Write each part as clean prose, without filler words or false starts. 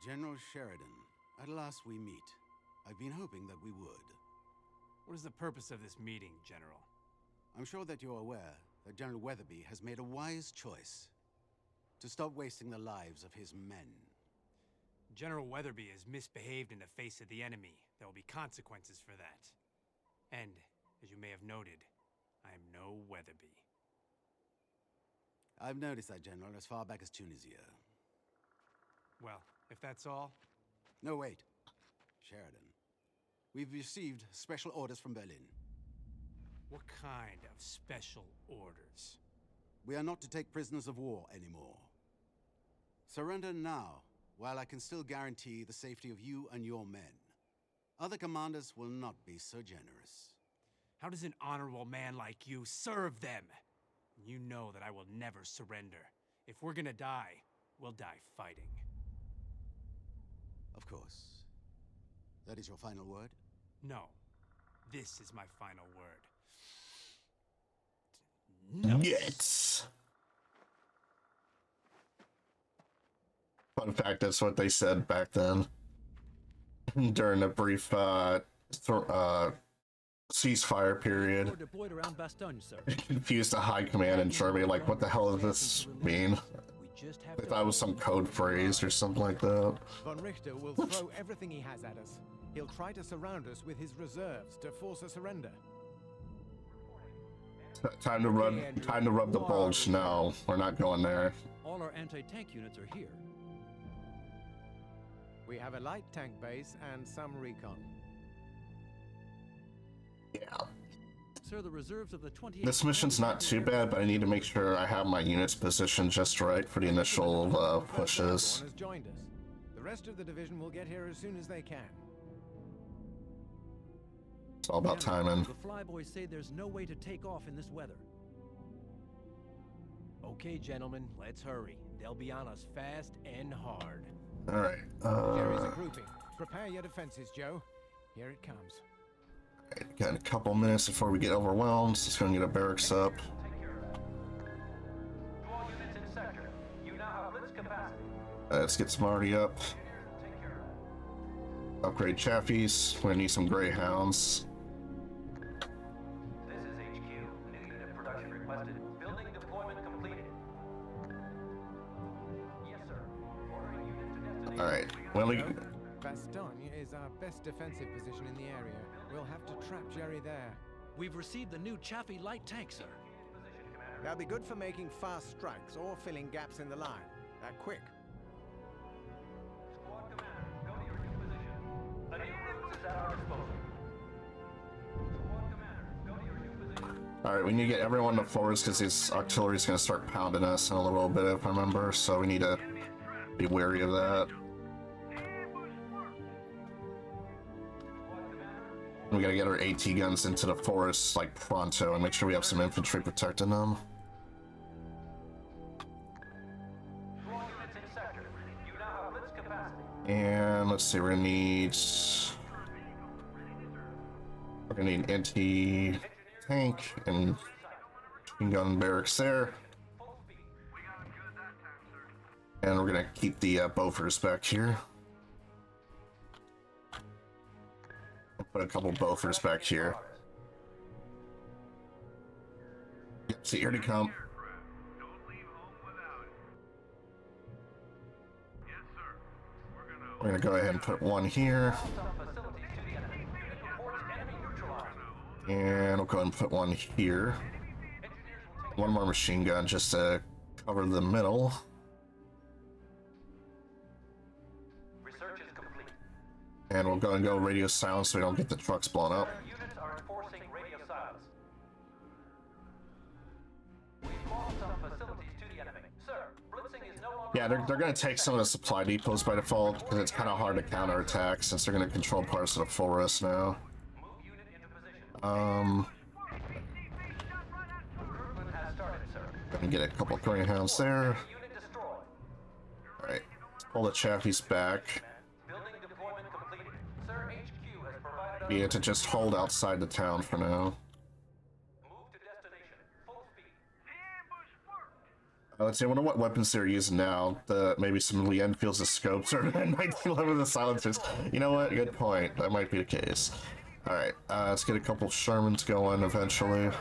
General Sheridan, at last we meet. I've been hoping that we would. What is the purpose of this meeting, General? I'm sure that you're aware that General Weatherby has made a wise choice to stop wasting the lives of his men. General Weatherby has misbehaved in the face of the enemy. There will be consequences for that. And, as you may have noted, I am no Weatherby. I've noticed that, General, as far back as Tunisia. Well, if that's all... No, wait. Sheridan. We've received special orders from Berlin. What kind of special orders? We are not to take prisoners of war anymore. Surrender now, while I can still guarantee the safety of you and your men. Other commanders will not be so generous. How does an honorable man like you serve them? You know that I will never surrender. If we're gonna die, we'll die fighting. Of course. That is your final word? No. This is my final word. No. Yes. Fun fact, that's what they said back then. During a brief ceasefire period. Deployed around Bastogne, sir. It confused the high command in Germany, like, what the hell does this mean? They thought it was some code phrase or something like that. Von Richter will throw everything he has at us. He'll try to surround us with his reserves to force a surrender. Time to rub the bulge. No, we're not going there. All our anti-tank units are here. We have a light tank base and some recon. Yeah. Sir, the reserves of the 28th... This mission's not too bad, but I need to make sure I have my units positioned just right for the initial pushes. Has joined us. The rest of the division will get here as soon as they can. It's all about timing. The flyboys say there's no way to take off in this weather. Okay, gentlemen, let's hurry. They'll be on us fast and hard. All right. Jerry's a grouping. Prepare your defenses, Joe. Here it comes. Got a couple minutes before we get overwhelmed. Just gonna get a barracks up. Let's get some arty up. Upgrade Chaffies. We're gonna need some Greyhounds. This is HQ. New unit production requested. Building deployment completed. Yes, sir. Ordering unit to destination. Alright. Well, Bastogne is our best defensive position in the area. We'll have to trap Jerry there. We've received the new Chaffee light tank, sir. They'll be good for making fast strikes or filling gaps in the line. They're quick. Squad commander, go to your new position. A new RUSE is at our disposal. Squad commander, go to your new position. alright, we need to get everyone to forwards because this artillery's gonna start pounding us in a little bit, if I remember, so we need to be wary of that. We gotta get our AT guns into the forest like pronto and make sure we have some infantry protecting them. And let's see, we're gonna need an anti-tank and machine gun barracks there. And we're gonna keep the Bofors back here. Put a couple Bofors back here. Yep, see, here they come. We're gonna go ahead and put one here. And we'll go ahead and put one here. One more machine gun just to cover the middle. And we'll go and go radio silence so we don't get the trucks blown up. Units are enforcing radio silence. We've lost some facilities to the enemy. Sir, blitzing is no longer... Yeah, they're going to take some of the supply depots by default because it's kind of hard to counterattack since they're going to control parts of the forest now. Move unit into position. Recruitment has started, sir. Let me get a couple Greyhounds there. Unit destroyed. Alright, pull the Chaffies back. Building deployment completed. Sir, HQ has provided us... We had to just hold outside the town for now. Move to destination. Full speed. Let's see, I wonder what weapons they're using now. Maybe some Lee Enfield's scopes or 1911 the silencers. You know what? Good point. That might be the case. Alright, let's get a couple Shermans going eventually. We've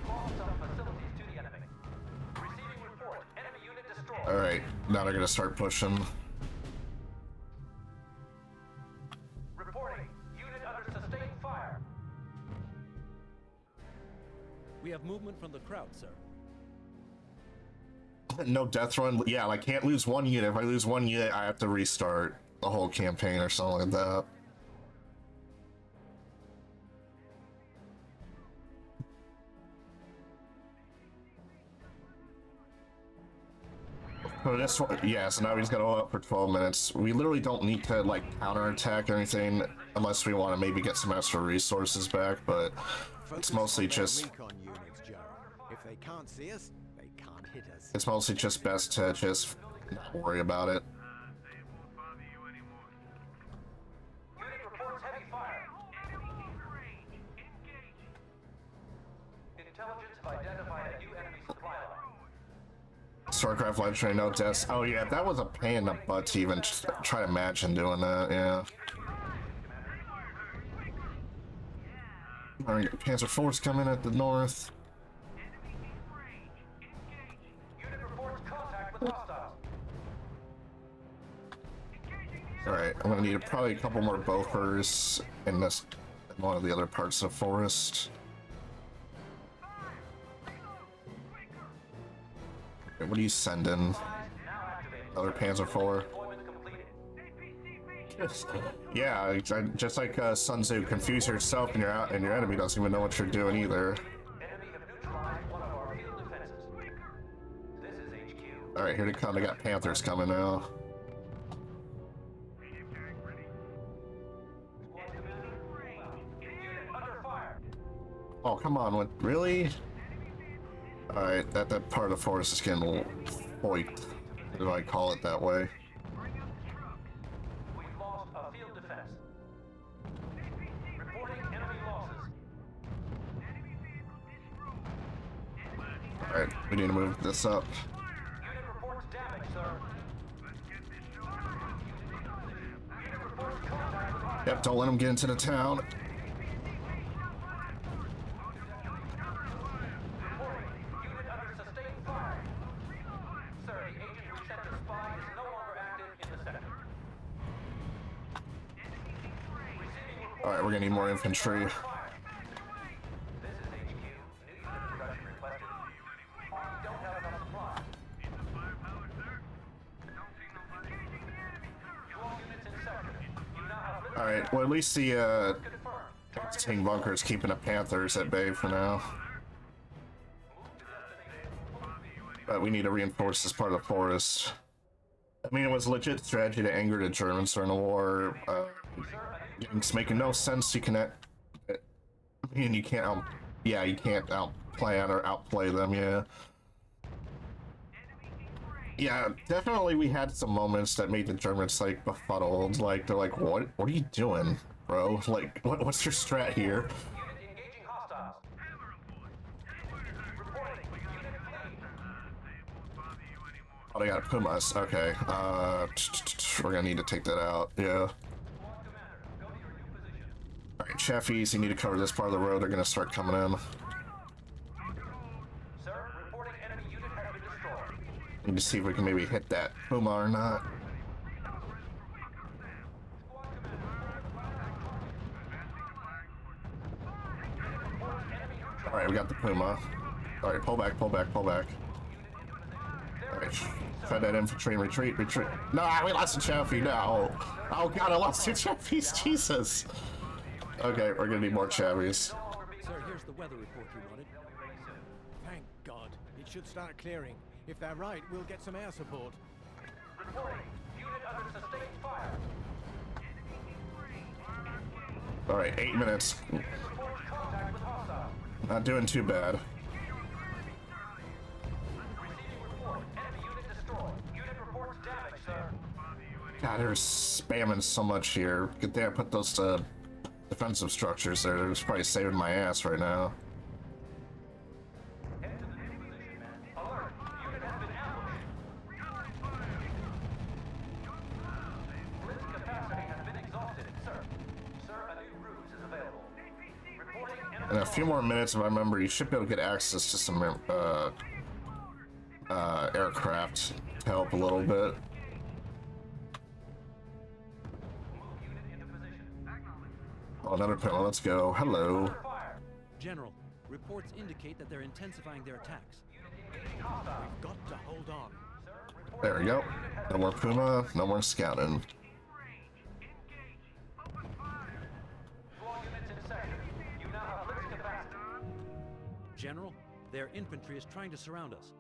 lost some facilities to the enemy. Receiving report. Enemy unit destroyed. Alright, now they're gonna start pushing. Reporting. Unit under sustained fire. We have movement from the crowd, sir. No death run. Yeah, I can't lose one unit. If I lose one unit, I have to restart the whole campaign or something like that. So this one, yeah, so now we just gotta hold up for 12 minutes. We literally don't need to, like, counterattack or anything unless we want to maybe get some extra resources back, but it's mostly on their just... recon units, Joe. If they can't see us, they can't hit us. It's mostly just best to just not worry about it. Unit reports heavy fire. Intelligence have identified a new enemy supply line. StarCraft Live Train, no deaths. Oh yeah, that was a pain in the butt to even try to imagine doing that, yeah. Alright, Panzer Force coming at the north. Unit reports contact with hostiles. Alright, I'm gonna need probably a couple more Bofors in this, in one of the other parts of the forest. Okay, what are you sending? Now activated. Another Panzer IV? Deployment completed. Yeah, just like Sun Tzu, confuse yourself and your enemy doesn't even know what you're doing either. Enemy have neutralized one of our field defenses. This is HQ. Alright, here they come. They got Panthers coming now. Squad commander, unit under fire. Oh, come on. What? Really? Alright, that part of the forest is getting foiked. Do I call it that way? We've lost a field defense. Reporting enemy losses. Alright, we need to move this up. Unit reports damage, sir. Unit reports contact with hostiles. Yep, don't let them get into the town. Reporting. Unit under sustained fire. Sir, the agent we sent to spy is no longer active in the sector. Receiving report. Alright, we're gonna need more infantry. Fire. This is HQ. New unit production requested. We don't have enough supplies. All units in sector. You now have limited Alright, well at least the confirmed. Ting Bunker is keeping the Panthers at bay for now. But we need to reinforce this part of the forest. I mean, it was a legit strategy to anger the Germans during the war. It's making no sense. You can, I mean, you can't, you can't outplan or outplay them. Yeah. Yeah, definitely. We had some moments that made the Germans like befuddled. Like they're like, "What are you doing, bro? Like, what's your strat here?" Unit engaging hostiles. Reporting. Unit fleeing. Oh, they got Pumas. Okay. We're gonna need to take that out. Yeah. Squad commander, go to your new position. All right, Cheffies, you need to cover this part of the road. They're gonna start coming in. Sir, reporting enemy unit has been destroyed. Need to see if we can maybe hit that Puma or not. Squad commander. Reports enemy neutralized. All right, we got the Puma. All right, pull back, pull back, pull back. All right, fed that infantry and retreat, retreat. No, we lost the Chaffee. No. Oh God, I lost two Chaffies. Jesus. Okay, we're gonna need more Chaffies. Sir, here's the weather report you wanted. Thank God. It should start clearing. If they're right, we'll get some air support. Reporting. Unit under sustained fire. All right, 8 minutes. Unit reports contact with hostiles. Not doing too bad. Receiving report. Enemy unit destroyed. Unit reports damage, sir. God, they're spamming so much here. Good thing I put those defensive structures there. They're just probably saving my ass right now. Head to the new position, men. Alert. In a few more minutes, if I remember, you should be able to get access to some aircraft to help a little bit. Oh, another panel. Let's go. Hello. General, reports indicate that they're intensifying their attacks. We've got to hold on. There we go. No more Puma. No more scouting. General, their infantry is trying to surround us.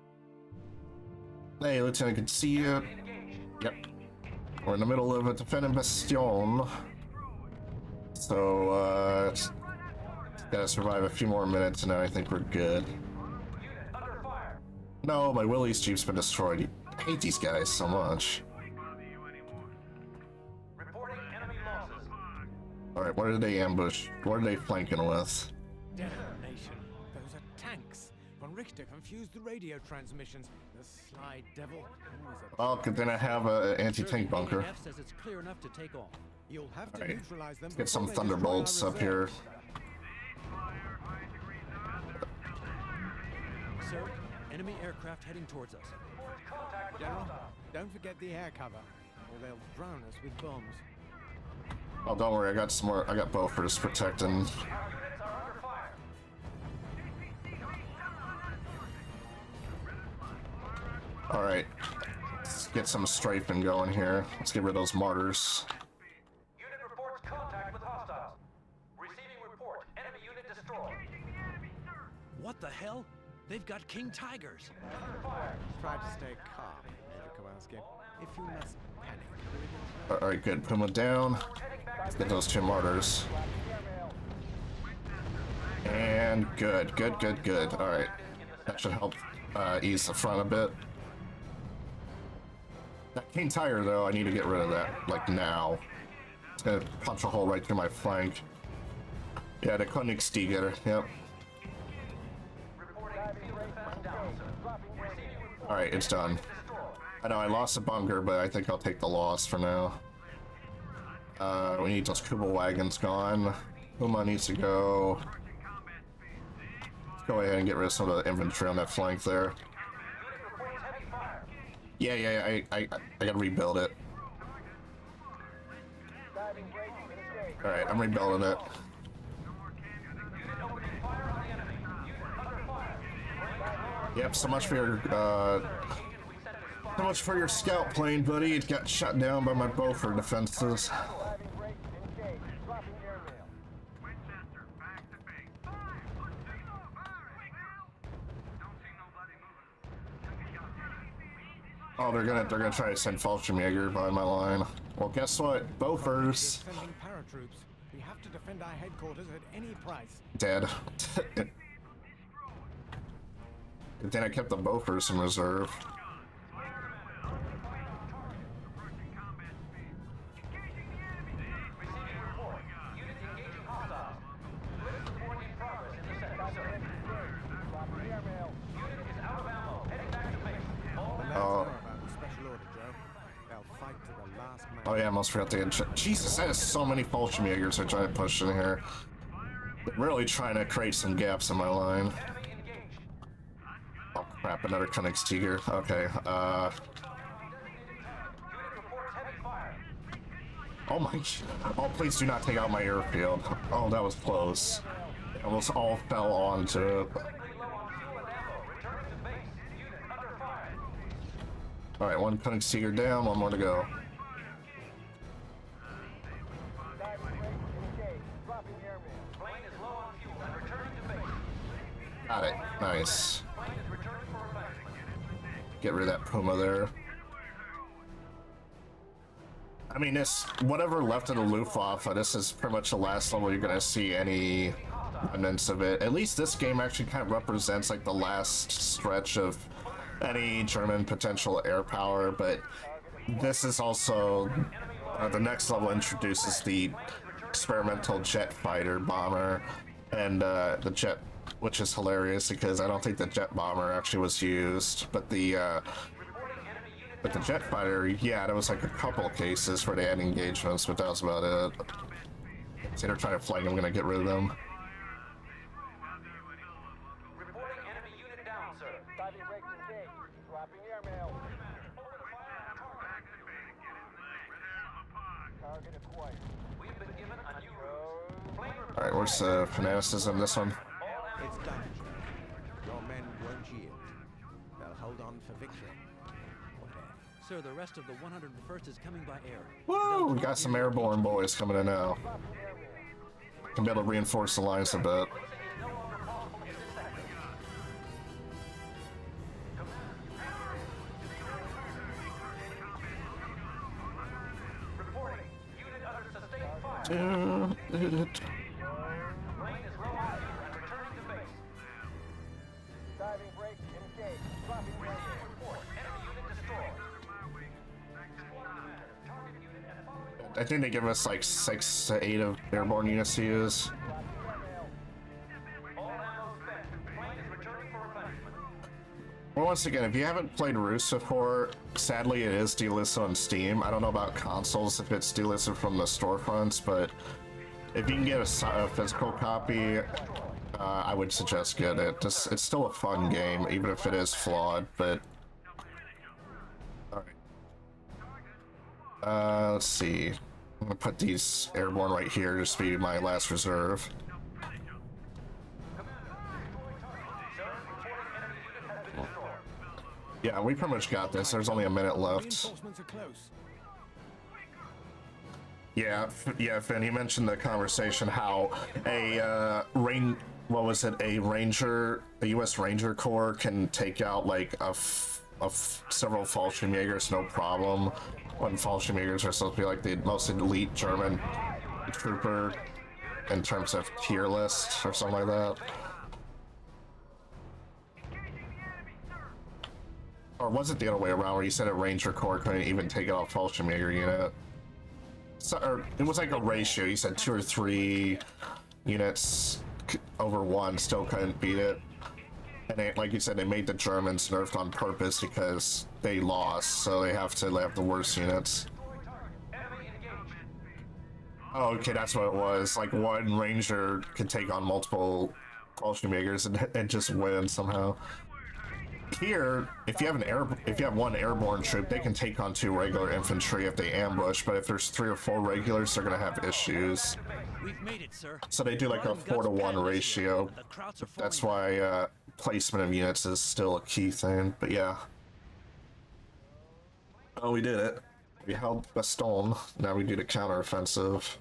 Hey, Lieutenant, good to see you. Yep. We're in the middle of a defending bastion. So, just gotta survive a few more minutes and then I think we're good. No, my Willie's Jeep's been destroyed. I hate these guys so much. Alright, what are they ambush? What are they flanking with? Detonation. Those are tanks. Von Richter confused the radio transmissions. The sly devil. Always a Oh, good thing I have an anti-tank bunker. ADF says it's clear enough to take off. You'll have to Alright, neutralize them. get some before they destroy thunderbolts our up here. reserves. Sir, enemy aircraft heading towards us. General, don't forget the air cover, or they'll drown us with bombs. Oh, don't worry, I got some more. I got buffers protecting. Alright, let's get some strafing going here. Let's get rid of those mortars. Unit reports contact with hostiles. Receiving report. Enemy unit destroyed. What the hell? They've got King Tigers. Try to stay calm, Major Kowalski. If you must panic. Alright, good. Puma down. Let's get those two mortars. And good, good, good, good. Alright. That should help ease the front a bit. That King Tiger, though, I need to get rid of that, like, now. It's gonna punch a hole right through my flank. Yeah, the Königstiger, yep. Alright, it's done. I know I lost a bunker, but I think I'll take the loss for now. We need those Kuba wagons gone. Puma needs to go. Let's go ahead and get rid of some of the infantry on that flank there. Yeah, I gotta rebuild it. Alright, I'm rebuilding it. Yep, so much for your scout plane, buddy. It got shot down by my Beaufort defenses. Oh, they're gonna try to send Fallschirmjäger by my line. Well, guess what? Beauforts Sending paratroops. We have to defend our headquarters at any price. dead. But then I kept the Beauforts in reserve. Oh yeah, I almost forgot to Jesus, that is so many Fallschirmjägers are trying to push in here. Really trying to create some gaps in my line. Oh crap, another Königstiger. Okay, oh my, oh please do not take out my airfield. Oh, that was close. It almost all fell onto it. Alright, one Königstiger down, one more to go. Got it. Nice. Get rid of that Puma there. I mean, this, whatever left of the Luftwaffe, this is pretty much the last level you're gonna see any remnants of it. At least this game actually kind of represents like the last stretch of any German potential air power, but this is also the next level introduces the experimental jet fighter bomber and the jet, which is hilarious because I don't think the jet bomber actually was used, but the jet fighter, yeah, there was like a couple cases where they had engagements, but that was about it. See, they're trying to flank, I'm gonna get rid of them. We've been given a new ruse. Flame Alright, where's the fanaticism this one? It's done, General. Your men won't yield. They'll hold on for victory. Or death. Sir, the rest of the 101st is coming by air. Woo! We got some airborne boys coming in now. Can be able to reinforce the lines a bit. reporting. Unit under sustained fire. Dude. Plane is low on fuel and returning to base. Diving brake engaged. Dropping radio report. Enemy unit destroyed. Squad commander, target unit and following. I think they give us like 6 to 8 of airborne units to use. All ammo spent. Plane is returning for replenishment. Well, once again, if you haven't played R.U.S.E before, sadly it is delisted on Steam. I don't know about consoles if it's delisted from the storefronts, but if you can get a physical copy, I would suggest get it. It's still a fun game, even if it is flawed, but... Alright. Let's see. I'm gonna put these airborne right here, just to be my last reserve. Yeah, we pretty much got this. There's only a minute left. Reinforcements are close. Yeah, yeah, Finn, you mentioned the conversation how a a U.S. Ranger Corps can take out like several Fallschirmjägers no problem, when Fallschirmjägers are supposed to be like the most elite German trooper in terms of tier list or something like that. Or was it the other way around where you said a Ranger Corps couldn't even take out a Fallschirmjäger unit? So, or it was like a ratio. You said 2 or 3 units over 1 still couldn't beat it. And they, like you said, they made the Germans nerfed on purpose because they lost, so they have the worst units. Oh, okay, that's what it was. Like one Ranger could take on multiple Fallschirmjägers and just win somehow. Here, if you have one airborne troop, they can take on 2 regular infantry if they ambush, but if there's 3 or 4 regulars, they're gonna have issues. We've made it, sir. So they do like a 4-to-1 ratio. That's why placement of units is still a key thing, but yeah. Oh, we did it. We held Bastogne. Now we do the counteroffensive.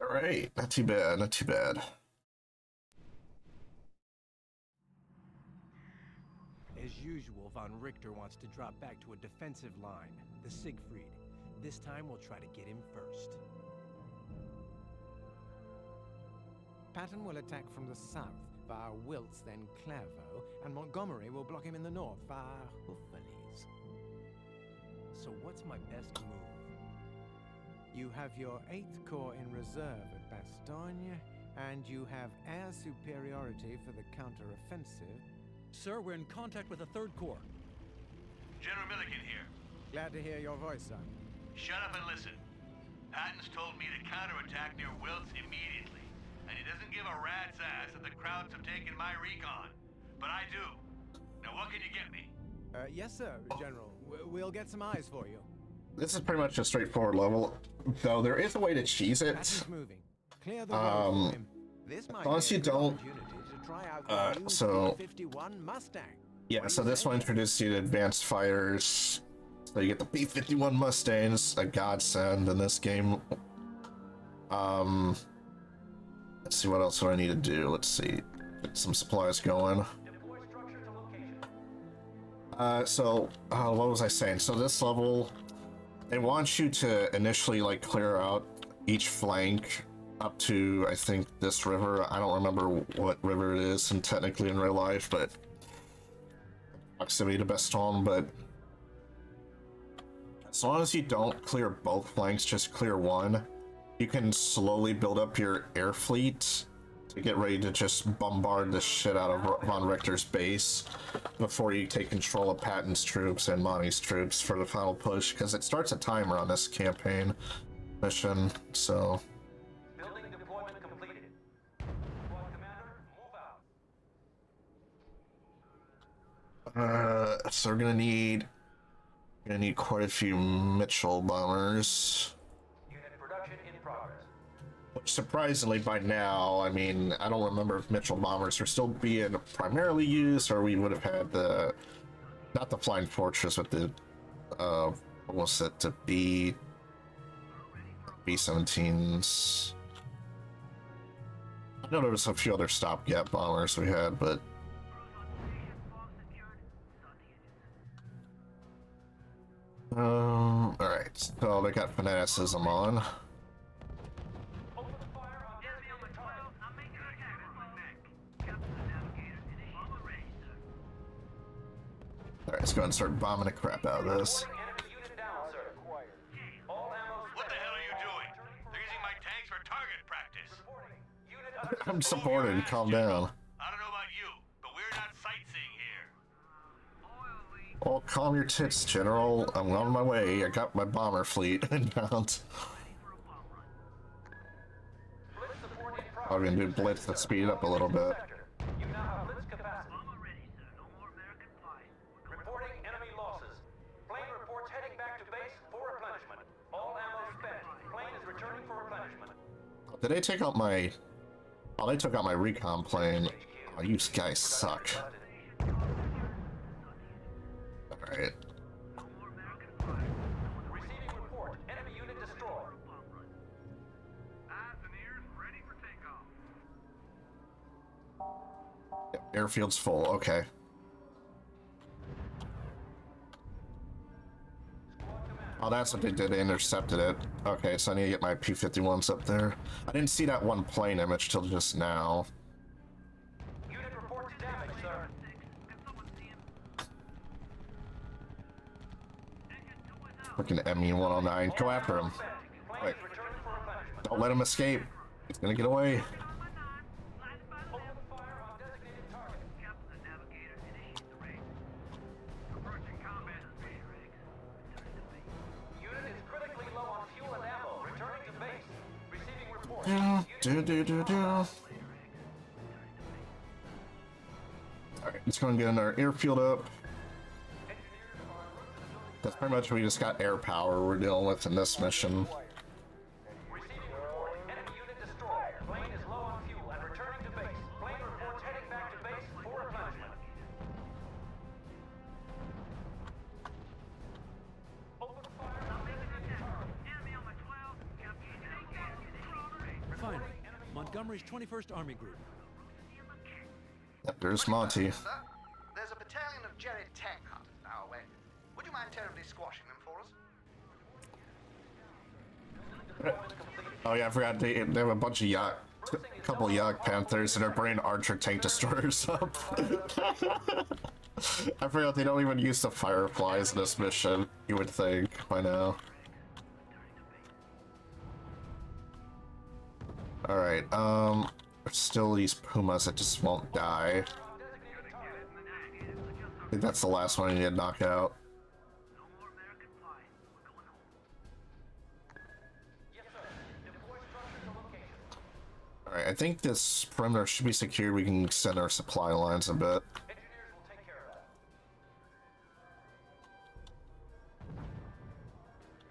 Alright, not too bad, not too bad. As usual, von Richter wants to drop back to a defensive line, the Siegfried. This time we'll try to get him first. Patton will attack from the south via Wiltz, then Clairvaux, and Montgomery will block him in the north via Houffalize. So what's my best move? You have your 8th Corps in reserve at Bastogne, and you have air superiority for the counter-offensive. Sir, we're in contact with the 3rd Corps. General Milligan here. Glad to hear your voice, son. Shut up and listen. Patton's told me to counterattack near Wiltz immediately, and he doesn't give a rat's ass that the Krauts have taken my recon. But I do. Now what can you get me? Yes, sir, General. We'll get some eyes for you. This is pretty much a straightforward level, though there is a way to cheese it. Patton's moving. Clear the road for him. This might Unless be a you good don't, opportunity to try out the new so- B-51 Mustang. Yeah, What so do you this say? one introduces you to advanced fighters. So you get the B-51 Mustangs, a godsend in this game. Let's see, what else do I need to do? Let's see. Get some supplies going. What was I saying? So this level, they want you to initially like clear out each flank up to, I think, this river. I don't remember what river it is and technically in real life, but proximity to Bastogne. But as long as you don't clear both flanks, just clear one, you can slowly build up your air fleet to get ready to just bombard the shit out of von Richter's base before you take control of Patton's troops and Monty's troops for the final push, because it starts a timer on this campaign mission, so... Building deployment completed. Squad commander, move out. So we're gonna need quite a few Mitchell bombers. Unit production in progress. Which surprisingly, by now, I mean, I don't remember if Mitchell bombers were still being primarily used, or we would have had the, not the Flying Fortress, but the, what was it, the B-17s. I know there was a few other stopgap bombers we had, but all right, so they got fanaticism on. Open fire on designated target. All right, let's go ahead and start bombing the crap out of this. Enemy unit down, sir. All ammo What the hell are you doing? They're using my tanks for target practice. unit under I'm supported. Calm down. I don't know about you, but we're not sightseeing here. Well, calm your tits, General. I'm on my way. I got my bomber fleet inbound. blitz support in progress. I'm gonna do blitz to speed it up a little bit. You now have blitz capacity. Reporting enemy losses. Plane reports heading back to base for replenishment. All ammo spent. Plane is returning for replenishment. Did they take out my... Oh, they took out my recon plane. Oh, you guys suck. Alright. Receiving report. Enemy unit destroyed. Yep, airfield's full. Okay. Oh, that's what they did. They intercepted it. Okay, so I need to get my P-51s up there. I didn't see that one plane image till just now. Unit reports damage, sir. Freaking ME-109. Go after him. Plane Wait. is returning for replenishment. Don't let him escape. He's gonna get away. Open fire on designated target. Unit is critically low on fuel and ammo. Returning to base. Receiving report. Alright, let's go and get our airfield up. That's pretty much what we just got air power we're dealing with in this mission. Receiving report. Enemy unit destroyed. Plane is low on fuel and returning to base. Plane reports heading back to base for replenishment. Open fire on designated target. Finally, Montgomery's 21st Army Group. Yep, there's Monty. There's a battalion of Jerry tank hunters in our way. Would you mind terribly squashing them for us? Oh yeah, I forgot they have a bunch of a couple of Yacht Panthers and are bringing Archer tank destroyers up. I forgot they don't even use the Fireflies in this mission. You would think by now. All right, still these Pumas that just won't die. I think that's the last one I need to knock out. Alright, I think this perimeter should be secured. We can extend our supply lines a bit. Engineers will take care of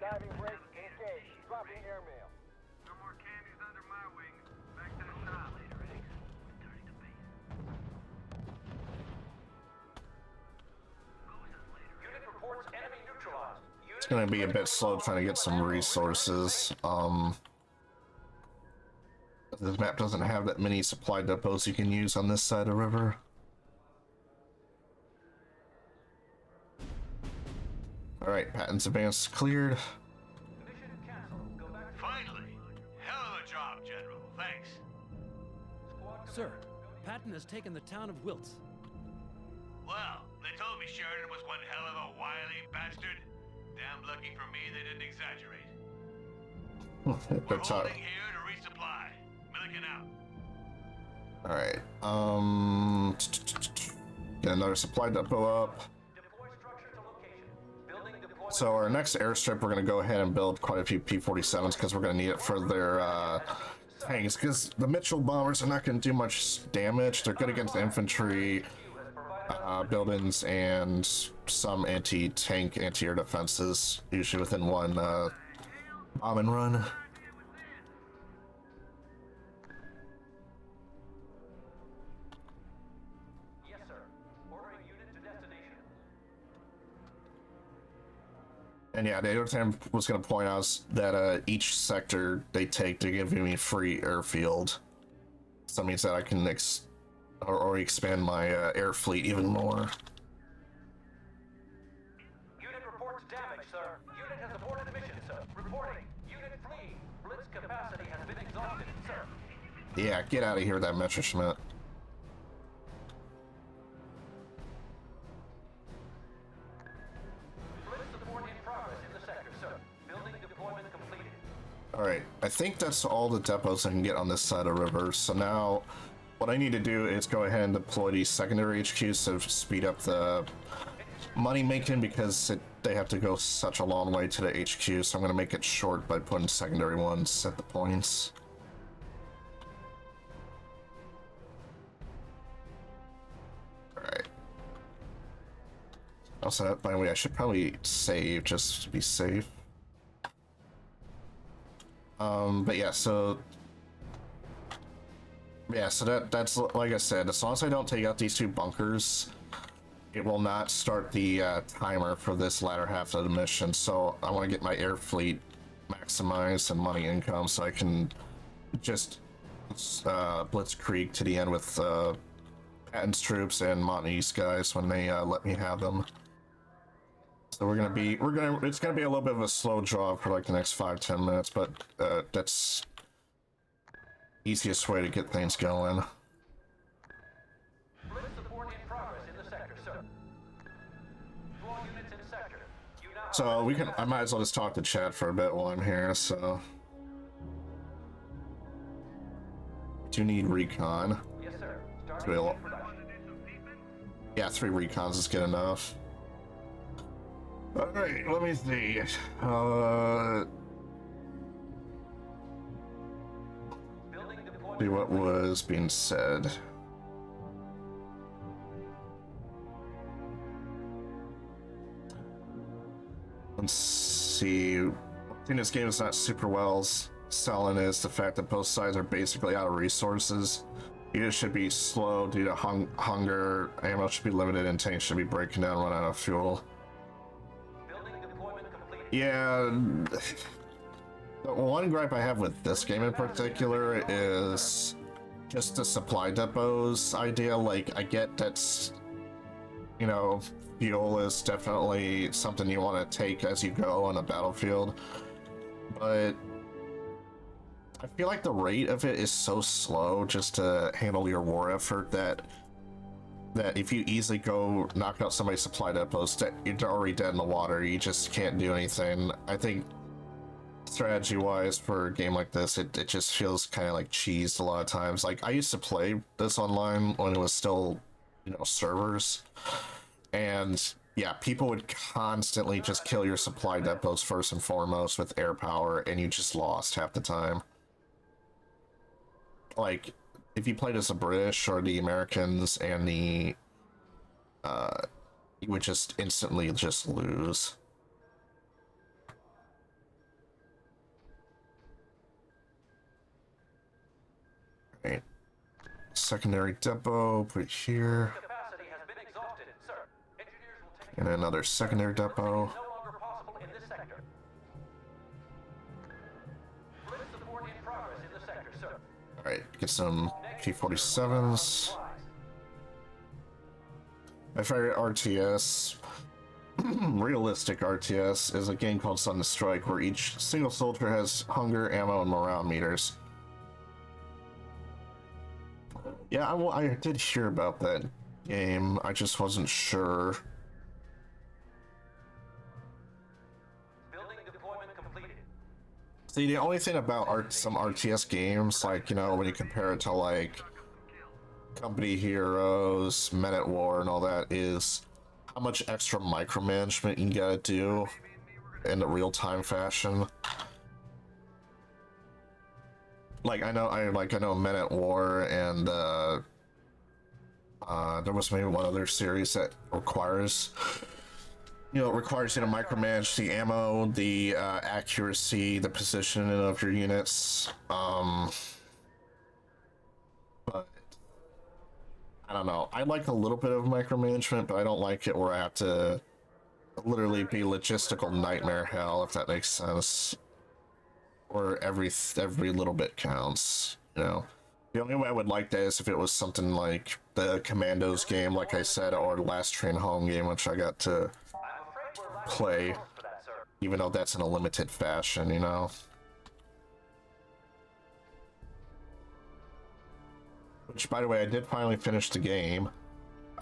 that. Diving break engaged. Dropping airmail. No more candies under my wing. Back to the shop. Unit reports enemy neutralized. It's gonna be a bit slow trying to get some resources. This map doesn't have that many supply depots you can use on this side of the river. Alright, Patton's advance cleared. Mission canceled. Go back to Finally! Hell of a job, General. Thanks. Sir, Patton has taken the town of Wiltz. Well, they told me Sheridan was one hell of a wily bastard. Damn lucky for me they didn't exaggerate. We're That's all. holding here to resupply. Milliken out. Alright, get another supply depot up. deploy structure to location. Building deployment. So our next airstrip, we're gonna go ahead and build quite a few P-47s because we're gonna need it for their tanks. Because the Mitchell bombers are not gonna do much damage. They're good against infantry. buildings and some anti-tank, anti-air defenses, usually within one bomb and run. Yes, sir. Ordering unit to destination. And yeah, the other thing I was going to point out is that each sector they take, they're giving me free airfield. So that means that I can or expand my air fleet even more. Unit reports damage, sir. Unit has aborted mission, sir. Reporting. Unit fleeing. Blitz capacity has been exhausted, sir. Yeah, get out of here with that Messerschmitt. Blitz support in progress in the sector, sir. Building deployment completed. Alright, I think that's all the depots I can get on this side of the river. So now, what I need to do is go ahead and deploy these secondary HQs to speed up the money making, because they have to go such a long way to the HQ, so I'm going to make it short by putting secondary ones at the points. Alright. Also, by the way, I should probably save just to be safe. But yeah, so that's like I said, as long as I don't take out these two bunkers, it will not start the timer for this latter half of the mission. So I want to get my air fleet maximized and money income so I can just blitzkrieg to the end with Patton's troops and Monty's guys when they let me have them. So it's gonna be a little bit of a slow draw for like the next 5-10 minutes, but that's easiest way to get things going. Blitz support in progress in the sector, sir. All units in sector. You now So I might as well just talk to chat for a bit while I'm here. So do you need recon? Yes, sir. Three, Starting production. yeah, 3 recons is good enough. All right, let me see. Building deployment. See what was being said. Let's see. One thing this game is not super well selling is the fact that both sides are basically out of resources. Units should be slow due to hunger, ammo should be limited, and tanks should be breaking down, run out of fuel. Building deployment completed. Yeah, the one gripe I have with this game in particular is just the supply depots idea. Like, I get that's, you know, fuel is definitely something you want to take as you go on a battlefield, but I feel like the rate of it is so slow just to handle your war effort that if you easily go knock out somebody's supply depots, that you're already dead in the water, you just can't do anything. I think strategy wise for a game like this, it just feels kind of like cheesed a lot of times. Like, I used to play this online when it was still, you know, servers, and yeah, people would constantly just kill your supply depots first and foremost with air power, and you just lost half the time. Like, if you played as the British or the Americans and the you would just instantly just lose. Right. Secondary depot, put it here. Capacity has been exhausted, sir. Engineers will take And another secondary depot. no longer possible in this sector. Blitz support in progress in the sector, sir. Alright, get some P-47s. My favorite RTS, realistic RTS, is a game called Sudden Strike, where each single soldier has hunger, ammo, and morale meters. Yeah, I did hear about that game, I just wasn't sure. Building deployment completed. See, the only thing about some RTS games, like, you know, when you compare it to, like, Company Heroes, Men at War, and all that, is how much extra micromanagement you gotta do in the real-time fashion. Like, I know Men at War and There was maybe one other series that requires, you know, it requires you to micromanage the ammo, the accuracy, the positioning of your units. But I don't know. I like a little bit of micromanagement, but I don't like it where I have to literally be logistical nightmare hell, if that makes sense. Where every little bit counts, you know. The only way I would like that is if it was something like the Commandos game, like I said, or the Last Train Home game, which I got to play, even though that's in a limited fashion, you know. Which, by the way, I did finally finish the game.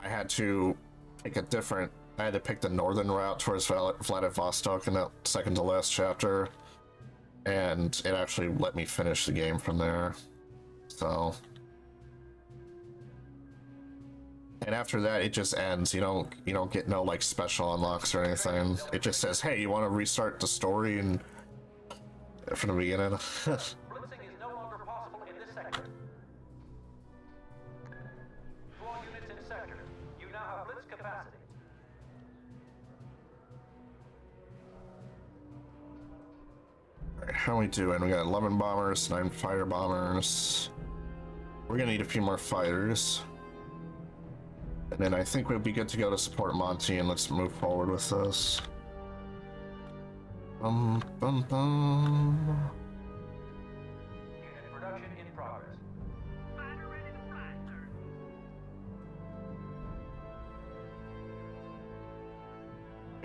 I had to pick a different... I had to pick the northern route towards Vladivostok in that second to last chapter. And it actually let me finish the game from there. So... And after that, it just ends. You don't get no, like, special unlocks or anything. It just says, hey, you want to restart the story and... from the beginning. Blitzing is no longer possible in this sector. To all units in sector, you now have blitz capacity. Alright, how are we doing? We got 11 bombers, 9 fighter bombers. We're gonna need a few more fighters. And then I think we'll be good to go to support Monty, and let's move forward with this. Bum, bum, bum. Unit production in progress. Fighter ready to fly,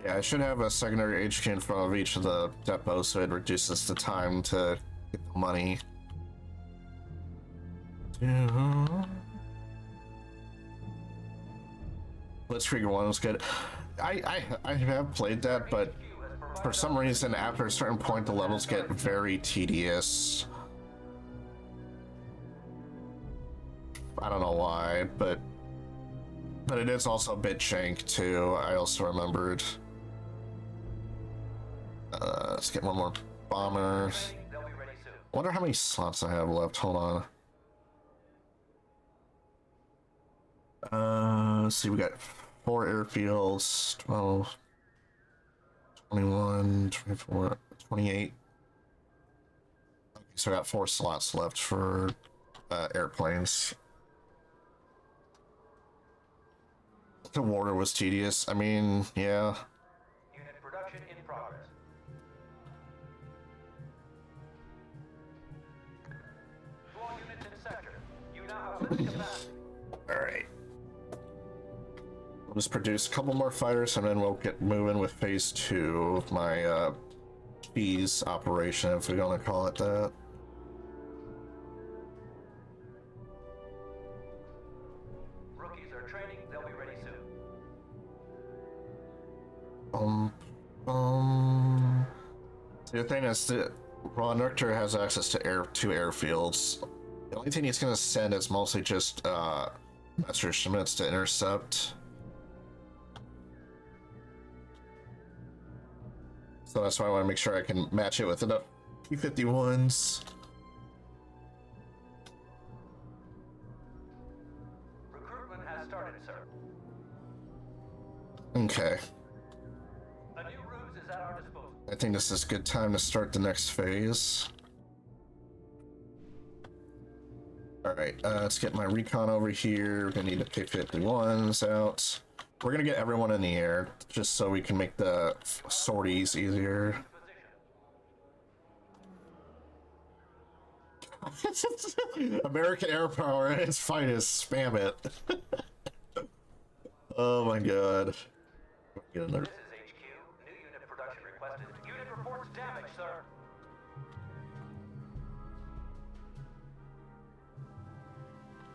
sir. Yeah, I should have a secondary HQ in front of each of the depots so it reduces the time to get the money. Blitzkrieg 1 was good. I have played that, but for some reason, after a certain point, the levels get very tedious. I don't know why, but it is also a bit jank too. I also remembered. Let's get one more bomber. They'll be ready soon. Wonder how many slots I have left. Hold on. Let's see. We got 4 airfields. 12, 21, 24, 28. Okay, so I got 4 slots left for airplanes. The water was tedious. I mean, yeah. Unit production in progress. To all units in sector, you now have blitz capacity. Alright. We'll just produce a couple more fighters and then we'll get moving with phase 2 of my cheese operation, if we're gonna call it that. Rookies are training, they'll be ready soon. The thing is that Ron Richter has access to 2 airfields. The only thing he's gonna send is mostly just Messerschmitts to intercept. So that's why I want to make sure I can match it with enough P-51s. Recruitment has started, sir. Okay. A new ruse is at our disposal. I think this is a good time to start the next phase. Alright, let's get my recon over here. We're gonna need the P-51s out. We're gonna get everyone in the air, just so we can make the sorties easier. American air power at its finest, spam it. Oh my god. Get in there. This is HQ. New unit production requested. Unit reports damage, sir.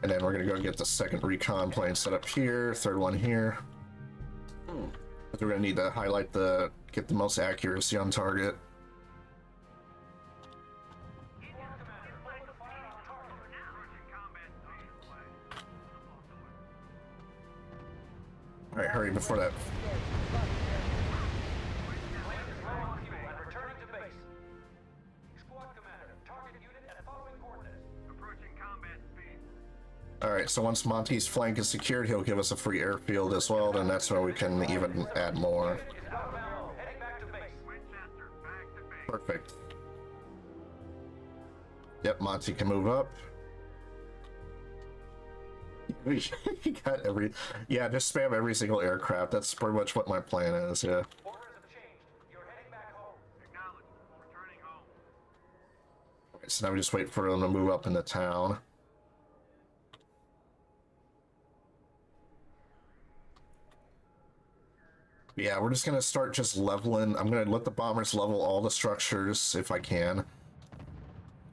And then we're gonna go get the second recon plane set up here, third one here. But we're gonna need to highlight get the most accuracy on target. Alright, hurry before that. Plane is low on fuel and returning to base. Squad commander, target unit at following coordinates. Approaching combat speed. Alright, so once Monty's flank is secured, he'll give us a free airfield as well, and that's where we can even add more. Perfect. Yep, Monty can move up. He got every... Yeah, just spam every single aircraft. That's pretty much what my plan is, yeah. Alright, so now we just wait for them to move up in the town. Yeah, we're just gonna start just leveling. I'm gonna let the bombers level all the structures if I can.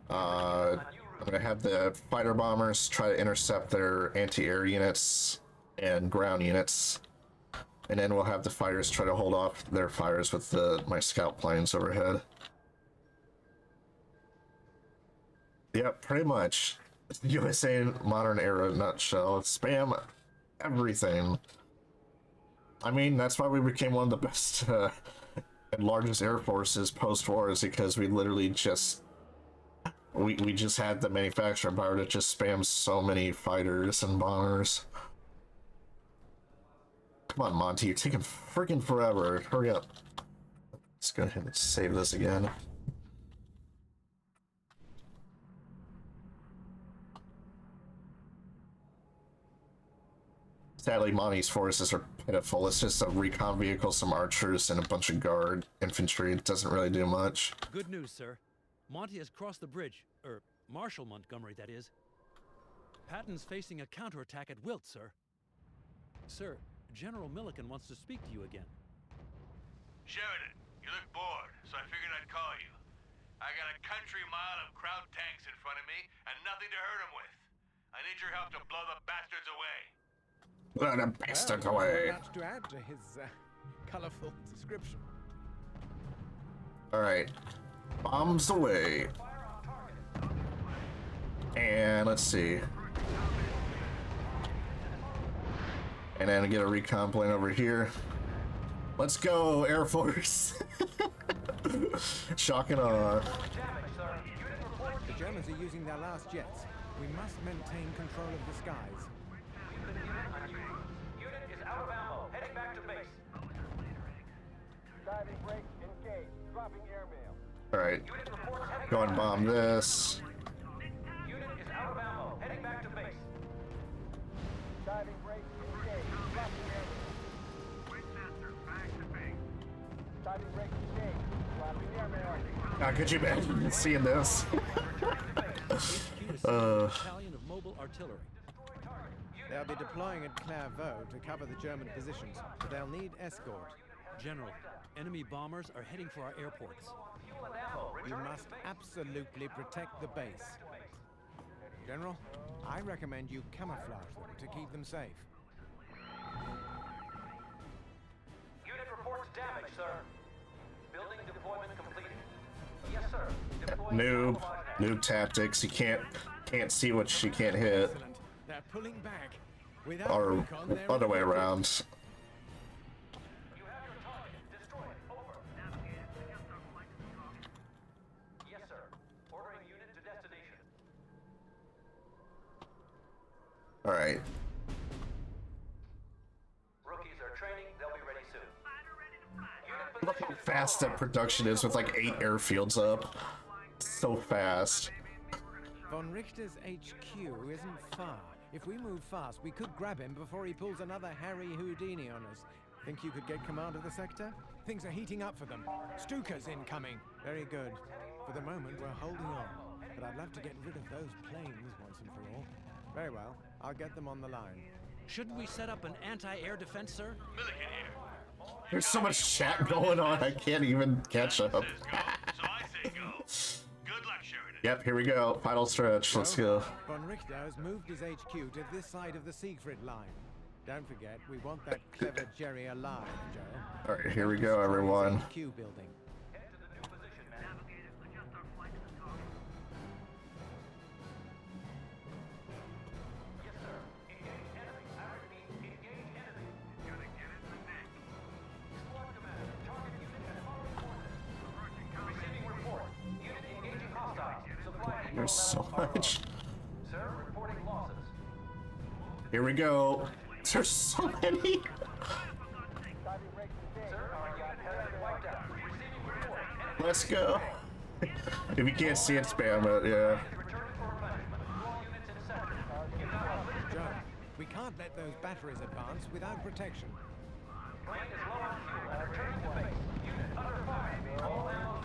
I'm gonna have the fighter bombers try to intercept their anti-air units and ground units, and then we'll have the fighters try to hold off their fires with my scout planes overhead. Yep, pretty much. USA modern era nutshell. Spam everything. I mean, that's why we became one of the best and largest air forces post-war, is because we literally just we just had the manufacturing power to just spam so many fighters and bombers. Come on, Monty, you're taking freaking forever. Hurry up. Let's go ahead and save this again. Sadly, Monty's forces are pitiful. It's just a recon vehicle, some archers, and a bunch of guard infantry. It doesn't really do much. Good news, sir. Monty has crossed the bridge, Marshal Montgomery, that is. Patton's facing a counterattack at Wilt, sir. Sir, General Milliken wants to speak to you again. Sheridan, you look bored, so I figured I'd call you. I got a country mile of crowd tanks in front of me and nothing to hurt them with. I need your help to blow the bastards away. Blow the bastards away. Not much to add to his colorful description. All right, bombs away. And let's see. And then get a recon plane over here. Let's go, Air Force. Shock and awe. The Germans are using their last jets. We must maintain control of the skies. Unit is out of ammo. Heading back to base. Diving brake engaged. Dropping airmail. Alright. Go and bomb this. Unit is out of ammo. Heading back to base. Diving brake engaged. Dropping airmail. Winchester, back to base. Diving brake engaged. Dropping airmail. God, could you imagine seeing this? Battalion of mobile artillery. They'll be deploying at Clairvaux to cover the German positions, but they'll need escort. General, enemy bombers are heading for our airports. You must absolutely protect the base. General, I recommend you camouflage them to keep them safe. Unit reports damage, sir. Building deployment completed. Yes, sir. Noob tactics. You can't see what she can't hit. Excellent. They're pulling back. Without Or recon, they're other way in- around. You have your target. Destroy it. Over. Yes, sir. Ordering unit to destination. Alright. Rookies are training. They'll be ready soon. Unit Look how position is fast that production is with like 8 airfields up. So fast. Von Richter's HQ isn't far. If we move fast, we could grab him before he pulls another Harry Houdini on us. Think you could get command of the sector? Things are heating up for them. Stuka's incoming. Very good. For the moment, we're holding on. But I'd love to get rid of those planes once and for all. Very well. I'll get them on the line. Shouldn't we set up an anti-air defense, sir? Milliken here. There's so much chat going on, I can't even catch up. Says go, so I say go. Good luck, Sheridan. Yep, here we go. Final stretch. Let's go. Von Richter has moved his HQ to this side of the Siegfried line. Don't forget, we want that clever Jerry alive, Joe. Alright, here we go, everyone. HQ building. head to the new position, man. Navigators, adjust our flight to the target. Yes, sir. Engage enemy. I repeat, engage enemy. Gonna get it in the neck. Squad commander, target unit at following coordinates. Approaching combat. Receiving report. Unit engaging hostiles. Supply There's so much. Sir, reporting losses. Here we go. There's so many. Let's go. If you can't see it, spam it, yeah. Joe, we can't let those batteries advance without protection.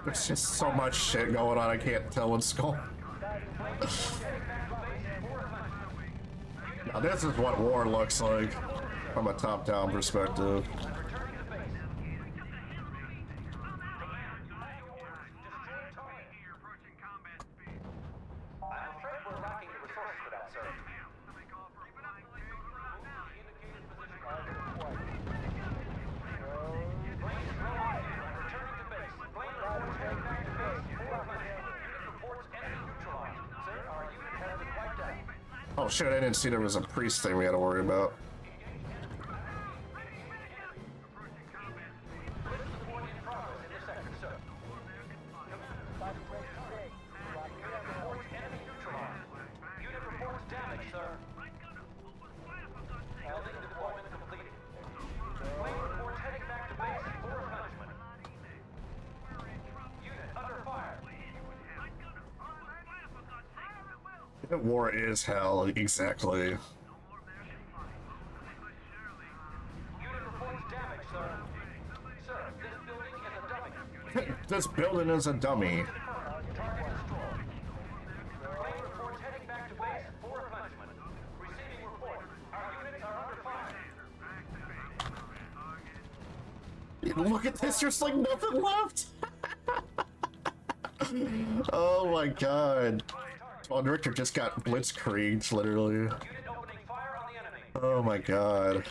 There's just so much shit going on, I can't tell what's going on. Now this is what war looks like from a top-down perspective. Oh shit, I didn't see there was a priest thing we had to worry about. War is hell, exactly. This building is a dummy. Look at this, there's like nothing left. Oh my god. Von Richter just got blitzkrieged, literally. Oh my god.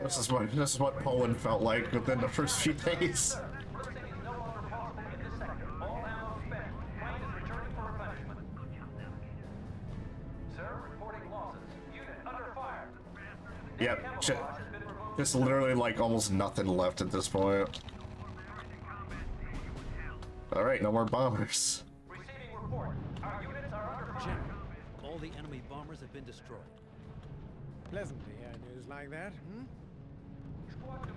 This is what Poland felt like within the first few days. Yep, just literally like almost nothing left at this point. All right, no more bombers. General, all the enemy bombers have been destroyed. Pleasant to hear news like that, hmm?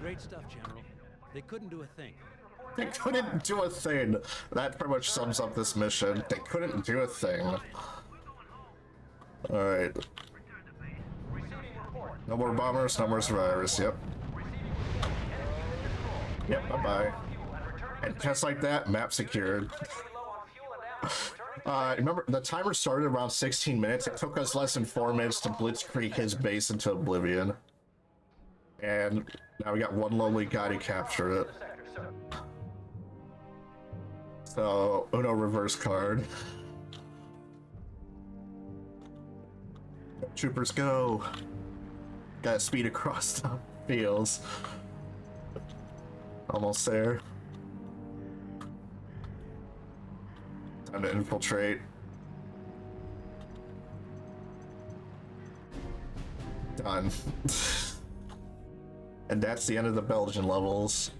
Great stuff, General. They couldn't do a thing. They couldn't do a thing. That pretty much sums up this mission. They couldn't do a thing. All right. No more bombers, no more survivors. Yep. Yep, bye-bye. And just like that, map secured. Remember, the timer started around 16 minutes. It took us less than 4 minutes to blitzkrieg his base into oblivion. And now we got one lonely guy to capture it. So, Uno reverse card. Troopers go. Gotta speed across the fields. Almost there. Time to infiltrate. Done. And that's the end of the Belgian levels.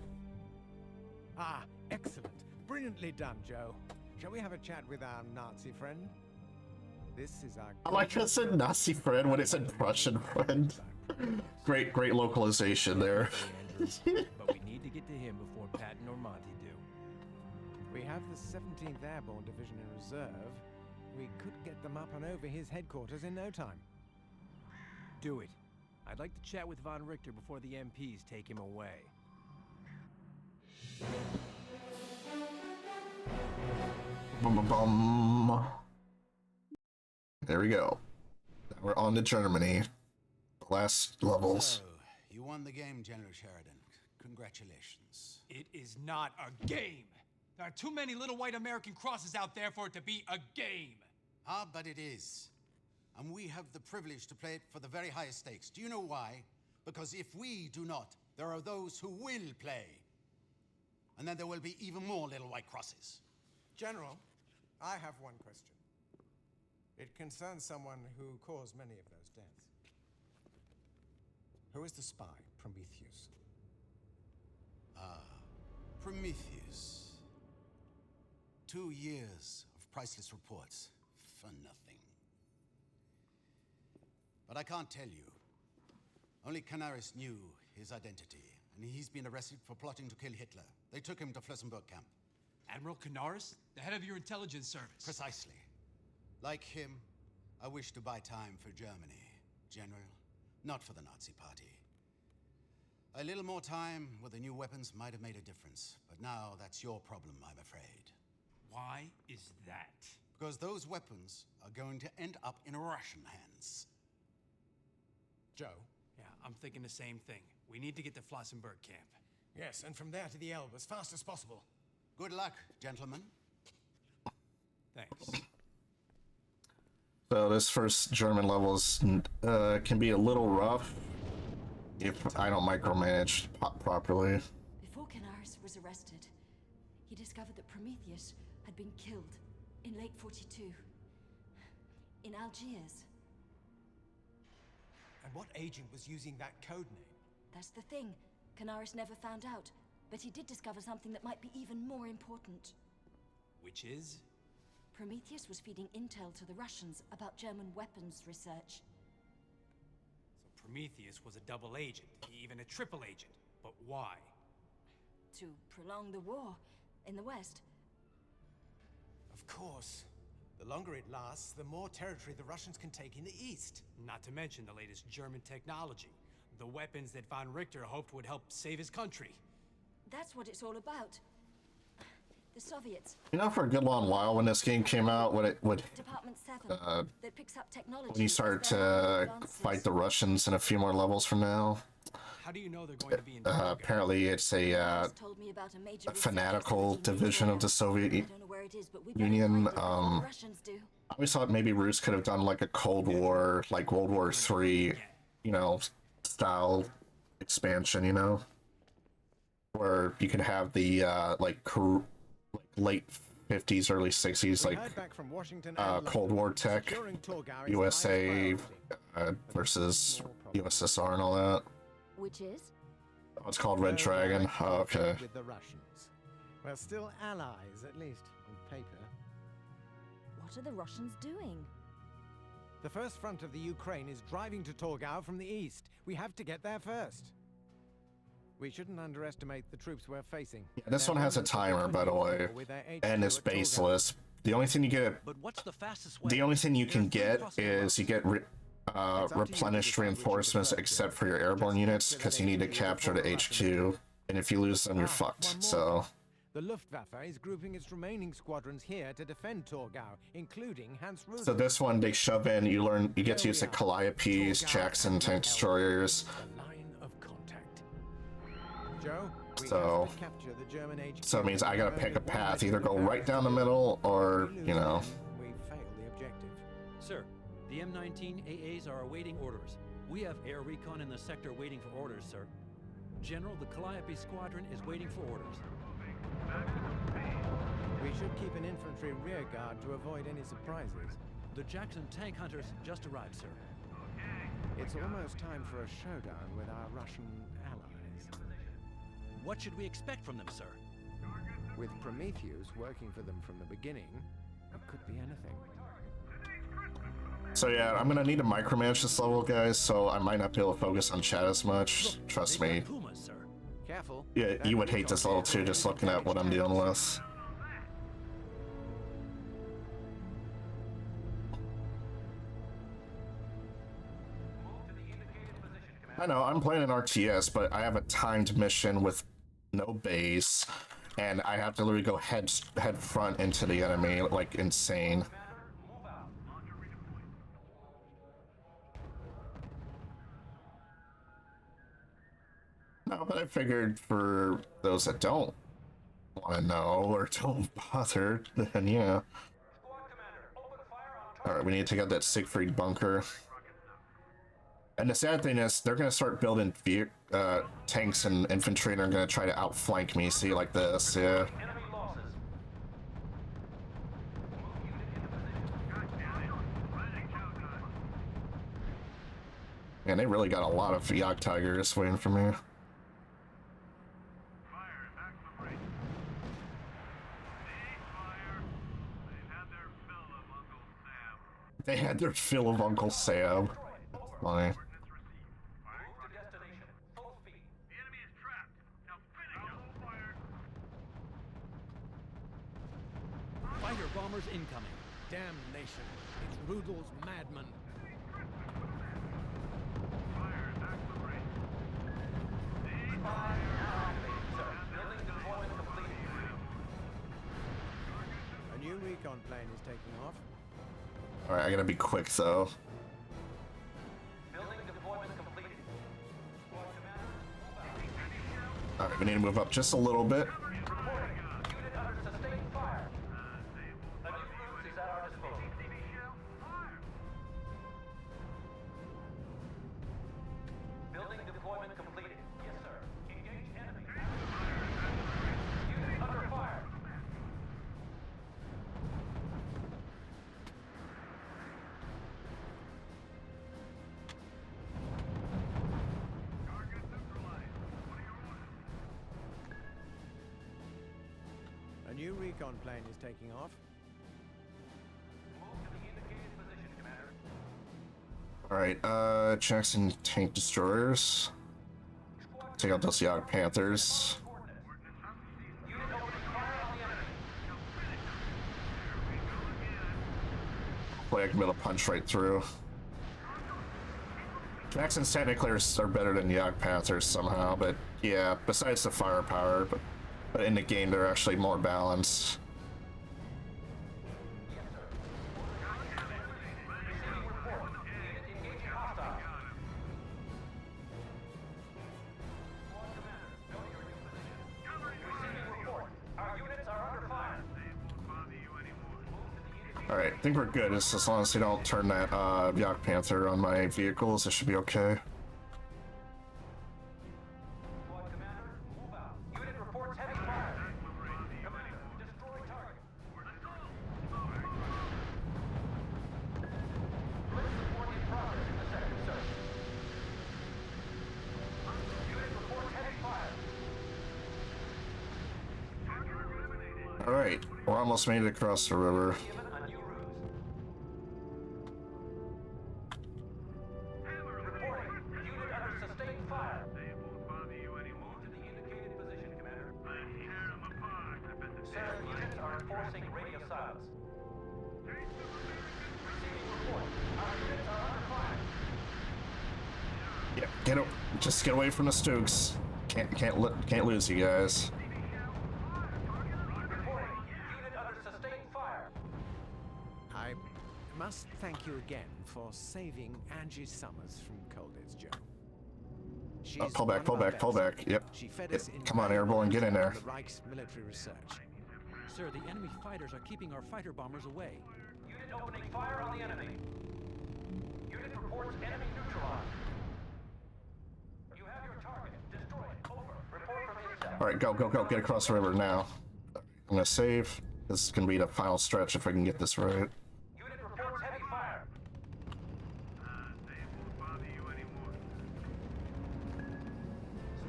Ah, excellent. Brilliantly done, Joe. Shall we have a chat with our Nazi friend? This is our... I like I said Nazi friend when it said Prussian friend. Great localization there. But we need to get to him before Patton or Monty do. We have the 17th Airborne Division in reserve. We could get them up and over his headquarters in no time. Do it. I'd like to chat with Von Richter before the MPs take him away. Bum, bum, bum. There we go. Now we're on to Germany. The last levels. So, you won the game, General Sheridan. Congratulations. It is not a game. There are too many little white American crosses out there for it to be a game. Ah, but it is. And we have the privilege to play it for the very highest stakes. Do you know why? Because if we do not, there are those who will play. And then there will be even more little white crosses. General, I have one question. It concerns someone who caused many of those deaths. Who is the spy, Prometheus? Ah, Prometheus. 2 years of priceless reports for nothing. But I can't tell you. Only Canaris knew his identity, and he's been arrested for plotting to kill Hitler. They took him to Flossenburg camp. Admiral Canaris? The head of your intelligence service. Precisely. Like him, I wish to buy time for Germany, General, not for the Nazi Party. A little more time with the new weapons might have made a difference, but now that's your problem, I'm afraid. Why is that? Because those weapons are going to end up in Russian hands. Joe? Yeah, I'm thinking the same thing. We need to get to Flossenburg camp. Yes, and from there to the Elbe as fast as possible. Good luck, gentlemen. Thanks. So this first German levels can be a little rough if I don't micromanage properly. Before Canaris was arrested, he discovered that Prometheus had been killed in late 42 in Algiers. And what agent was using that code name? That's the thing. Canaris never found out, but he did discover something that might be even more important. Which is? Prometheus was feeding intel to the Russians about German weapons research. So Prometheus was a double agent, even a triple agent. But why? To prolong the war in the West. Of course. The longer it lasts, the more territory the Russians can take in the East. Not to mention the latest German technology. The weapons that von Richter hoped would help save his country. That's what it's all about. The Soviets. You know, for a good long while when this game came out, Department 7 that picks up technology when you start to fight the Russians in a few more levels from now, How do you know they're going to be in apparently it's a told me about a major fanatical division of the Soviet I don't know where it is, but we better Union. find it before the Russians do. I always thought maybe RUSE could have done like a Cold War, like World War III, you know, style expansion, you know, where you could have the late 50s, early 60s, like Cold War tech, USA versus USSR and all that. Which is? Oh, it's called Red Dragon. Oh, okay. With the Russians. We're still allies, at least on paper. What are the Russians doing? The first front of the Ukraine is driving to Torgau from the east. We have to get there first. We shouldn't underestimate the troops we're facing. Yeah, this one has a timer, by the way, and it's baseless. The only thing you get, But what's the fastest way? the only thing you can get is you get replenished reinforcements, except for your airborne units, because you need to capture the HQ, and if you lose them, you're fucked. So. The Luftwaffe is grouping its remaining squadrons here to defend Torgau, including Hans RUSE. So this one, they shove in. You get to use the Calliopes, Jackson tank destroyers. Line of contact. Joe, we So, have to capture the German HQ. so it means I gotta pick a path, either go right down the middle, or you know. We fail the objective. Sir, the M19 AAs are awaiting orders. We have air recon in the sector waiting for orders, sir. General, the Calliope squadron is waiting for orders. We should keep an infantry rear guard to avoid any surprises. The Jackson tank hunters just arrived, sir. It's almost time for a showdown with our Russian allies. What should we expect from them, sir? With Prometheus working for them from the beginning, it could be anything. So yeah, I'm gonna need to micromanage this level, guys. So I might not be able to focus on chat as much. Trust me. Pumas, sir. Careful. Yeah, you would hate this level too, just looking at what I'm dealing with. I know, I'm playing an RTS, but I have a timed mission with no base, and I have to literally go head front into the enemy, like insane. No, but I figured for those that don't want to know or don't bother, then yeah. Alright, we need to take out that Siegfried bunker. And the sad thing is, they're going to start building tanks and infantry, and they're going to try to outflank me, see, like this, yeah. Man, they really got a lot of Yak Tigers waiting for me. They had their fill of Uncle Sam. Funny. Move to destination. Full speed. The enemy is trapped. Now finish him. Fire. Fighter bombers incoming. Damnation. It's Rudel's madman. Fire is accelerating. Spies now activated, sir. Building deployment completed. A new recon plane is taking off. Alright, I gotta be quick though. Building deployment completed. Squad commander, move out. Alright, we need to move up just a little bit. Reporting. Unit under sustained fire. A new RUSE is at our disposal. Building deployment completed. Yes, sir. Engage enemy. Unit under fire. A new recon plane is taking off. Move to the indicated position, Commander. Alright, Jackson tank destroyers. Take out those Yacht Panthers. Unit opening fire on the enemy. Hopefully I can be able to punch right through. Jackson's technically are better than Yacht Panthers somehow, but yeah, besides the firepower, but in the game they're actually more balanced. Receiving report. Unit engaging hostile. Squad commander, go to your new position. Receiving report. Our units are under fire. Alright, I think we're good as long as they don't turn that Yacht Panther on my vehicles, it should be okay. Squad commander, move out. Unit reports heavy fire. Commander, destroy target. Blitz support in progress in the sector, sir. Unit reports heavy fire. Alright, we're almost made it across the river. Given a new ruse. Reporting. Unit under sustained fire. Move to the indicated position, Commander. Sir, units are enforcing radio silence. Receiving report. Our units are under fire. Yeah, just get away from the Stooks. Can't lose you guys. Reporting. Unit under sustained fire. I must thank you again for saving Angie Summers from Colditz, Joe. She's Pull one back, of pull our back, pull best. back. Yep. She fed Yep. us Come on, invaluable Airborne, get in there. on the Reich's military research. Sir, the enemy fighters are keeping our fighter bombers away. Unit opening fire on the enemy. Unit reports enemy neutralized. You have your target. Destroy it. Over. Report from intel. Alright, go, get across the river now. I'm gonna save. This is gonna be the final stretch if I can get this right. Unit reports heavy fire.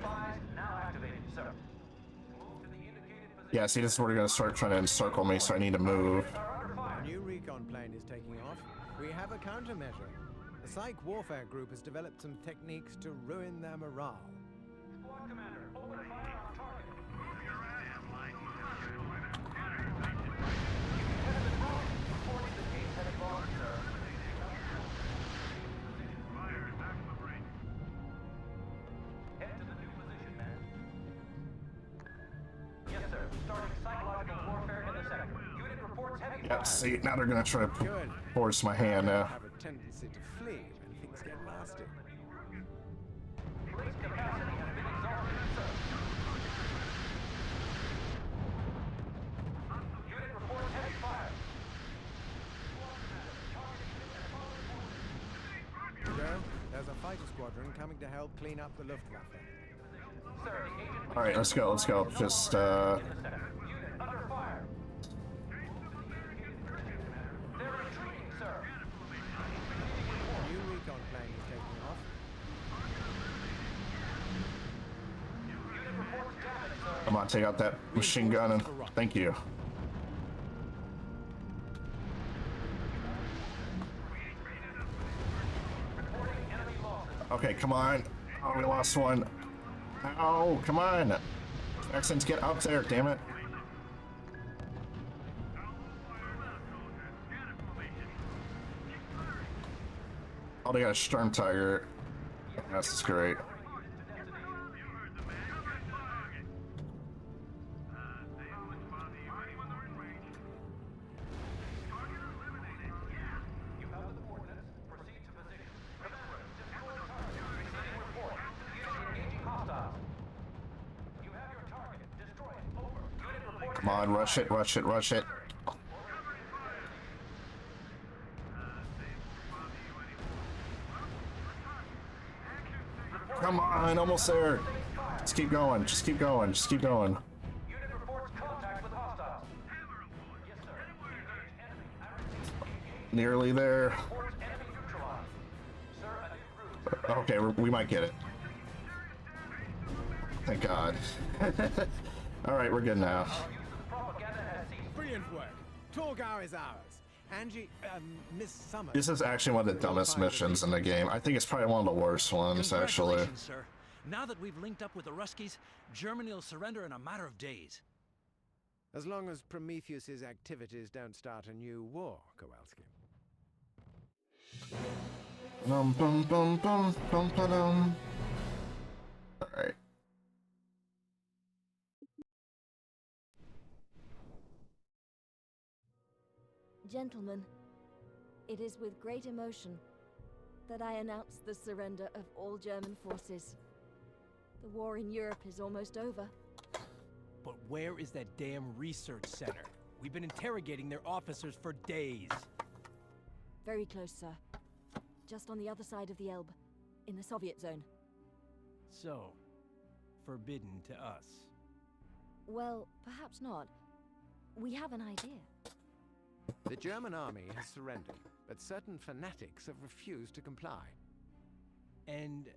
Spies now activated, sir. Move to the indicated position. Yeah, see, this is where they're gonna start trying to encircle me, so I need to move. Are under fire. A new recon plane is taking off. We have a countermeasure. The Psych Warfare Group has developed some techniques to ruin their morale. Squad commander, open fire on target. Report indicates heavy loss, sir. Head to the new position, man. Yes, sir. Starting psychological warfare in the sector. Unit reports heavy Yeah, fire. see, now they're gonna try to Good. force my hand now. Have a tendency to flee when things get nasty. Police capacity has been exhausted, sir. Unit reports heavy fire. Joe, there's a fighter squadron coming to help clean up the Luftwaffe. Sir, the agent Alright, let's go. Just, in the sector. Unit under fire. They're retreating, sir. A new recon plane is taking off. Unit reports damage, sir. come on, take out that machine gun and thank you. Okay, come on. Oh, we lost one. Oh, come on. Texans, get up there, damn it. Oh, they got a Storm Tiger. This is great. Come on, rush it, rush it, rush it. Come on, almost there. Just keep going, just keep going, just keep going. Nearly there. Okay, we might get it. Thank God. Alright, we're good now. Brilliant work. Torgau is ours. Angie, Miss Summers. This is actually one of the dumbest missions in the game. I think it's probably one of the worst ones, actually. Congratulations, sir. Now that we've linked up with the R.U.S.E, Germany will surrender in a matter of days. As long as Prometheus's activities don't start a new war, Kowalski. Alright. Gentlemen, it is with great emotion that I announce the surrender of all German forces. The war in Europe is almost over. But where is that damn research center? We've been interrogating their officers for days. Very close, sir. Just on the other side of the Elbe, in the Soviet zone. So, forbidden to us. Well, perhaps not. We have an idea. The German army has surrendered, but certain fanatics have refused to comply. And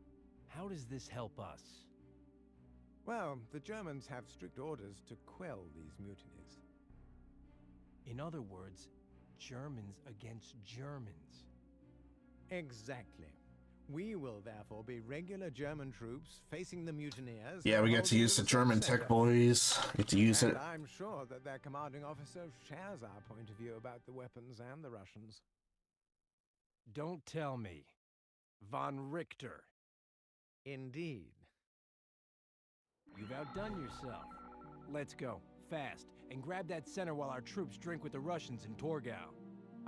how does this help us? Well, the Germans have strict orders to quell these mutinies. In other words, Germans against Germans. Exactly. We will therefore be regular German troops facing the mutineers. Yeah, we get to use the German tech, boys. Get to use it. I'm sure that their commanding officer shares our point of view about the weapons and the Russians. Don't tell me. Von Richter. Indeed. You've outdone yourself. Let's go, fast, and grab that center while our troops drink with the Russians in Torgau.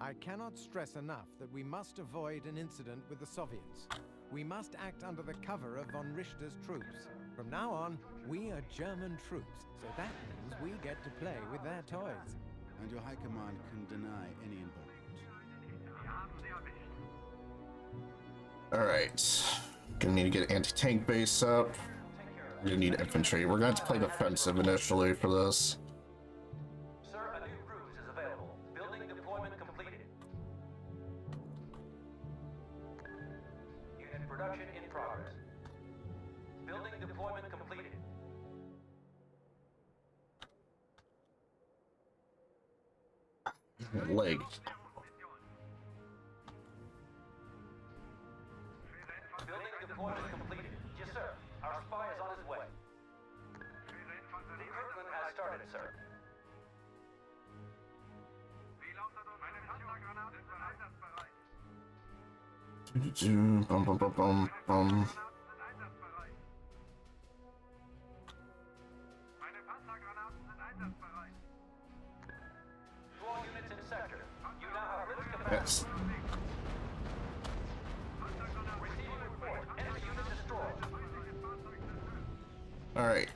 I cannot stress enough that we must avoid an incident with the Soviets. We must act under the cover of von Richter's troops. From now on, we are German troops, so that means we get to play with their toys. And your High Command can deny any involvement. Alright. Gonna need to get an anti-tank base up. We're gonna need infantry. We're gonna have to play defensive initially for this. Sir, a new RUSE is available. Building deployment completed. Unit production in progress. Building deployment completed. Leg. Building deployment completed. Yes, sir. Our spy is on his way. Recruitment has started, sir. Bum, bum, bum, bum, bum. To all units in sector, you now have lift capacity. Yes. Receiving report. Enemy unit destroyed. Alright.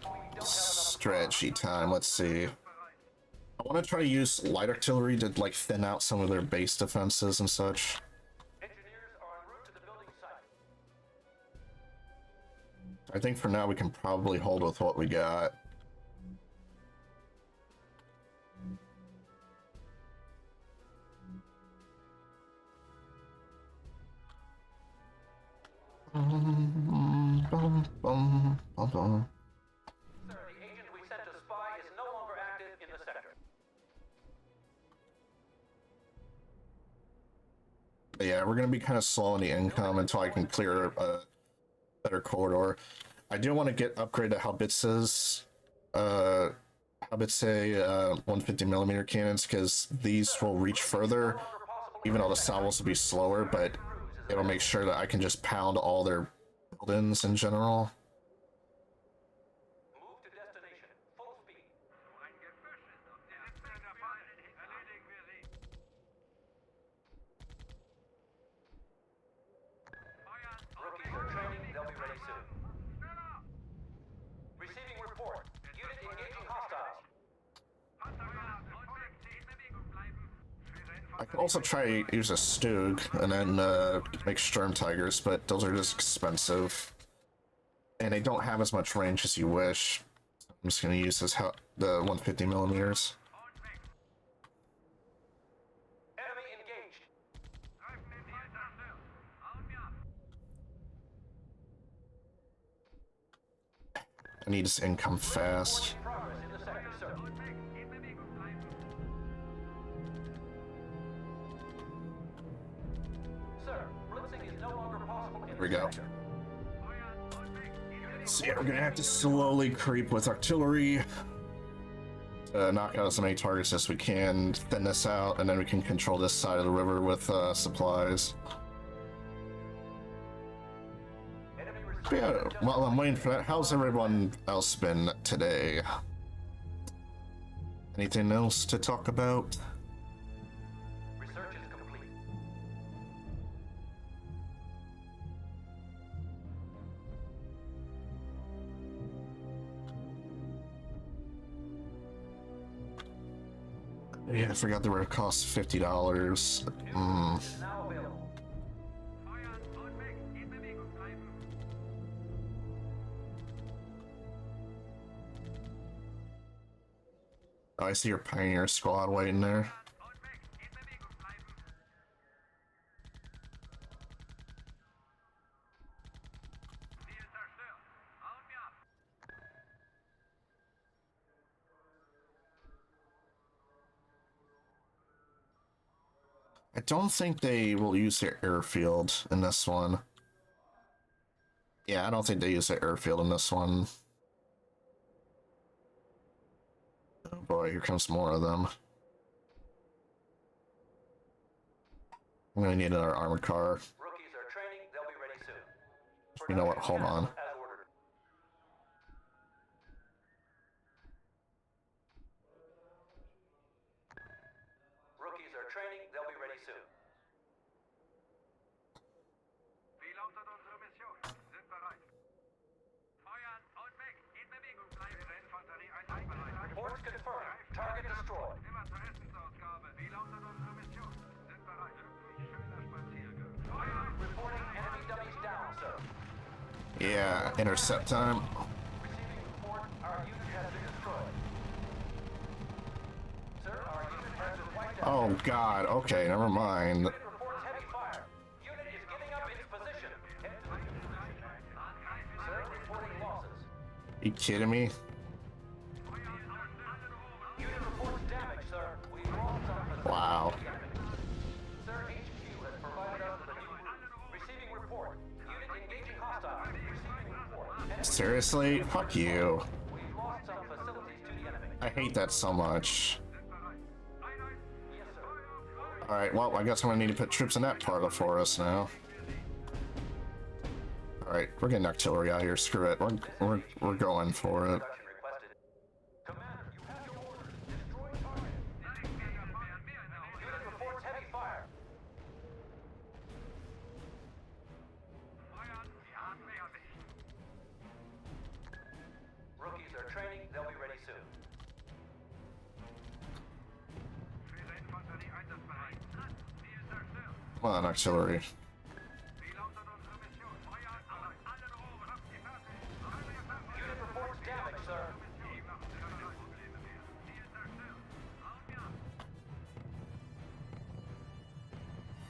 Strategy time. Let's see. I want to try to use light artillery to like thin out some of their base defenses and such. Engineers are en route to the building site. I think for now we can probably hold with what we got. Sir, the agent we sent to spy is no longer active in the sector. But yeah, we're gonna be kind of slow in the income until I can clear better corridor. I do want to get upgrade to Haubitze's, Haubitze 150 millimeter cannons, because these will reach further, even though the salvos will be slower, but it'll make sure that I can just pound all their buildings in general. Move to destination. Full speed. Rookies are training. They'll be ready soon. Receiving report. Unit engaging hostiles. I could also try use a Stug and then make Sturm Tigers, but those are just expensive. And they don't have as much range as you wish. I'm just going to use this the 150 millimeters. Enemy engaged. I need this income fast. Progress in the sector, sir. Sir, blitzing is no longer possible in Here we the go. sector. So yeah, we're gonna have to slowly creep with artillery. Knock out as many targets as we can, thin this out, and then we can control this side of the river with supplies. But yeah, while I'm waiting for that, how's everyone else been today? Anything else to talk about? Research is complete. Yeah, I forgot they were cost $50. Now available. Oh, I see your Pioneer squad waiting there. I don't think they will use their airfield in this one. Yeah, I don't think they use their airfield in this one. Oh boy, here comes more of them. I'm gonna need another armored car. Rookies are training. They'll be ready soon. You know what? Hold on. As ordered. Rookies are training. They'll be ready soon. Wie lautet unsere Mission? Sind bereit. Feuern und weg. In Bewegung bleiben. Ihre Infanterieeinheit bereit. Reports confirmed. Target destroyed. Immer zur Essensausgabe. Wie lautet unsere Mission? Sind bereit. Schöner Spaziergang. Feuern! Reporting enemy dummies down, sir. Yeah, intercept time. Receiving report. Our unit has been destroyed. Sir, our unit has been wiped out. Oh god, okay, never mind. Unit reports heavy fire. Unit is giving up its position. Head to the Sir, reporting losses. You kidding me? Unit reports damage, sir. We lost some position. Wow. Sir, HQ has provided us with a new route. Receiving report. Unit engaging hostile. Receiving report. Seriously? Fuck you. We've lost some facilities to the enemy. I hate that so much. Yes, sir. Alright, well, I guess I'm gonna need to put troops in that part of the forest now. Alright, we're getting artillery out here. Screw it. We're going for it. Production requested. Commander, you have your orders. Destroy target. Unit reports heavy fire. Rookies are training. They'll be ready soon. Ihre Infanterie einsatzbereit. Sie ist zerstört. Come on, artillery. Wie lautet unsere Mission? Feuer alle. Alle Rohre. Habt ihr fertig? Alle ihr fertig? Unit reports damage, sir. Sie machen keine Probleme mehr. Sie ist zerstört. Hauen wir ab.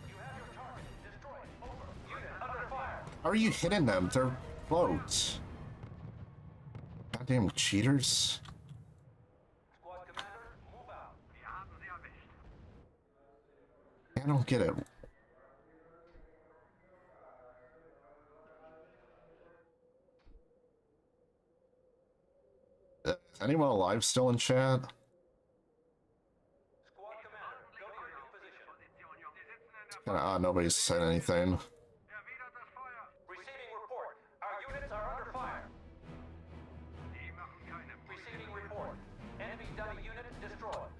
You have your target. Destroyed. Over. Unit under fire. How are you hitting them? They're boats. Goddamn cheaters. Squad commander, move out. Wir haben sie erwischt. I don't get it. anyone alive still in chat? Squad commander, go to your new position. Kinda odd nobody's said anything. Erwidertes Feuer. Receiving report. Our units are under fire. Die machen keine Receiving report. Enemy dummy unit destroyed.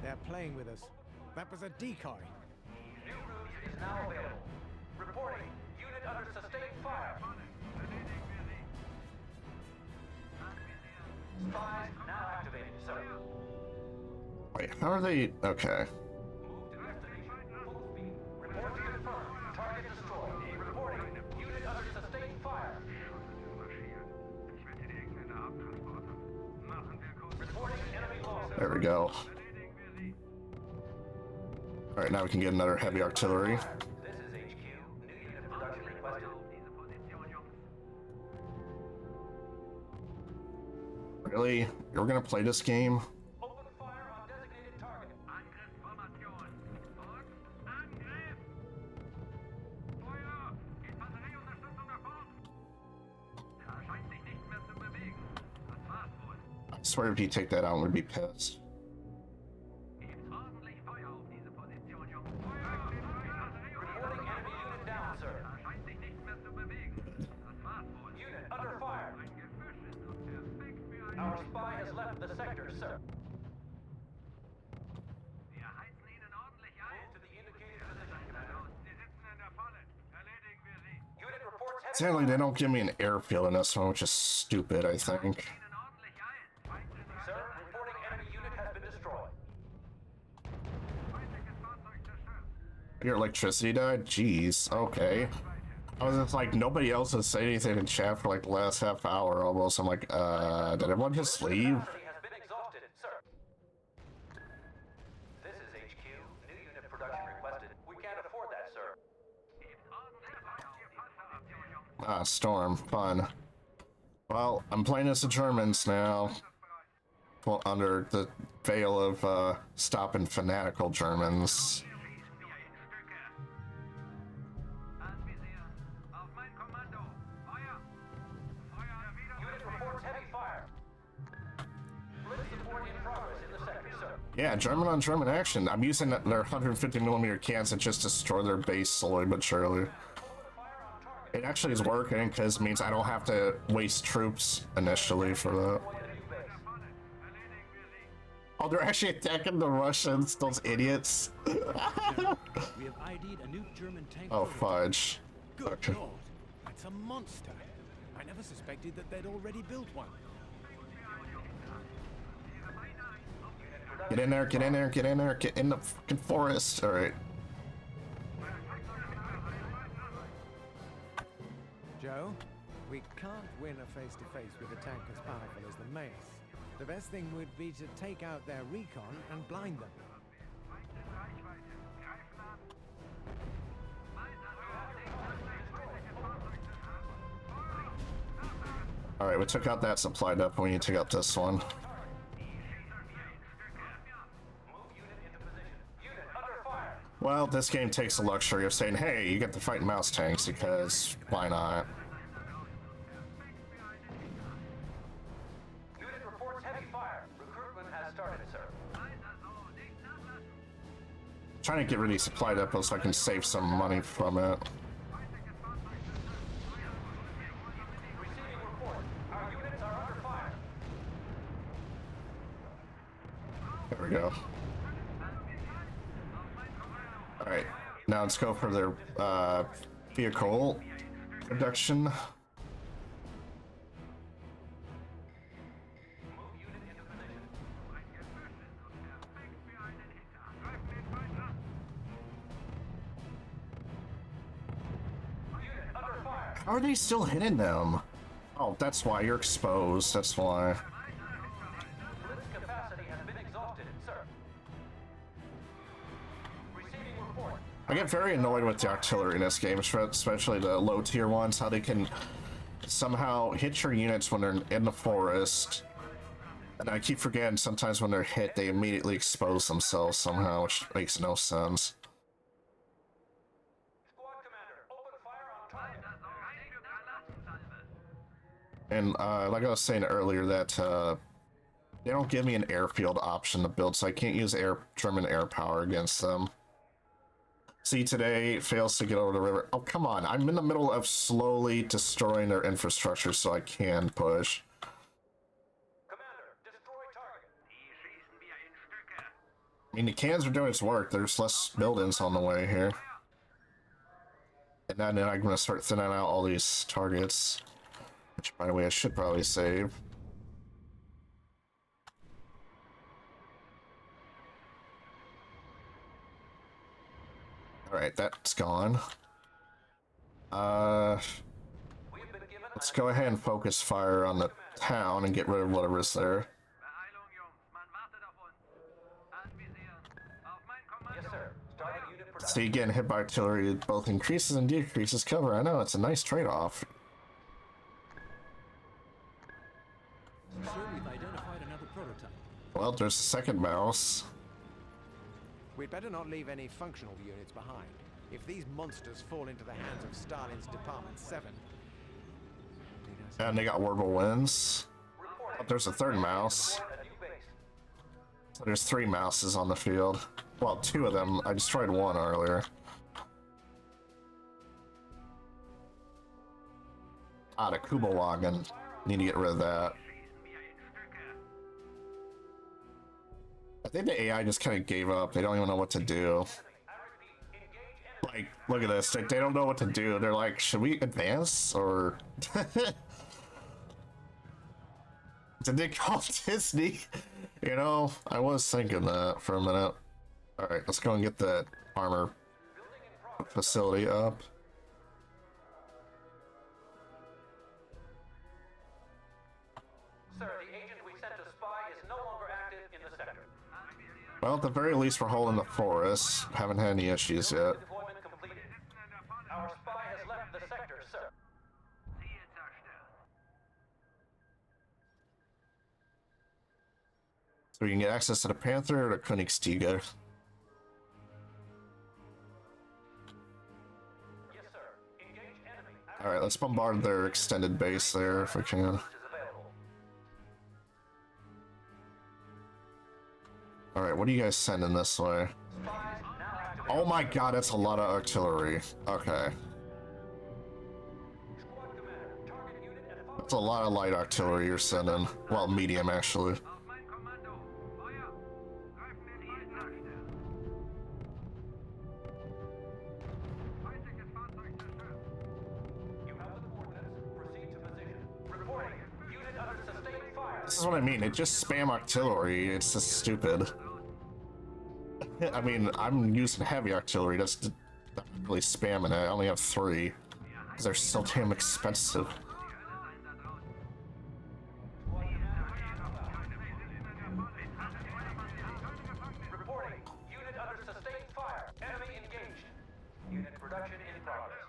They're playing with us. That was a decoy. New RUSE is now available. Reporting. Unit under sustained fire. Erledigen wir sie. Spies now activated, sir. Wait, how are they? Okay. Move to destination. Full speed. Report confirmed. Target destroyed. Reporting. Unit under sustained fire. Marschieren. Ich wette, die Engländer haben Transporter. Machen wir kurz. Reporting enemy losses. There we go. Erledigen wir sie. Alright, now we can get another heavy artillery. This is HQ. New unit production requested. Diese Position, Jungs. Really? You're gonna play this game? Open fire on designated target. Angriffsformation. Und Angriff! Feuer! Infanterieunterstützung nach vorn! Er scheint sich nicht mehr zu bewegen. Das war's wohl. I swear if you take that out, we'd be pissed. Gebt ordentlich Feuer auf diese Position, Jungs. Feuer! Reporting enemy unit down, sir. Er scheint sich nicht mehr zu bewegen. Das war's wohl. Unit under fire. Ein Gebüsch ist doch perfekt für ein... Our spy has left the sector, sir. Wir heizen ihnen ordentlich ein. Move to the indicated position, commander. Sie sitzen in der Falle. Erledigen wir sie. Unit reports heavy Sadly, they don't give me an airfield in this one, which is stupid, I think. Ihnen ordentlich ein. Feindliches Sir, reporting enemy unit has been destroyed. Fahrzeug zerstört. Your electricity died? Jeez, okay. I was just like, nobody else has said anything in chat for like the last half hour almost. I'm like, did everyone just leave? Capacity has been exhausted, sir. This is HQ. New unit production requested. We can't afford that, sir. Ah, storm, fun. Well, I'm playing as the Germans now. Well, under the veil of stopping fanatical Germans. Anvisieren. Auf mein Kommando. Feuer! Feuer! Unit reports heavy fire. Blitz support in progress in the sector, sir. Yeah, German on German action. I'm using their 150mm cans to just destroy their base slowly but surely. It actually is working because it means I don't have to waste troops initially for that. Oh, they're actually attacking the Russians, those idiots. We have ID'd a new German tank. Oh, prototype. fudge. Good Okay. Lord, that's a monster. I never suspected that they'd already built one. Get in there, get in there, get in there, get in the fucking forest. Alright. Joe, we can't win a face-to-face with a tank as powerful as the Mace. The best thing would be to take out their recon and blind them. Alright, we took out that supply depot, we need to take out this one. Move unit into position. Unit under fire. Well, this game takes the luxury of saying, hey, you get to fight mouse tanks, because why not? Unit reports heavy fire. Recruitment has started, sir. Trying to get rid of these supply depots so I can save some money from it. Receiving report. Our units are under fire. There we go. Alright, now let's go for their vehicle production. Move unit into position. Unit under fire. How are they still hitting them? Oh, that's why you're exposed, that's why. Blitz capacity has been exhausted, sir. Receiving report. I get very annoyed with the artillery in this game, especially the low tier ones, how they can somehow hit your units when they're in the forest. And I keep forgetting sometimes when they're hit, they immediately expose themselves somehow, which makes no sense. Squad commander, open fire on target. And like I was saying earlier, that They don't give me an airfield option to build, so I can't use German air power against them. See, today fails to get over the river. Oh, come on. I'm in the middle of slowly destroying their infrastructure so I can push. Commander, destroy target. I mean, the cans are doing its work. There's less buildings on the way here. And then I'm going to start thinning out all these targets. Which, by the way, I should probably save. Alright, that's gone. Let's go ahead and focus fire on the town and get rid of whatever's there. Yes, sir. Starting unit production. See, getting hit by artillery both increases and decreases cover. I know, it's a nice trade-off. Sir, we've identified another prototype. Well, there's a second mouse. We'd better not leave any functional units behind. If these monsters fall into the hands of Stalin's Department 7... And they got whirlwinds. Oh, there's a third mouse. So there's 3 mouses on the field. Well, 2 of them. I destroyed 1 earlier. Ah, the Kuba wagon. Need to get rid of that. I think the AI just kind of gave up. They don't even know what to do. Like, look at this. They don't know what to do. They're like, should we advance? Or... Did they call Disney? You know, I was thinking that for a minute. Alright, let's go and get that armor facility up. Sir, the agent we sent to spy is no longer active in the sector. Well, at the very least, we're holding the forest. Haven't had any issues yet. Deployment completed. Our spy has left the sector, sir. So we can get access to the Panther or the Königstiger. Yes, sir. Engage enemy. Alright, let's bombard their extended base there if we can. Is available. Alright, what are you guys sending this way? Spies now active. Oh my god, that's a lot of artillery. Okay. Squad commander, target unit at 5. That's a lot of light artillery you're sending. Well, medium, actually. You have the coordinates. Proceed to position. Reporting. Unit under sustained fire. This is what I mean. It just spam artillery. It's just stupid. I mean, I'm using heavy artillery. That's not really spamming it. I only have 3. Because they're so damn expensive. Reporting. Unit under sustained fire. Enemy engaged. Unit production in progress.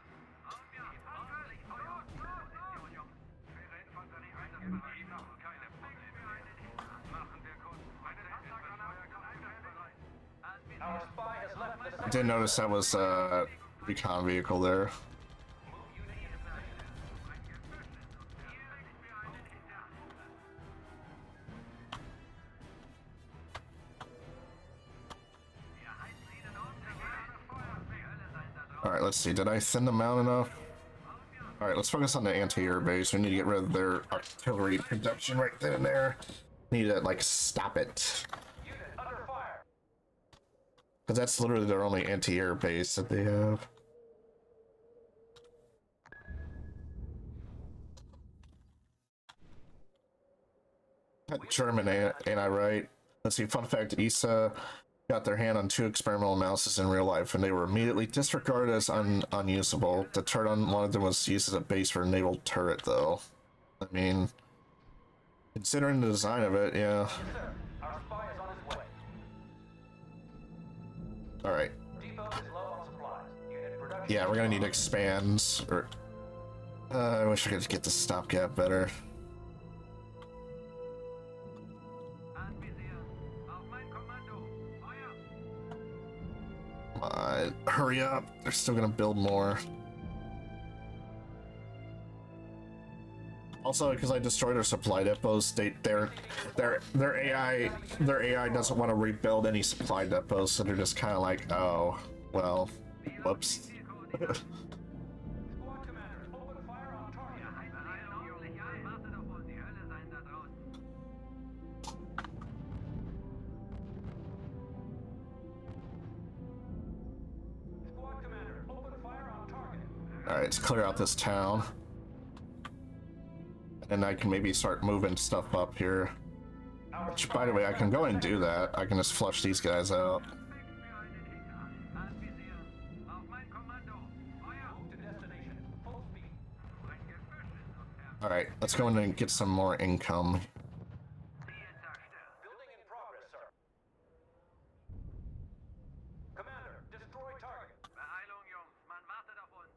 Our spy has left the sector. Didn't notice that was a recon vehicle there. Alright, let's see. Did I thin them out enough? Alright, let's focus on the anti-air base. We need to get rid of their artillery production right then and there. Need to, like, stop it. Unit under fire. Because that's literally their only anti-air base that they have. German, ain't I right? Let's see, fun fact, ESA got their hand on 2 experimental mouses in real life, and they were immediately disregarded as unusable. The turret on one of them was used as a base for a naval turret, though. I mean, considering the design of it, yeah. Yes, sir. Our spy is on his way. Alright. Depot is low on supplies. Unit production. Yeah, we're gonna need to expand, or... I wish I could get the stopgap better. Come on, hurry up. They're still gonna build more. Also, because I destroyed their supply depots, their AI doesn't want to rebuild any supply depots, so they're just kind of like, oh, well, whoops. Squad commander, open fire on target. Squad commander, open fire on target. All right, let's clear out this town, and I can maybe start moving stuff up here. Which, by the way, I can go and do that. I can just flush these guys out. Alright, let's go in and get some more income. Building in progress, sir. Commander, destroy target. Beeilung, Jungs. Man wartet auf uns.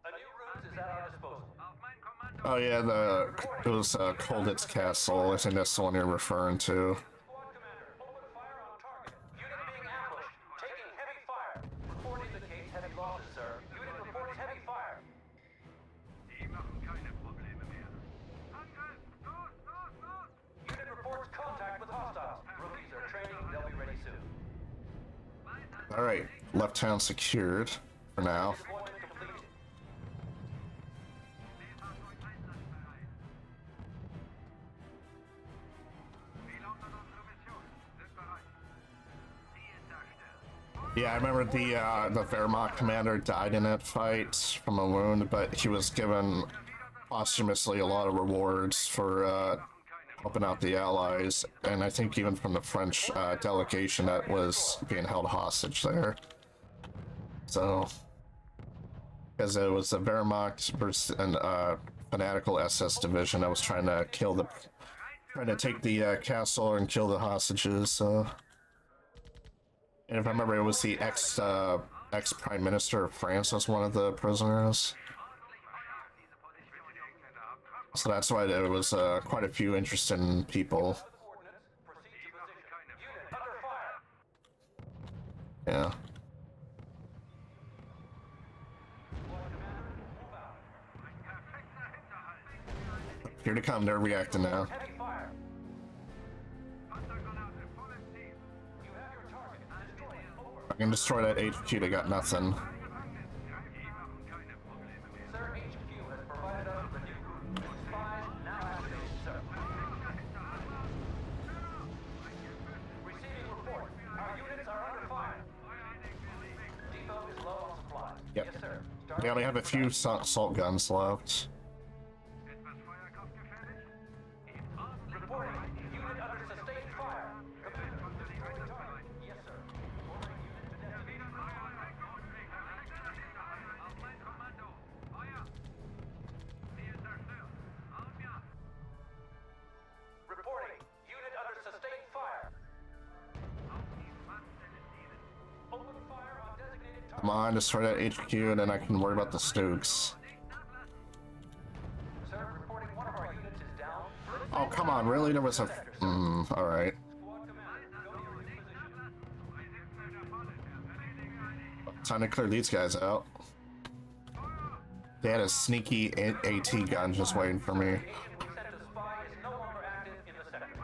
A new RUSE is at our disposal. Auf mein Kommando. Oh yeah, it was Colditz Castle. I think that's the one you're referring to. Squad commander, open fire on target. Unit being ambushed. Taking heavy fire. Report indicates heavy losses, sir. Unit reports heavy fire. Die machen keine Probleme mehr. Angriff! Los, los, los! Unit reports contact with hostiles. Rookies are training. They'll be ready soon. Alright, left town secured for now. Deployment completed. Seefahrzeug einsatzbereit. Wie lautet unsere Mission? Sind bereit. Ziel darstellen. Yeah, I remember the Wehrmacht commander died in that fight from a wound, but he was given posthumously a lot of rewards for helping out the Allies, and I think even from the French delegation that was being held hostage there. So, because it was the Wehrmacht versus an fanatical SS division that was trying to take the castle and kill the hostages. So, and if I remember, it was the ex Prime Minister of France was one of the prisoners. So that's why there was quite a few interesting people. Yeah. Here to come, they're reacting now. Heavy fire. Panzergranate, volles Ziel. You have your target. Destroy it. Over. I can destroy that HQ, they got nothing. Die machen keine Probleme mehr. Sir, HQ has provided us with a new route. Spies now activated, sir. Receiving report. Our units are under fire. Depot is low on supplies. Yep. Yes, sir. They only have a few assault guns left. Etwas Feuerkraft gefährlich? Reporting. Unit under sustained fire. Commander, destroy the target. Yes, sir. Ordering unit to destination. Auf mein Kommando. Feuer! Ziel zerstört. Auf ja! Reporting. Unit under sustained fire. Auf die Faststelle zielen. Open fire on designated target. Come on, destroy that HQ, and then I can worry about the Stooks. Sir, reporting one of our units is down. Oh, come on, really? There was a... alright. Squad commander, go to your new position. Time to clear these guys out. They had a sneaky AT gun just waiting for me. Agent we sent to spy is no longer active in the sector.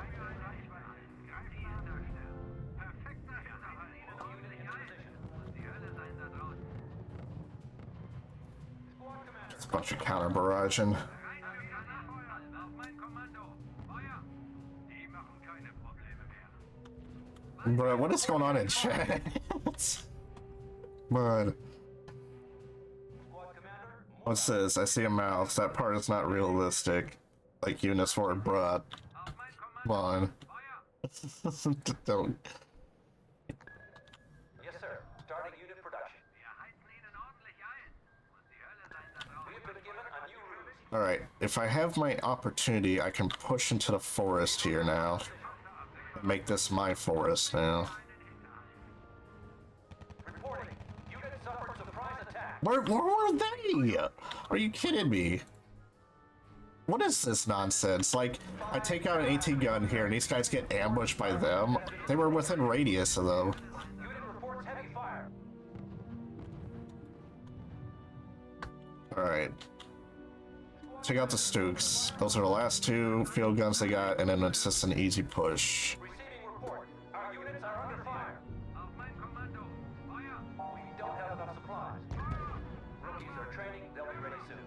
Perfekter Hinterhalt. Unit in position. Die Hölle sein da draußen. Squad commander, It's a bunch of counter barraging. Auf mein Kommando. Feuer! Die machen keine Probleme mehr. Bro, what is going on in chat? Bud, squad commander, what's this? I see a mouse. That part is not realistic. Like units for bruh. Auf mein Come on. Feuer! Don't. yes, sir. Starting unit production. Wir heizen ihnen ordentlich ein. Und die Hölle sein da draußen. We have been given a new route. Alright, if I have my opportunity, I can push into the forest here now. Make this my forest now. Reporting. Unit suffered surprise attack. Where were they? Are you kidding me? What is this nonsense? Like, I take out an AT gun here and these guys get ambushed by them. They were within radius of them. Unit reports heavy fire. Alright. Take out the Stooks. Those are the last two field guns they got, and then it's just an easy push. Receiving report. Our units are under fire. Auf mein Kommando. Feuer. We don't have enough supplies. Rookies are training. They'll be ready soon.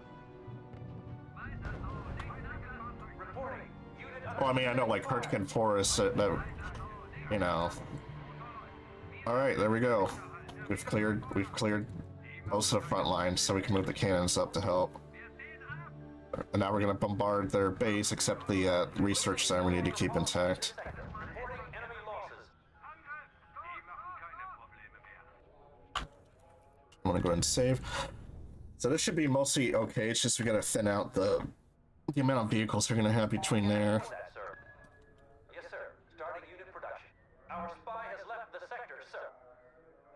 Reporting. Unit under Well, I mean, I know, like, Hurricane Forest, that you know. Alright, there we go. We've cleared most of the front lines, so we can move the cannons up to help. And now we're gonna bombard their base, except the research center we need to keep intact. reporting enemy losses. Die machen keine Probleme mehr. I'm gonna go ahead and save. So this should be mostly okay. It's just we gotta thin out the amount of vehicles we're gonna have between there. That, sir. Yes, sir. Starting unit production. Our spy has left the sector, sir.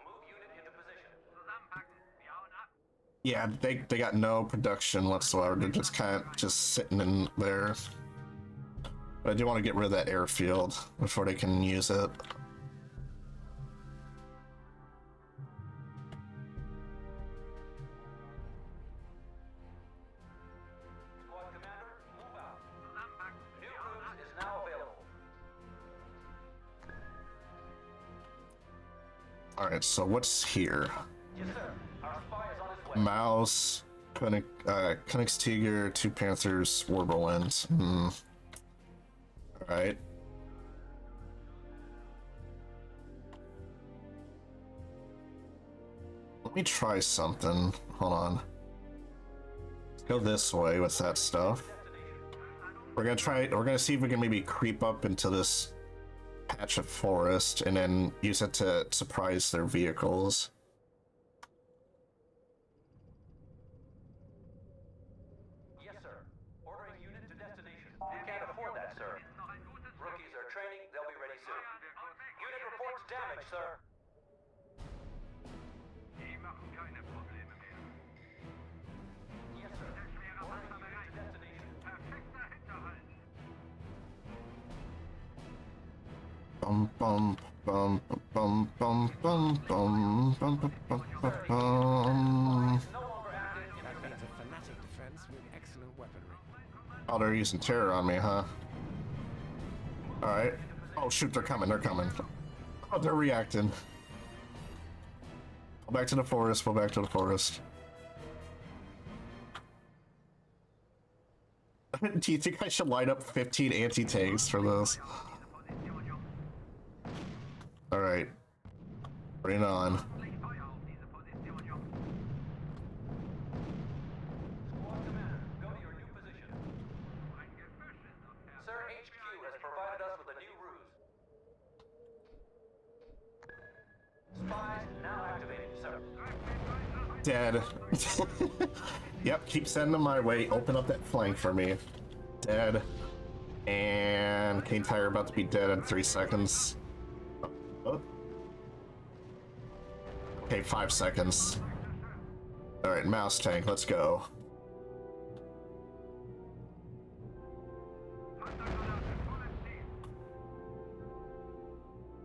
Move unit into position. Zusammenpacken. Wir hauen ab. Yeah, they got no production whatsoever. They're just kind of just sitting in there. But I do want to get rid of that airfield before they can use it. Squad commander, move out. New RUSE is now available. Alright, so what's here? Yes, sir. Our spy is on his way. Mouse, Königstigr, two Panthers, Warblewinds. Alright. Let me try something. Hold on. Let's go this way with that stuff. We're gonna see if we can maybe creep up into this patch of forest and then use it to surprise their vehicles. Yes, sir. Ordering unit to destination. We can't afford that, sir. Rookies are training. They'll be ready soon. Unit reports damage, sir. Die machen keine Probleme mehr. Yes, sir. Ordering unit to destination. Perfekter Hinterhalt. Bum bum bum bum bum bum bum bum bum bum bum. No longer active in That means a fanatic defense with excellent weaponry. Oh, they're using terror on me, huh? Alright. Oh shoot, they're coming, Oh, they're reacting. Go back to the forest, go back to the forest. Do you think I should line up 15 anti-tanks for this? Alright. Bring it on. Feuer auf diese Position, Jungs. Squad commander, go to your new position. Ein Gebüsch ist auf der Sir, HQ has provided us with a new ruse. Spies now activated, sir. Dead. Yep, keep sending them my way. Open up that flank for me. Dead. And Kane Tire about to be dead in 3 seconds. Oh. Okay, 5 seconds. Alright, mouse tank, let's go.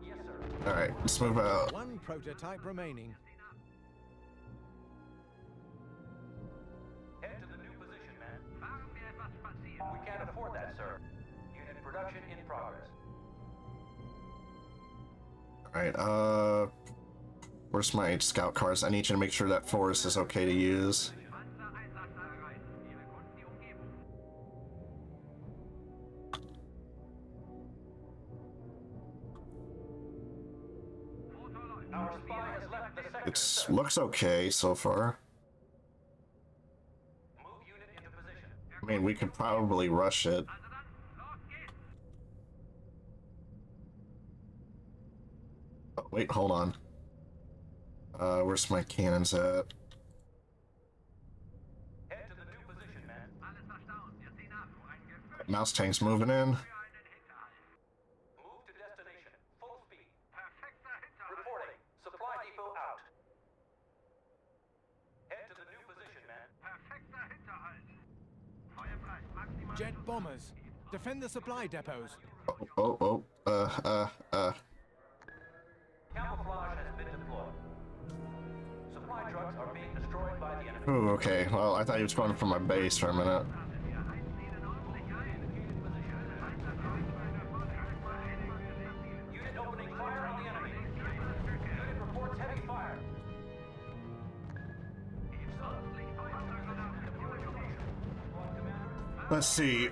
Yes, sir. Alright, let's move out. One prototype remaining. Head to the new position, man. Fahren wir etwas spazieren. We can't afford that, sir. Unit production in progress. Alright, where's my scout cars? I need you to make sure that forest is okay to use. Panzereinsatz erreichen. Wir erkunden die Umgebung. Motor läuft. Our spy has left the sector, It sir. looks okay so far. Move unit into position. I mean, we could probably rush it. Also dann, los geht's. Oh, wait, hold on. Where's my cannons at? Head to the new position, man. Alles verstauen. Wir ziehen ab. Ein Gebüsch Mouse tank's moving in. für einen Hinterhalt. Move to destination. Full speed. Perfekter Hinterhalt. Reporting. Supply depot out. Head to the new position, man. Perfekter Hinterhalt. Feuer frei. Maximal. Jet bombers. Defend the supply depots. Camouflage has been deployed. Supply trucks are being destroyed by the enemy. Ooh, okay. Well, I thought he was going for my base for a minute. Unit opening fire on the enemy. Unit reports heavy fire. Let's see.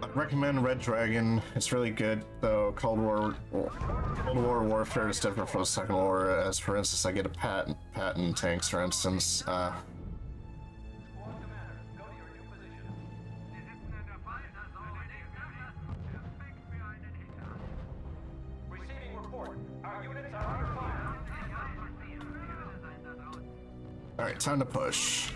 I recommend Red Dragon. It's really good, though. Cold War warfare is different from the Second War. As for instance, I get a patent tanks, for instance. Receiving report. Our units are under fire. All right, time to push.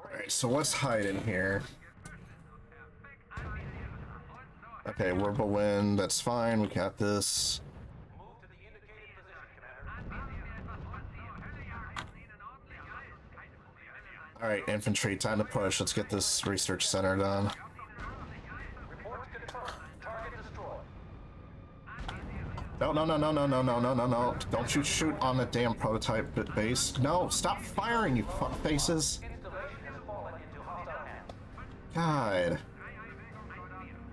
Alright, so let's hide in here. Okay, Whirlpool Wind, that's fine, we got this. Alright, infantry, time to push. Let's get this research center done. No, no, no, no, no, no, no, no, no, no. Don't you shoot on the damn prototype base. No, stop firing, you fuck faces. God.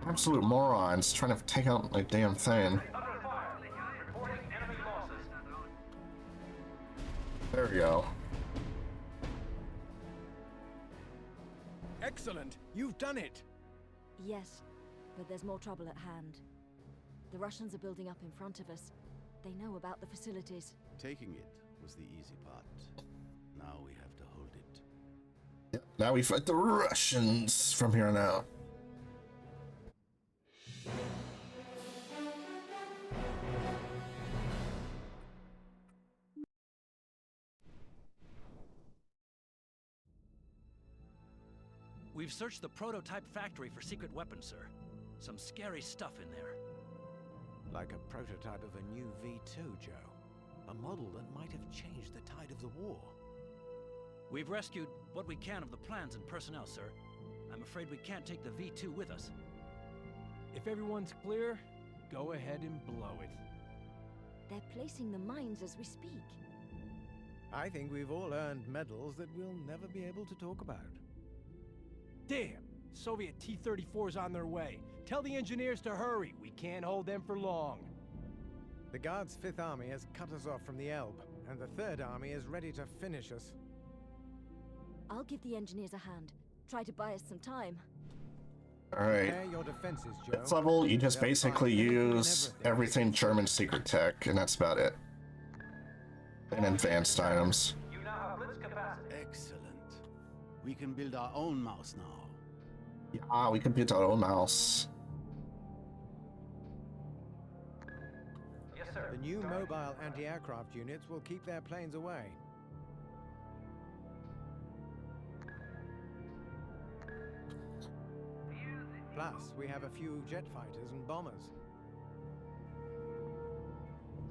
Absolute morons trying to take out my damn thing. There we go. Excellent! You've done it! Yes, but there's more trouble at hand. The Russians are building up in front of us. They know about the facilities. Taking it was the easy part. Now we have to hold it. Yep, now we fight the Russians from here on out. We've searched the prototype factory for secret weapons, sir. Some scary stuff in there. Like a prototype of a new V2, Joe. A model that might have changed the tide of the war. We've rescued what we can of the plans and personnel, sir. I'm afraid we can't take the V2 with us. If everyone's clear, go ahead and blow it. They're placing the mines as we speak. I think we've all earned medals that we'll never be able to talk about. Damn! Soviet T-34's on their way. Tell the engineers to hurry. We can't hold them for long. The Guards' 5th Army has cut us off from the Elbe, and the 3rd Army is ready to finish us. I'll give the engineers a hand. Try to buy us some time. Alright. Prepare your defenses, Joe. This level, you just basically use everything German secret tech, and that's about it. And advanced items. You now have blitz capacity. Excellent. We can build our own mouse now. Yeah, we can build our own mouse. Yes, sir. The new mobile anti-aircraft units will keep their planes away. Plus, we have a few jet fighters and bombers.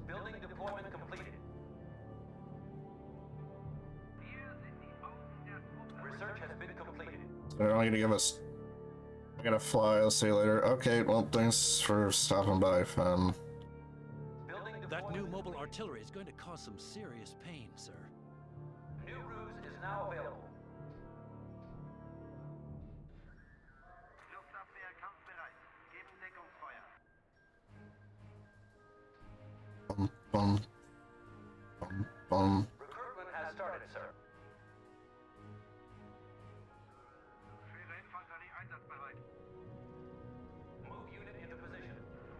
Building deployment completed. Research has been completed. They're only gonna give us. I gotta fly. I'll see you later. Okay, well, thanks for stopping by, fam. That new mobile artillery is going to cause some serious pain, sir. New RUSE is now available. Luftabwehr kampfbereit. Geben Deckungsfeuer. Bum, bum, bum, bum. Recruitment has started, sir. Schwere Infanterie einsatzbereit. Move unit into position.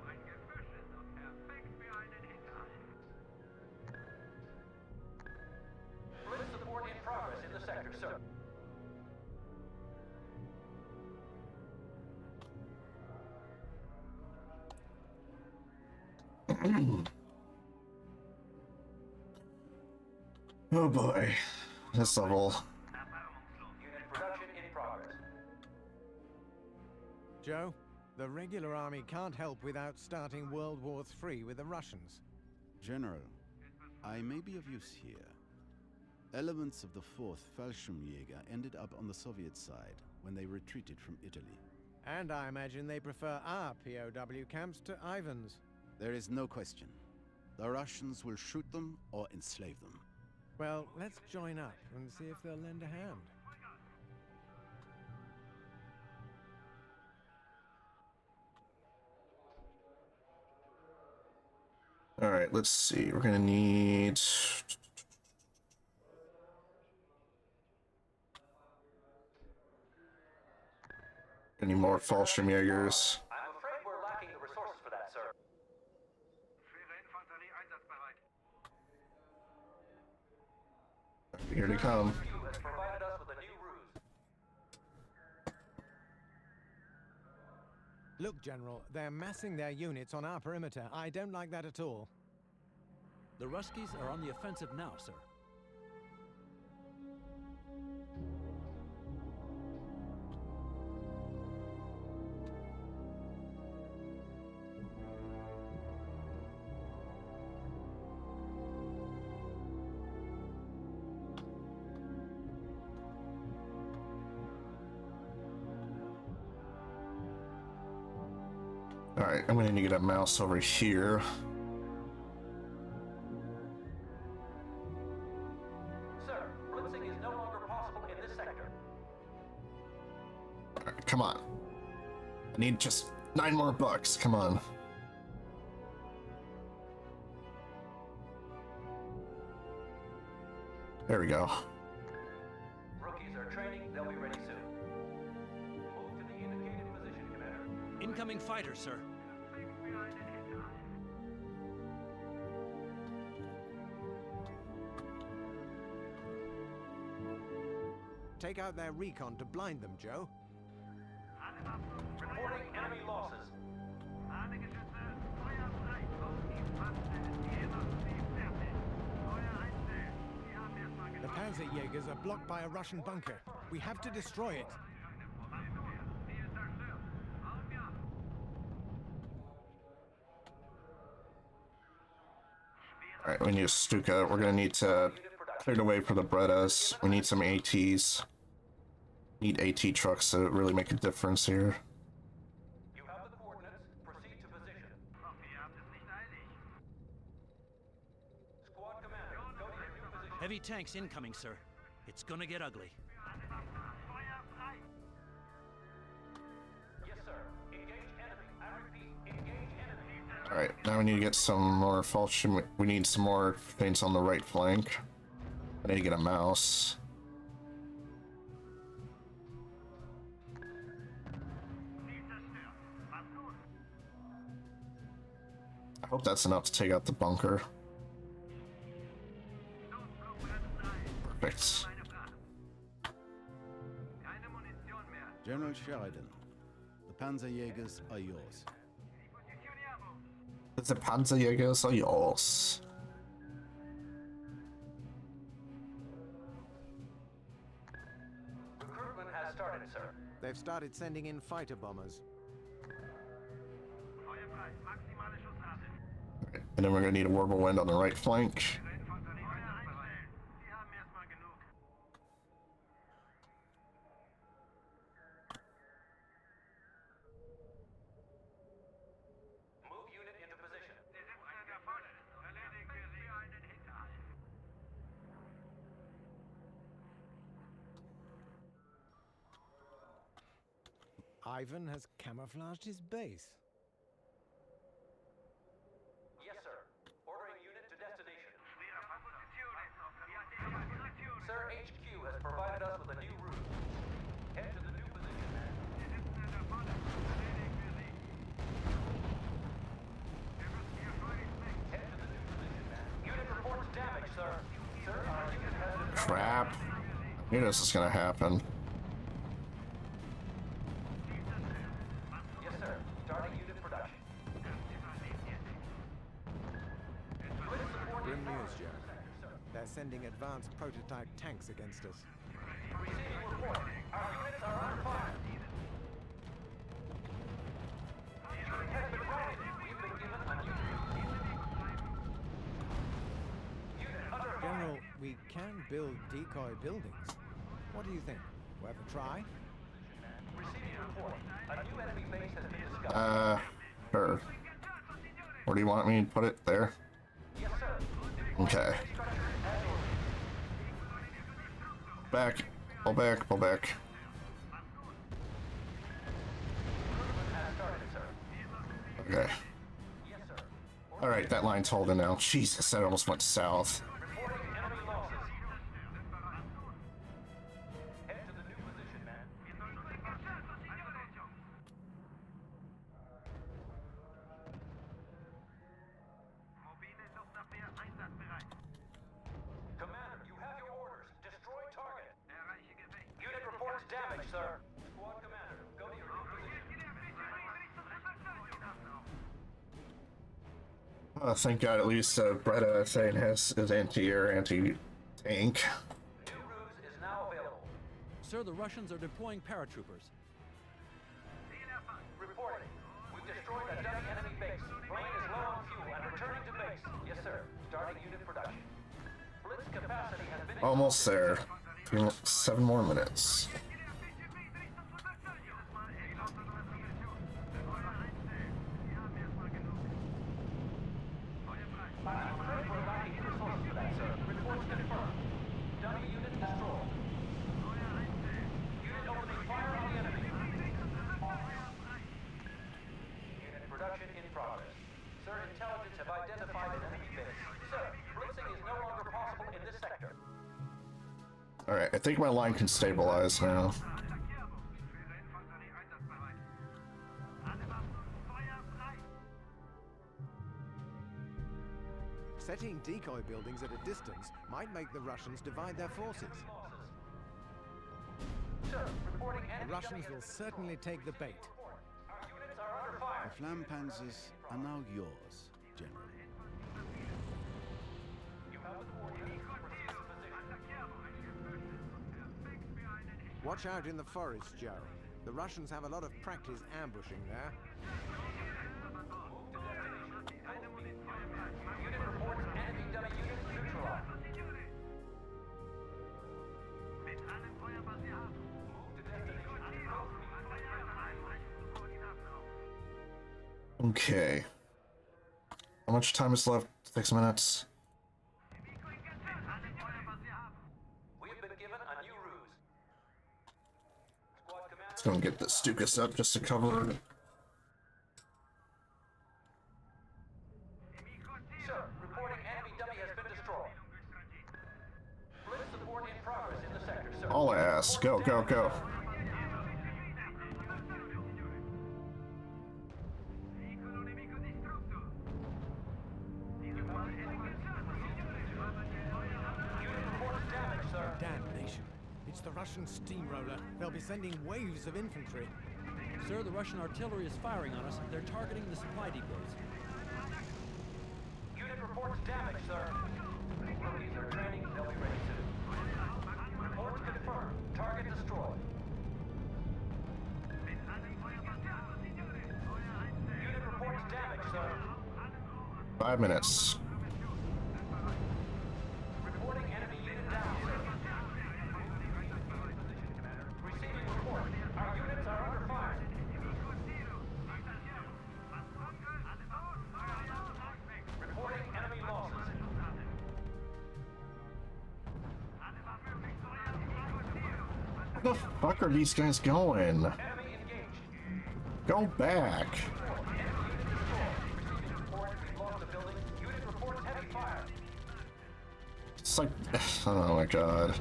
Ein Gebüsch ist so perfekt für einen Hinterhalt. Blitz support in progress in the sector, sir. Oh boy, this level. Unit production in progress. Joe, the regular army can't help without starting World War III with the Russians. General, I may be of use here. Elements of the 4th Fallschirmjäger ended up on the Soviet side when they retreated from Italy. And I imagine they prefer our POW camps to Ivan's. There is no question. The Russians will shoot them or enslave them. Well, let's join up and see if they'll lend a hand. All right, let's see. We're gonna need. Any more Fallschirmjägers? I'm afraid we're lacking the resources for that, sir. Schwere Infanterie einsatzbereit. Here they come. R.U.S.E has provided us with a new RUSE. Look, General, they're massing their units on our perimeter. I don't like that at all. The Ruskies are on the offensive now, sir. Alright, I'm gonna need to get a mouse over here. Sir, blitzing is no longer possible in this sector. Alright, come on. I need just 9 more bucks, come on. There we go. Rookies are training, they'll be ready soon. Move to the indicated position, Commander. Incoming fighter, sir. Take out their recon to blind them, Joe. Reporting enemy losses. Geschütze, Feuer frei. Außendienstwaffen EMC fertig. Feuer einstellen. Sie haben erstmal The Panzerjägers are blocked by a Russian bunker. We have to destroy it. Ziel zerstört. Auf ja. Alright, we need a Stuka. We're gonna need to clear the way for the Brettas. We need some ATs. Need AT trucks to really make a difference here. You have the coordinates. Proceed to position. Ihr habt es nicht eilig. Squad commander, go to your new position. Heavy tanks incoming, sir. It's gonna get ugly. Feuer frei. Yes, sir. Engage enemy. I repeat, engage enemy. Alright, now we need to get some more Fallschirm. We need some more things on the right flank. I need to get a mouse. Ziel zerstört. Was nun? I hope that's enough to take out the bunker. Perfect. Meine Plan. Keine Munition mehr. General Sheridan, the Panzerjägers are yours. Positioniamo. The Panzerjägers are yours. Recruitment has started, sir. They've started sending in fighter bombers. Feuer frei. Maximale Schussrate. And then we're gonna need a Wirbelwind on the right flank. Infanterie einsatzbereit. Sie haben erstmal genug. Move unit into position. Sie sitzen in der Falle. Erledigen wir sie einen Hinterhalt. Ivan has camouflaged his base. Yes, sir. Ordering unit to destination. Position. Sir, HQ has provided us with a new route. Head to the new position. Sie sitzen in der Falle. Erledigen wir sie. Wir müssen hier schleunigst weg. Head to the new position. Unit reports damage, sir. Sir, our unit has been... Crap. I knew this was gonna happen. Yes, sir. Starting unit production. Grim news, Joe. They're sending advanced prototype tanks against us. Receiving report. Our units are under fire. Unit has been routed. We've been given a new route. can build decoy buildings. What do you think? Worth a try? Receiving report. A new enemy base has been discovered. Sure. Where do you want me to put it? There? Yes, sir. Okay. Back. Pull back, pull back. Okay. Yes, sir. Alright, that line's holding now. Jesus, that almost went south. Reporting enemy losses. Head to the new position, man. Commander, you have your orders. Destroy target. Unit reports damage, sir. Squad commander, go to your new position. Thank God at least Bretta saying has his anti-air, anti-tank. New RUSE is now available. Sir, the Russians are deploying paratroopers. Reporting. We've destroyed a dummy enemy base. Plane is low on fuel and returning to base. Yes, sir. Starting unit production. Blitz capacity has been Almost there. 7 more minutes. Reports confirmed. Dummy unit destroyed. Unit opening fire on the enemy. Unit production in progress. Sir, intelligence have identified an enemy base. Sir, blitzing is no longer possible in this sector. Alright, I think my line can stabilize now. Setting decoy buildings at a distance might make the Russians divide their forces. Sir, reporting The enemy Russians will certainly take the bait. Our units are under fire. The Flampanzers are now yours, General. You have the coordinates. Proceed to position. Watch out in the forest, Joe. The Russians have a lot of practice ambushing there. Unit reports enemy dummy units neutralized. Okay. How much time is left? 6 minutes. We have been given a new ruse. Squad commander. Let's go and get the Stukas up just to cover it. Sir, reporting enemy dummy has been destroyed. Blitz support in progress in the sector, sir. All ass. Go, go, go. Unit reports damage, sir. Damnation. It's the Russian steamroller. They'll be sending waves of infantry. Sir, the Russian artillery is firing on us. They're targeting the supply depots. Unit reports damage, sir. Rookies are training. They'll be ready soon. Reports confirmed. Target destroyed. Unit reports damage, sir. 5 minutes. Reporting enemy unit down, sir. Receiving report. Our units are under fire. Reporting enemy losses. Where the fuck are these guys going? Enemy engaged. Go back. Receiving report. We've lost the building. Unit reports heavy fire. It's like, oh my god.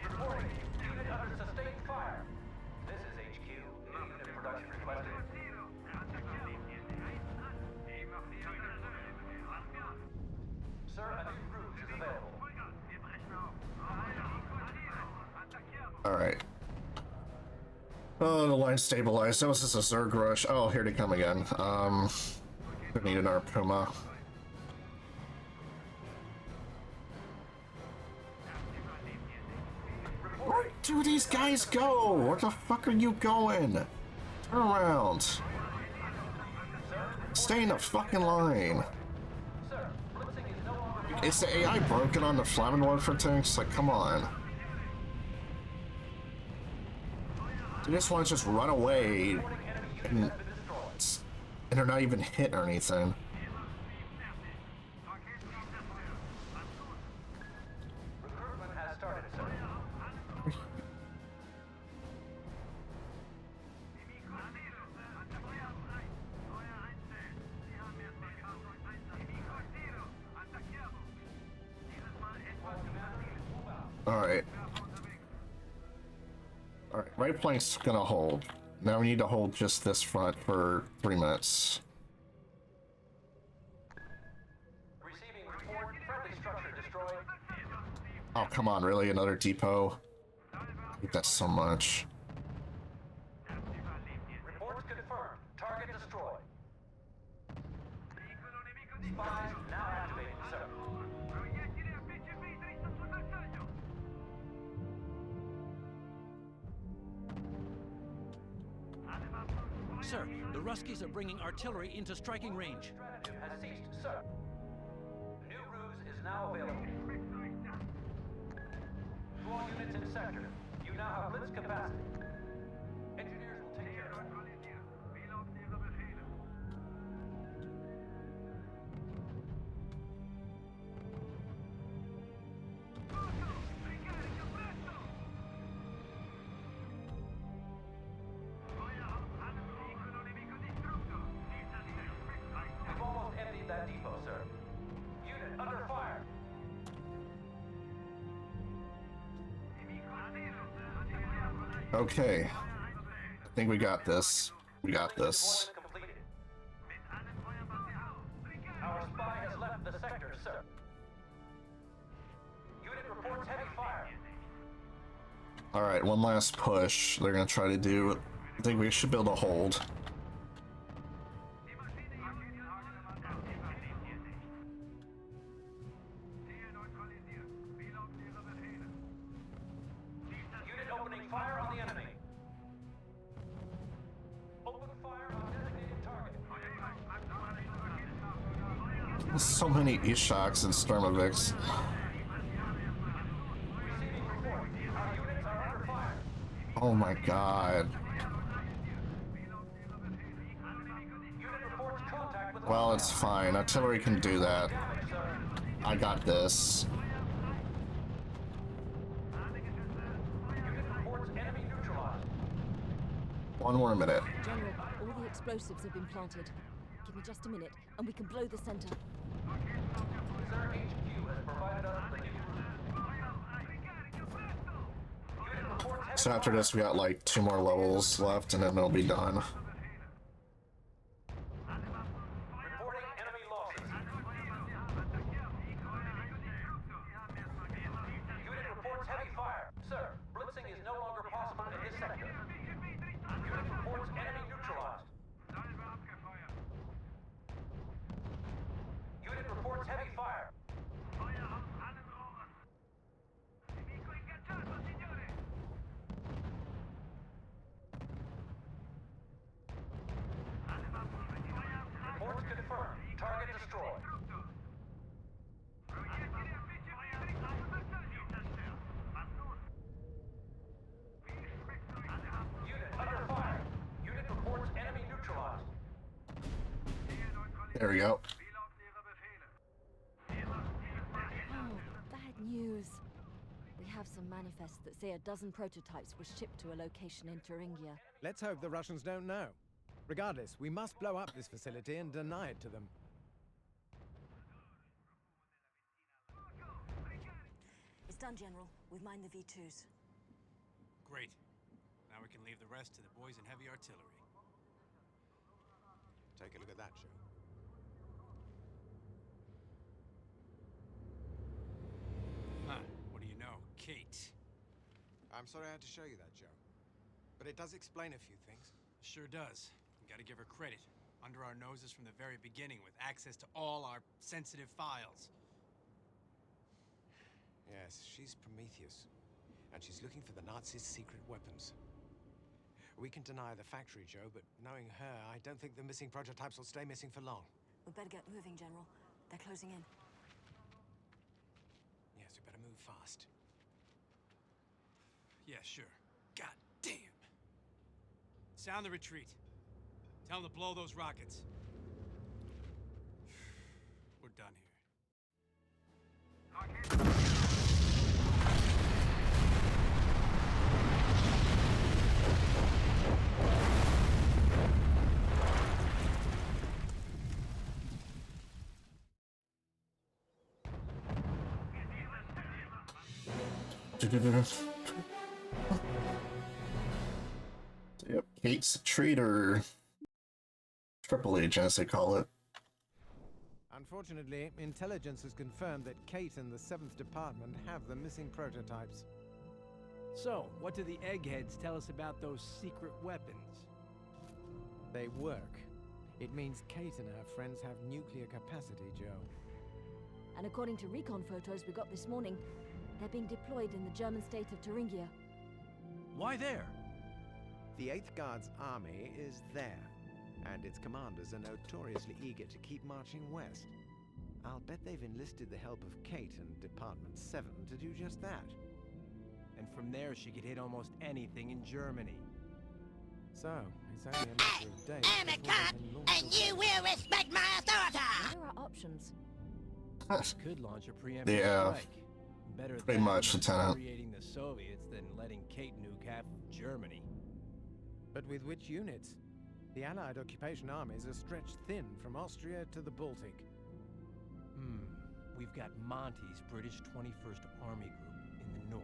Reporting. Unit under sustained fire. This is HQ. New unit production requested. Sir, a new ruse is available. Alright. Oh, the line stabilized. That was just a Zerg rush. Oh, here they come again. We need another Puma. Where do these guys go? Where the fuck are you going? Turn around. Stay in the fucking line. Is the AI broken on the Flamin Warfare tanks? Like, come on. They just want to just run away and they're not even hit or anything. Recruitment has started, sir. Alright. Alright, right flank's gonna hold. Now we need to hold just this front for 3 minutes. Receiving report, friendly structure destroyed. Oh, come on, really? Another depot? I hate that so much. Reports confirmed. Target destroyed. Spies now activated, sir. Sir, the Ruskies are bringing artillery into striking range. Strategy has ceased, sir. New RUSE is now available. To all units in sector, you now have blitz capacity. Engineers will take care of it. We've almost emptied that depot, sir. Unit under fire. Okay. I think we got this. We got this. Deployment completed. Our spy has left the sector, sir. Unit reports heavy fire. Alright, one last push. They're gonna try to do. I think we should be able to hold. Unit opening fire on the enemy. Open fire on designated target. So many E-Shocks and Sturmovics. Receiving report. Our units are under fire. Oh my god. Unit reports contact with Well, it's fine. Artillery can do that. damage, sir. I got this. Unit reports enemy neutralized. One more minute. General, all the explosives have been planted. Give me just a minute, and we can blow the center. Sir, HQ has provided us the new Unit reports So after this, we got like 2 more levels left, and then it'll be done. reporting enemy losses. Unit reports heavy fire. Sir, blitzing is no longer possible in this sector. Unit reports enemy neutralized. Unit reports heavy fire. Reports confirmed. Target destroyed. Unit under fire. Unit reports enemy neutralized. There we go. Oh, bad news. We have some manifests that say a dozen prototypes were shipped to a location in Thuringia. Let's hope the Russians don't know. Regardless, we must blow up this facility and deny it to them. It's done, General. We've mined the V2s. Great. Now we can leave the rest to the boys in heavy artillery. Take a look at that, Joe. Huh. What do you know? Kate. I'm sorry I had to show you that, Joe. But it does explain a few things. Sure does. You gotta give her credit. Under our noses from the very beginning with access to all our sensitive files. Yes, she's Prometheus. And she's looking for the Nazis' secret weapons. We can deny the factory, Joe, but knowing her, I don't think the missing prototypes will stay missing for long. We'd better get moving, General. They're closing in. fast. Yeah, sure. God damn. Sound the retreat. Tell them to blow those rockets. We're done here. Yep, Kate's a traitor. Triple agent, as they call it. Unfortunately, intelligence has confirmed that Kate and the 7th Department have the missing prototypes. So, what do the eggheads tell us about those secret weapons? They work. It means Kate and her friends have nuclear capacity, Joe. And according to recon photos we got this morning, they're being deployed in the German state of Thuringia. Why there? The 8th Guards army is there, and its commanders are notoriously eager to keep marching west. I'll bet they've enlisted the help of Kate and Department 7 to do just that. And from there she could hit almost anything in Germany. So, it's only a matter of days I'm a cop, and you will respect my authority! What are our options? Could launch a preemptive Yeah, strike. Better pretty that much, than Lieutenant. creating the Soviets than letting Kate nuke half of Germany. But with which units? The Allied occupation armies are stretched thin from Austria to the Baltic. We've got Monty's British 21st Army Group in the north,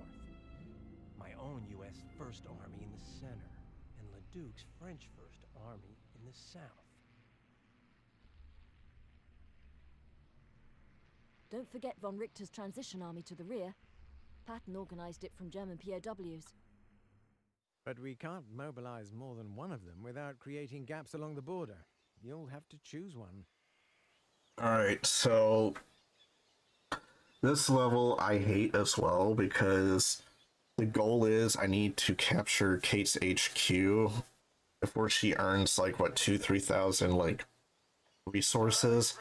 my own U.S. 1st Army in the center, and Leduc's French 1st Army in the south. Don't forget von Richter's transition army to the rear. Patton organized it from German POWs. But we can't mobilize more than one of them without creating gaps along the border. You'll have to choose one. Alright, so this level I hate as well because the goal is I need to capture Kate's HQ before she earns like what 2,000-3,000 like resources,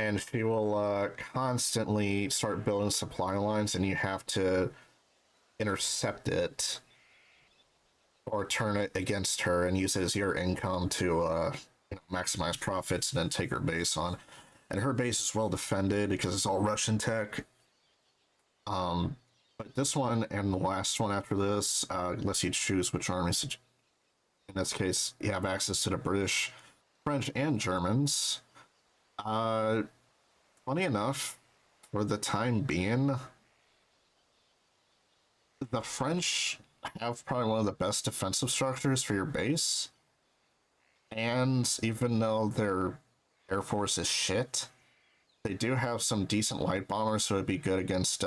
and she will constantly start building supply lines, and you have to intercept it or turn it against her and use it as your income to maximize profits and then take her base on. And her base is well defended because it's all Russian tech. But this one and the last one after this, unless you choose which armies, in this case, you have access to the British, French, and Germans. Funny enough, for the time being, the French have probably one of the best defensive structures for your base. And even though their Air Force is shit, they do have some decent light bombers, so it'd be good against,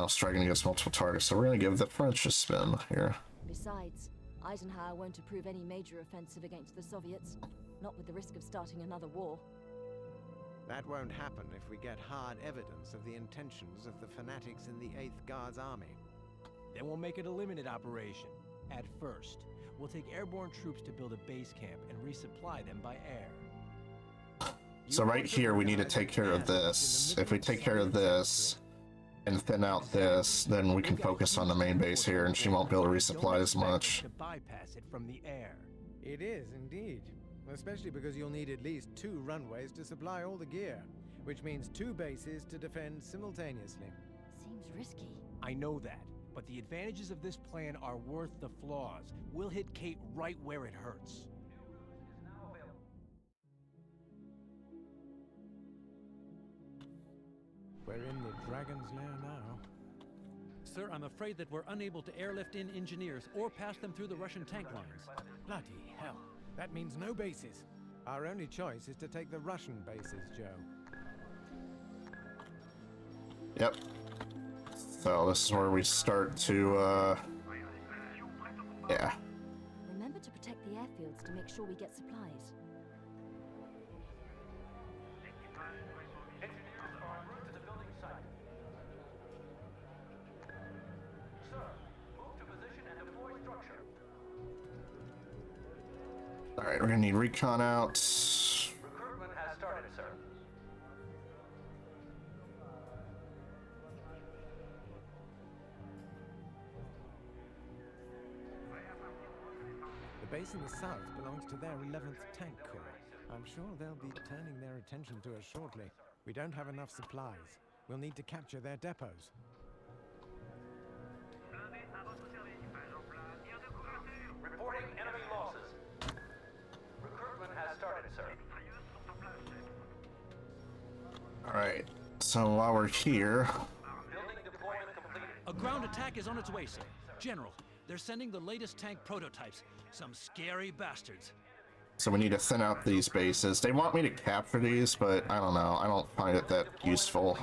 striking against multiple targets. So we're gonna give the French a spin here. Besides, Eisenhower won't approve any major offensive against the Soviets, not with the risk of starting another war. That won't happen if we get hard evidence of the intentions of the fanatics in the 8th Guards army. Then we'll make it a limited operation. At first, we'll take airborne troops to build a base camp and resupply them by air. So right here, we need to take care of this. If we take care of this and thin out this, then we can focus on the main base here, and she won't be able to resupply as much. To bypass it from the air. It is, indeed. Especially because you'll need at least 2 runways to supply all the gear, which means 2 bases to defend simultaneously. Seems risky. I know that, but the advantages of this plan are worth the flaws. We'll hit Kate right where it hurts. We're in the Dragon's Lair now. Sir, I'm afraid that we're unable to airlift in engineers or pass them through the Russian tank lines. Bloody hell. That means no bases. Our only choice is to take the Russian bases, Joe. Yep. So this is where we start to, yeah. Remember to protect the airfields to make sure we get supplies. Alright, we're gonna need recon out. Recruitment has started, sir. base in the south belongs to their 11th Tank Corps. I'm sure they'll be turning their attention to us shortly. We don't have enough supplies. We'll need to capture their depots. Reporting enemy losses. Recruitment has started, sir. Alright, so while we're here... Building deployment completed. A ground attack is on its way, sir. General, they're sending the latest tank prototypes. Some scary bastards. So we need to thin out these bases. They want me to capture these, but I don't know. I don't find it that useful.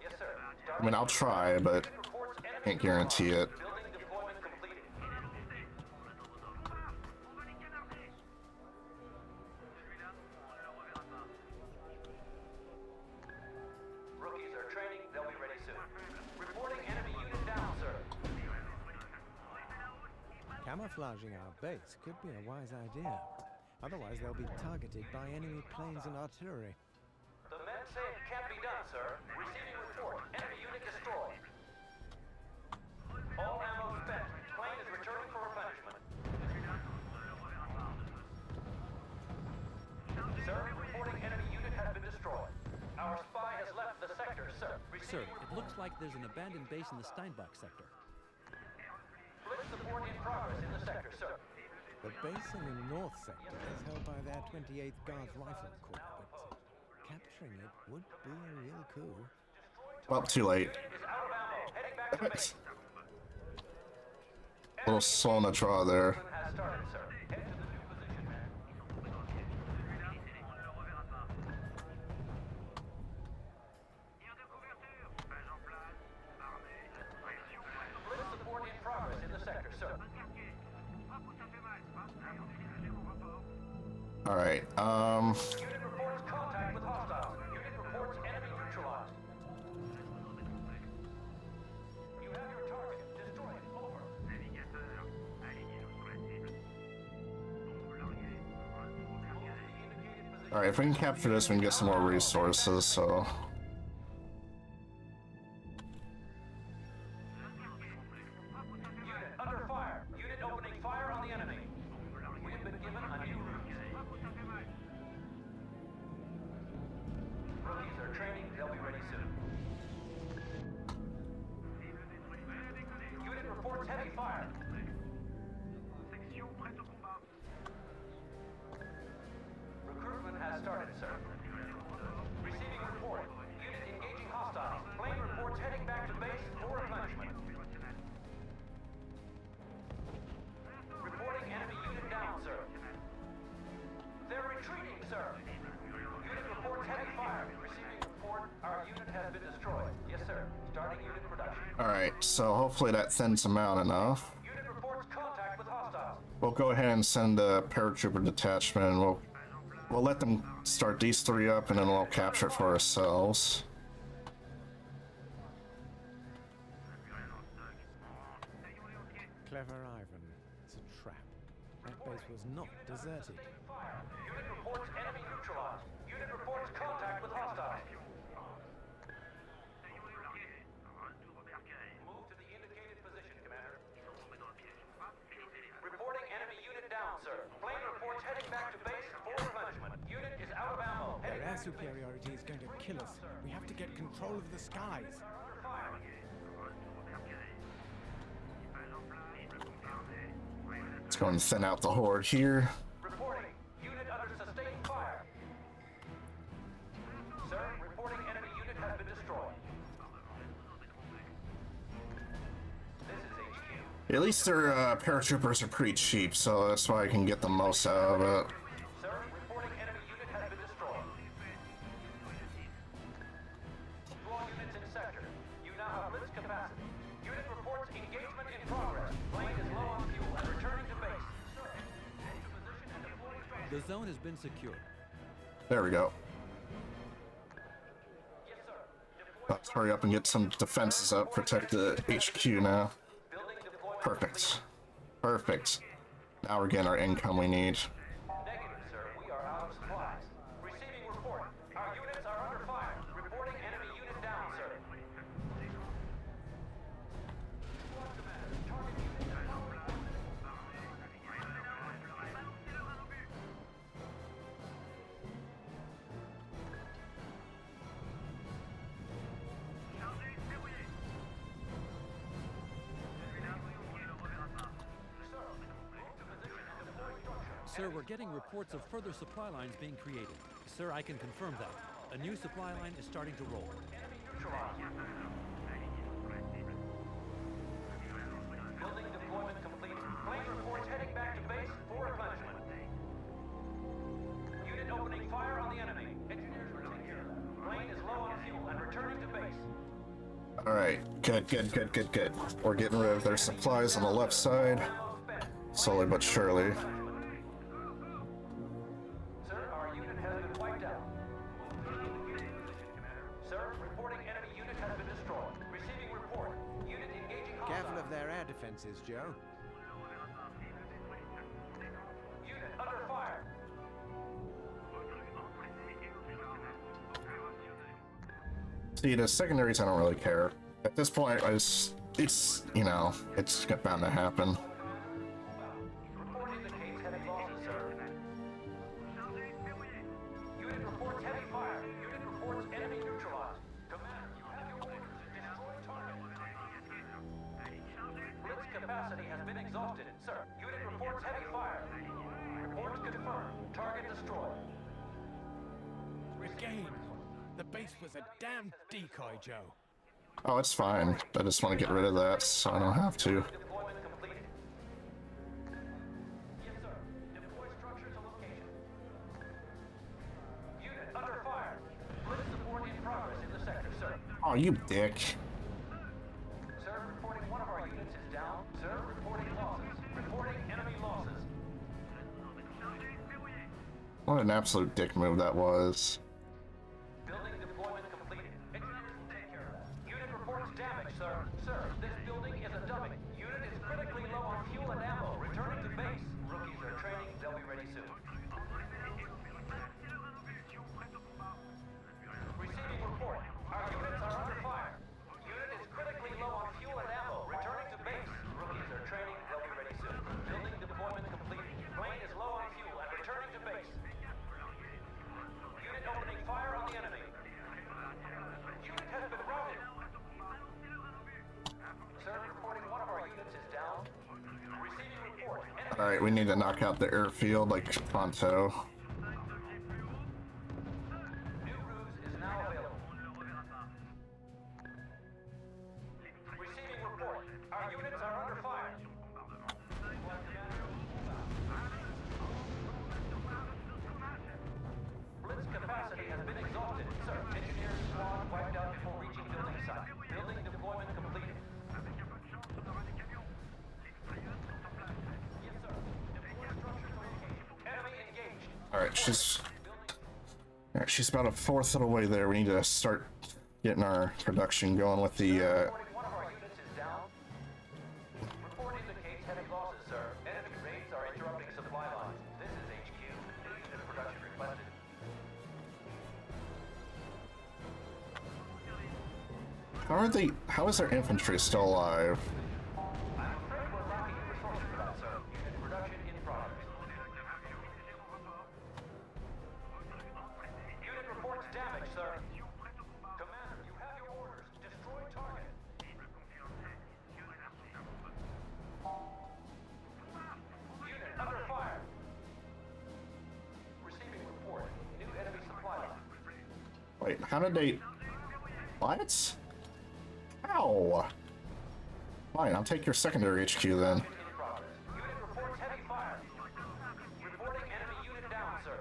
Yes, sir. I mean, I'll try, but can't guarantee it. Building deployment completed. Rookies are training. They'll be ready soon. Reporting enemy unit down, sir. Camouflaging our base could be a wise idea. Otherwise, they'll be targeted by enemy planes and artillery. The men say it can't be done, sir. Receiving report. Enemy unit destroyed. All ammo spent. Plane is returning for replenishment. Sir, reporting enemy unit has been destroyed. Our spy has left the sector, sir. Sir, it looks like there's an abandoned base in the Steinbach sector. Blitz support in progress in the sector, sir. The base in the north sector is held by their 28th Guards Rifle Corps, but capturing it would be a real coup. Well, too late. Is out of ammo. Heading back to base. A little slow on the draw there. Has started, sir. Head to the new position. Blitz support in progress in the sector, sir. Alright, Unit reports contact with hostiles. Unit reports enemy neutralized. You have your target. Destroy it. Over. alright, if we can capture this, we can get some more resources, so... Unit under fire. Unit opening fire on the enemy. We have been given a new route. Rookies are training. They'll be ready soon. Unit reports heavy fire. Recruitment has started, sir. Receiving report. Unit engaging hostiles. Plane reports heading back to base for replenishment. Reporting enemy unit down, sir. They're retreating, sir. Unit reports heavy fire. Receiving report. Our unit has been destroyed. Yes, sir. Starting unit production. Alright, so hopefully that thins them out enough. Unit reports contact with hostiles. We'll go ahead and send a paratrooper detachment, and we'll let them start these three up, and then we'll capture it for ourselves. Clever Ivan. It's a trap. That base was not deserted. Fire. Unit reports enemy neutralized. Unit reports contact with hostiles. Move to the indicated position, Commander. Reporting enemy unit down, sir. Plane reports heading back to base for replenishment. Unit is out of ammo. Their air superiority is going to kill us. We have to get control of the skies. Fire. Let's go and thin out the horde here. Reporting. Unit under sustained fire. Sir, reporting enemy unit has been destroyed. This is HQ. At least their paratroopers are pretty cheap, so that's why I can get the most out of it. Sir, reporting enemy unit has been destroyed. All units in sector. You now have blitz capacity. Unit reports engagement in progress. Plane is low on fuel and returning to base. Sir, into position and deploying strong. The zone has been secured. There we go. Yes, sir. Let's hurry up and get some defenses up, protect the HQ now. Building deployment. Perfect. Perfect. Now we're getting our income we need. Negative, sir. We are out of supplies. Receiving report. Our units are under fire. Reporting enemy unit down, sir. Sir, we're getting reports of further supply lines being created. Sir, I can confirm that. A new supply line is starting to roll. Building deployment complete. Plane reports heading back to base for replenishment. Unit opening fire on the enemy. Engineers will take care of that. Plane is low on fuel and returning to base. Alright, good. We're getting rid of their supplies on the left side. Slowly but surely. Sir, our unit has been wiped out. Sir, reporting enemy unit has been destroyed. Receiving report. Unit engaging hostile. Careful of their air defenses, Joe. Unit under fire. See, the secondaries I don't really care. At this point, it's, you know, it's bound to happen. Report indicates heavy losses, sir. Unit reports heavy fire. Unit reports enemy neutralized. Commander, you have your orders. Destroy target. Blitz capacity has been exhausted, sir. Unit reports heavy fire. Reports confirmed. Target destroyed. Regained. The base was a damn decoy, Joe. Oh, it's fine. I just want to get rid of that so I don't have to. Deployment completed. Yes, sir. Deploy structure to location. Unit under fire. Blitz support in progress in the sector, sir. Oh, you dick. Sir, reporting one of our units is down. Sir, reporting losses. Reporting enemy losses. What an absolute dick move that was. Building deployment completed. Engineers will take care of that. Unit reports damage, sir. Sir, this building is a dummy. Unit is critically low on fuel and ammo. Returning to base. Rookies are training. They'll be ready soon. Receiving report. Our units are under fire. Unit is critically low on fuel and ammo. Returning to base. Rookies are training. They'll be ready soon. Building deployment completed. Plane is low on fuel and returning to base. Unit opening fire on the enemy. Unit has been routed. Sir, reporting one of our units is down. Receiving report. Enemy. Alright, we need to knock out the airfield like pronto. New RUSE is now available. Receiving report. Our units are under fire. Blitz capacity has been exhausted. Sir, engineer squad wiped out before reaching building site. Building deployment completed. Yes, sir. Deploy structure to location. Enemy engaged. Alright, she's about a fourth of the way there. We need to start getting our production going with the Reporting one of our units is down. Report indicates heavy losses, sir. Enemy raids are interrupting supply lines. This is HQ. New unit production requested. how is their infantry still alive? I'm afraid we're lacking resources for that, sir. Unit production in progress. Unit reports damage, sir. Commander, you have your orders. Destroy target. Unit under fire. Receiving report. New enemy supply line. Wait, how did they... What? How? Fine, I'll take your secondary HQ then. In progress. Unit reports heavy fire. Reporting enemy unit down, sir.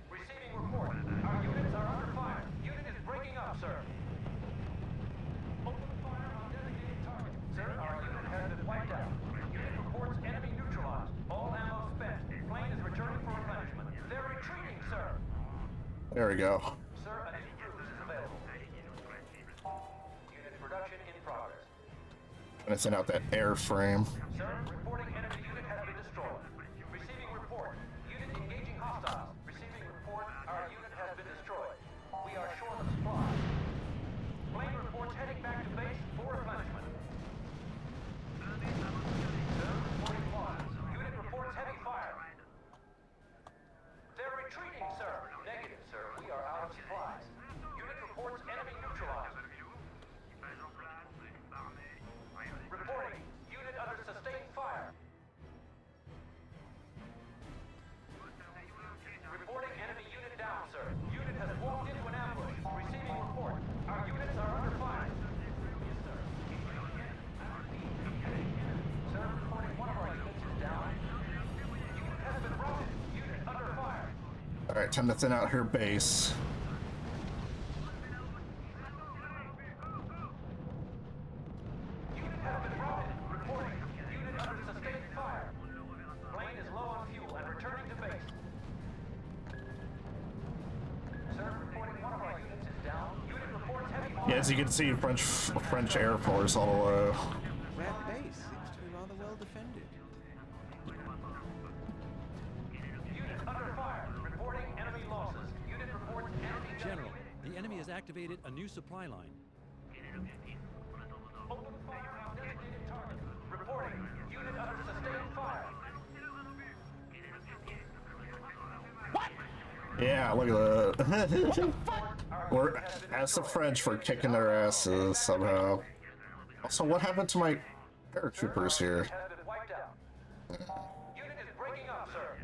Receiving report. Our units are under fire. Unit is breaking up, sir. Open fire on designated target. Sir, our unit has been wiped out. Unit reports enemy neutralized. All ammo spent. Plane is returning for replenishment. They're retreating, sir. There we go. Sir, a new RUSE is available. Unit production in progress. I'm gonna send out that airframe. Sir, reporting enemy unit has been destroyed. Receiving report. Unit engaging hostiles. Receiving report. Our unit has been destroyed. We are short of supplies. Plane reports heading back to base for replenishment. Sir, reporting losses. Unit reports heavy fire. They're retreating, sir. Negative, sir. We are out of supplies. Unit reports enemy neutralized. Alright, time to thin out her base. Unit has been routed. Reporting. Unit under sustained fire. Plane is low on fuel and returning to base. Sir, reporting one of our units is down. Unit reports heavy fire. Yeah, as you can see, French Air Force all below. That base seems to be rather well defended. Unit under fire. Reporting enemy losses. Unit reports enemy. General, the enemy has activated a new supply line. Open fire on designated target. Reporting. Unit under sustained fire. Yeah, look at that. We're, as the French, for kicking their asses somehow. Also, what happened to my paratroopers here? Has been wiped out. Unit is breaking up, sir.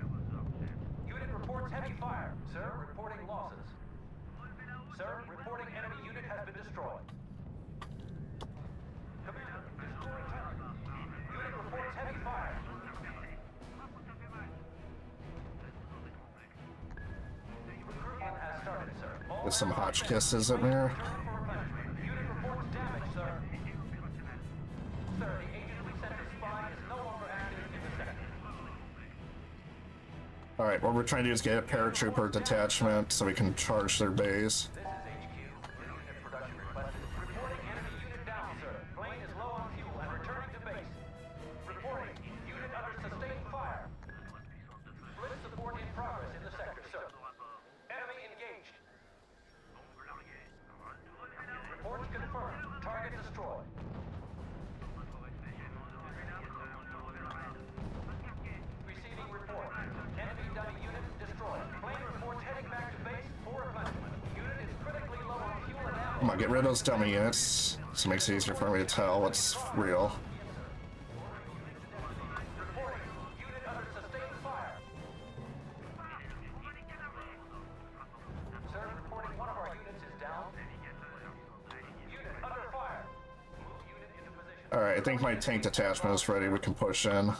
Unit reports heavy fire. Sir, reporting losses. Sir, reporting enemy unit has been destroyed. Commander, destroy target. Unit reports heavy fire. Recruitment has started, sir. With some Hotchkisses in there. Unit reports damage, sir. Sir, the agent we sent to spy is no longer active in the sector. Alright, what we're trying to do is get a paratrooper detachment so we can charge their base. This is HQ. Unit production requested. Reporting enemy unit down, sir. Plane is low on fuel and returning to base. Reporting. Unit under sustained fire. Split support in progress in the sector, sir. Enemy engaged. Reports confirmed. Target destroyed. Receiving report. Enemy dummy unit destroyed. Plane reports heading back to base for replenishment. Unit is critically low on fuel and ammo. Come on, get rid of those dummy units. So it makes it easier for me to tell what's real. Reporting. Unit under sustained fire. Sir, reporting one of our units is down. Unit under fire. Move unit into position. Alright, I think my tank detachment is ready. We can push in.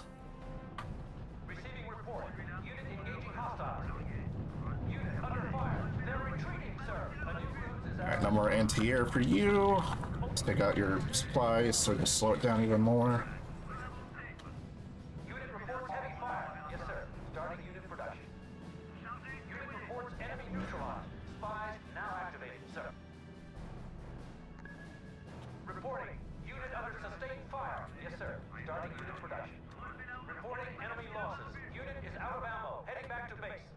Receiving report. Unit engaging hostiles. Unit under fire. They're retreating, sir. A new RUSE is Alright, no more anti-air for you. Let's take out your supplies so we can slow it down even more. Unit reports heavy fire. Yes, sir. Starting unit production. Unit reports enemy neutralized. Spies now activated, sir. Reporting. Unit under sustained fire. Yes, sir. Starting unit production. Reporting enemy losses. Unit is out of ammo. Heading back to base.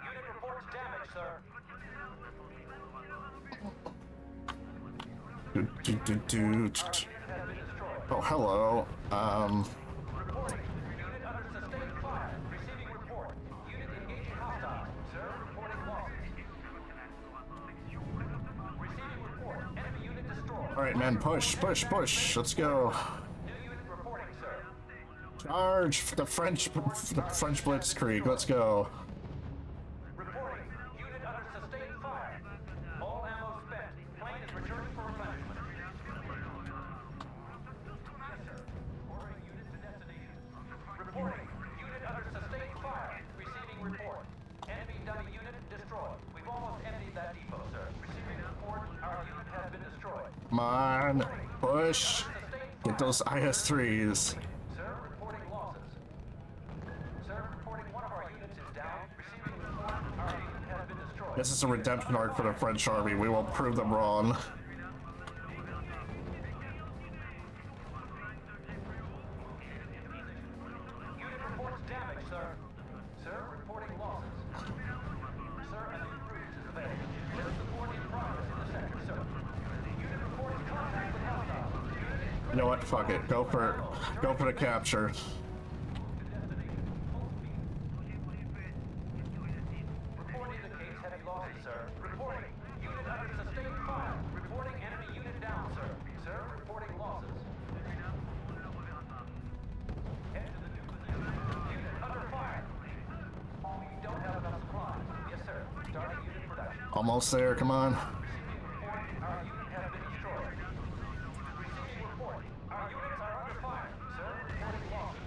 Unit reports damage, sir. Oh, hello. Reporting. Unit under sustained fire. Receiving report. Unit engaging hostiles. Sir, reporting losses. Receiving report. Enemy unit destroyed. Alright, man, push, push, push. Let's go. New unit reporting, sir. Charge the French Blitzkrieg. Let's go. Reporting. Unit under sustained fire. All ammo spent. Plane is returning for replenishment. Yes, sir. Ordering unit to destination. Reporting. Unit under sustained fire. Receiving report. Enemy dummy unit destroyed. We've almost emptied that depot, sir. Receiving report. Our unit has been destroyed. Come on. Push. Get those IS-3s. Sir, reporting losses. Sir, reporting one of our units is down. Receiving report. Our unit has been destroyed. This is a redemption arc for the French army. We will prove them wrong. Unit reports damage, sir. Sir, reporting losses. Sir, a new RUSE is available. Split support in progress in the sector, sir. Unit reports contact with hostiles. Unit is You know what? Fuck it. Go for the capture. to destination. Full speed. Report indicates heavy losses, sir. Reporting. Unit under sustained fire. Reporting enemy unit down, sir. Sir, reporting losses. Head to the new position. Unit under fire. We don't have enough supplies. Yes, sir. Starting unit production. Almost there. Come on. Receiving report. Our unit has been destroyed. Receiving report. Our units are under fire. Sir, reporting losses.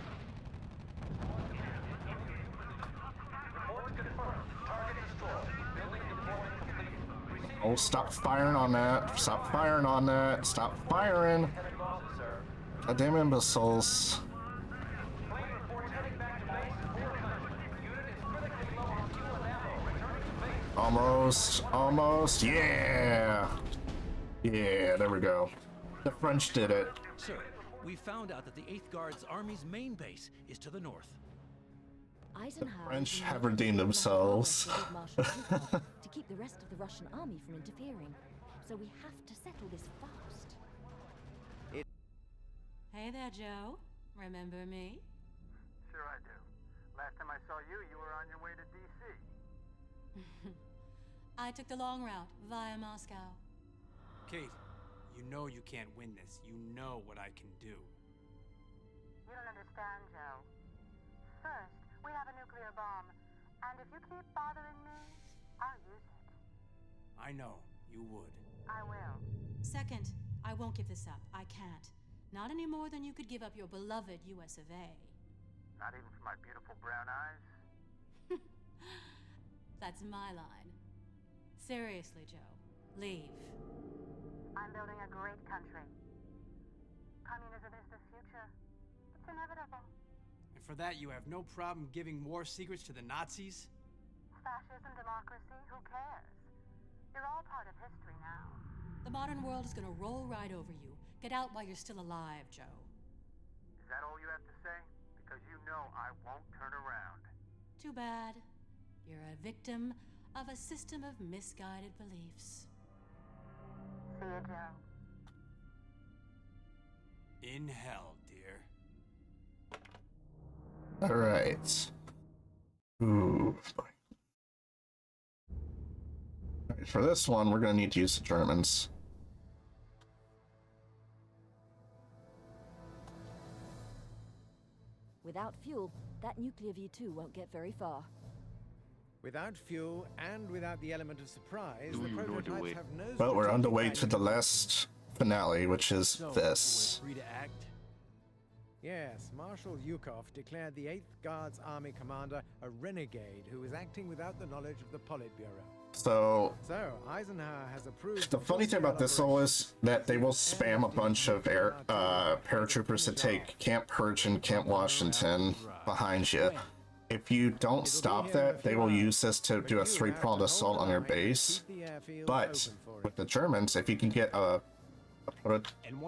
Oh, stop firing on that. Stop firing on that. Stop firing. Goddamn imbeciles. Almost. Almost. Yeah. Yeah, there we go. The French did it. Sir, we found out that the 8th Guard's army's main base is to the north. Eisenhower French is have making redeemed diplomatic themselves. progress with Marshal Zhukov to keep the rest of the Russian army from interfering. So we have to settle this fast. Hey there, Joe. Remember me? Sure I do. Last time I saw you, you were on your way to D.C. I took the long route via Moscow. Kate, you know you can't win this. You know what I can do. You don't understand, Joe. First, we have a nuclear bomb, and if you keep bothering me, I'll use it. I know, you would. I will. Second, I won't give this up. I can't. Not any more than you could give up your beloved U.S. of A. Not even for my beautiful brown eyes? That's my line. Seriously, Joe, leave. I'm building a great country. Communism is the future. It's inevitable. And for that, you have no problem giving war secrets to the Nazis? Fascism, democracy, who cares? You're all part of history now. The modern world is gonna roll right over you. Get out while you're still alive, Joe. Is that all you have to say? Because you know I won't turn around. Too bad. You're a victim of a system of misguided beliefs. See you, Joe. In hell, dear. All right. Ooh. All right, for this one, we're going to need to use the Germans. Without fuel, that nuclear V2 won't get very far. Without fuel and without the element of surprise, the prototypes have no. Well, we're on the way strategic to the value. last finale, which is So, this. we're free to act? Yes, Marshal Zhukov declared the 8th Guards Army commander a renegade who was acting without the knowledge of the Politburo. So, So, Eisenhower has approved. the funny thing about this all is that they will spam a bunch of paratroopers to take Camp Perch and Camp Washington behind you. If you don't stop that, they will use this to do a three-pronged assault on your base. But with the Germans, if you can get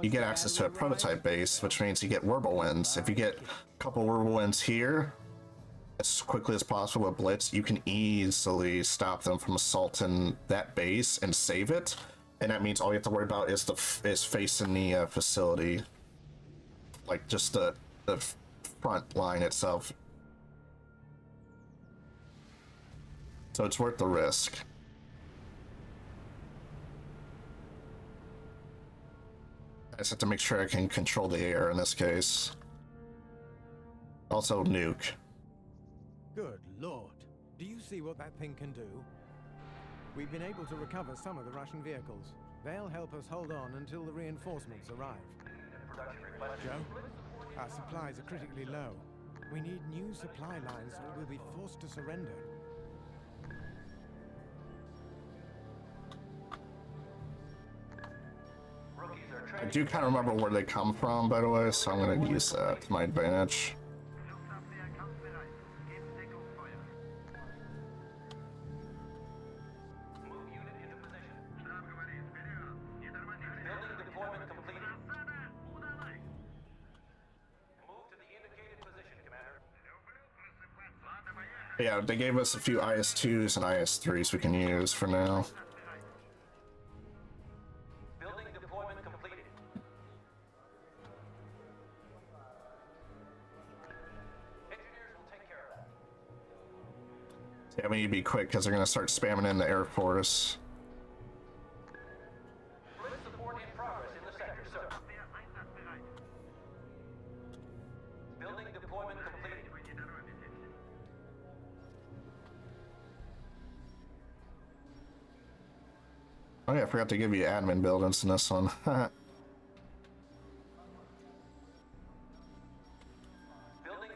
you get access to a prototype base, which means you get whirlwinds. If you get a couple whirlwinds here, as quickly as possible with Blitz, you can easily stop them from assaulting that base and save it. And that means all you have to worry about is facing the facility, like just the front line itself. So it's worth the risk. I just have to make sure I can control the air in this case. Also nuke. Good Lord. Do you see what that thing can do? We've been able to recover some of the Russian vehicles. They'll help us hold on until the reinforcements arrive. Joe, our supplies are critically low. We need new supply lines or we'll be forced to surrender. I do kind of remember where they come from, by the way, so I'm going to use that to my advantage. Yeah, they gave us a few IS-2s and IS-3s we can use for now. Building deployment completed. Engineers will take care of that. Yeah, we need to be quick because they're going to start spamming in the Air Force. Blitz support in progress in the sector, sir. Building deployment completed. Oh yeah, I forgot to give you admin buildings in this one. Building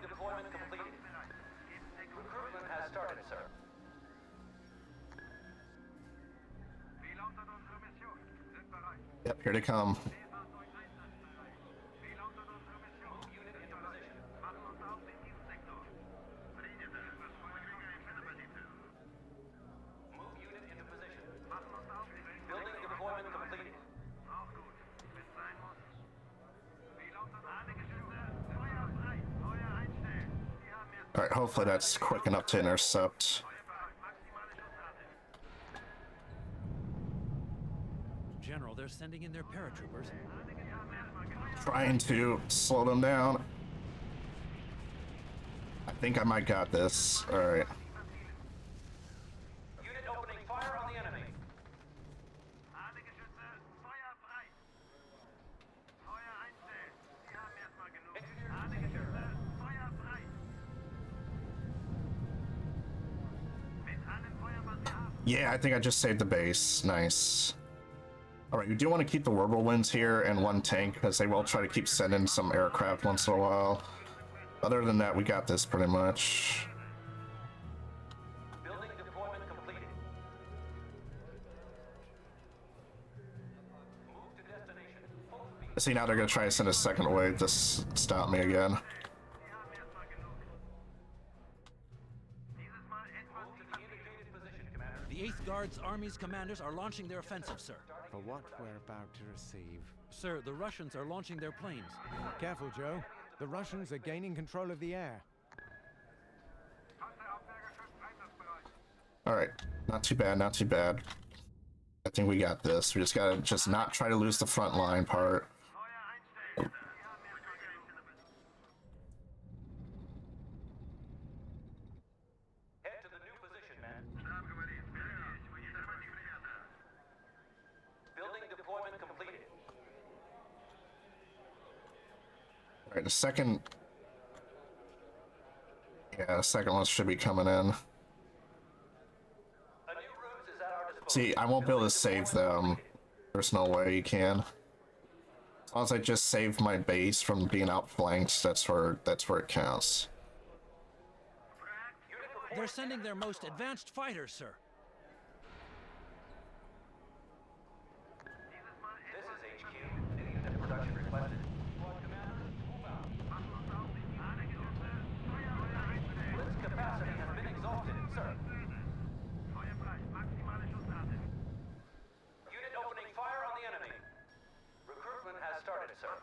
deployment completed. Recruitment has started, sir. Yep, here they come. Alright, hopefully that's quick enough to intercept. General, they're sending in their paratroopers. Trying to slow them down. I think I might got this. Alright. Unit opening fire on the enemy. Yeah, I think I just saved the base. Nice. Alright, we do want to keep the whirlwinds here and one tank, because they will try to keep sending some aircraft once in a while. Other than that, we got this pretty much. Building deployment completed. Move to destination. Full speed. See, now they're going to try to send a second wave to stop me again. The 8th Guards Army's commanders are launching their offensive, sir. For what we're about to receive. Sir, the Russians are launching their planes. Careful, Joe. The Russians are gaining control of the air. Alright, not too bad, not too bad. I think we got this. We just gotta not try to lose the front line part. Head to the new position, man. Building deployment completed. Alright, the second... Yeah, the second one should be coming in. A new RUSE is at our disposal. See, I won't be able to save them. There's no way you can. As long as I just save my base from being outflanked, that's where it counts. They're sending their most advanced fighters, sir. This is HQ. New unit production requested. Squad commander, move out. Blitz capacity has been exhausted, sir. Unit opening fire on the enemy. Recruitment has started, sir.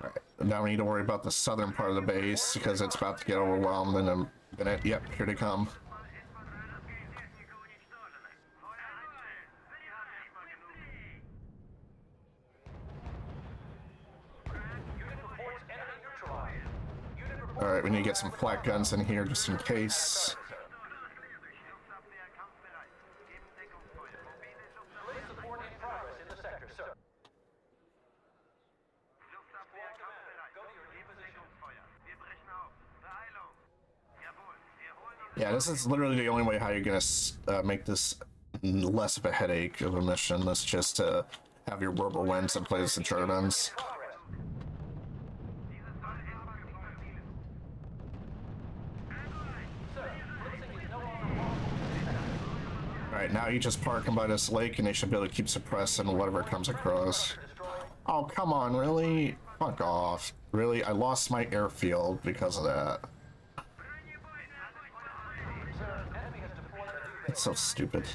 Alright, now we need to worry about the southern part of the base, because it's about to get overwhelmed in a minute. Yep, here they come. Alright, we need to get some flak guns in here just in case. Support in progress in the sector, sir. Yeah, this is literally the only way how you're gonna make this less of a headache of a mission. Let's just have your whirlwinds and play the Germans. Alright, now you just park them by this lake and they should be able to keep suppressing whatever comes across. Oh, come on, really? Fuck off. Really? I lost my airfield because of that. It's so stupid.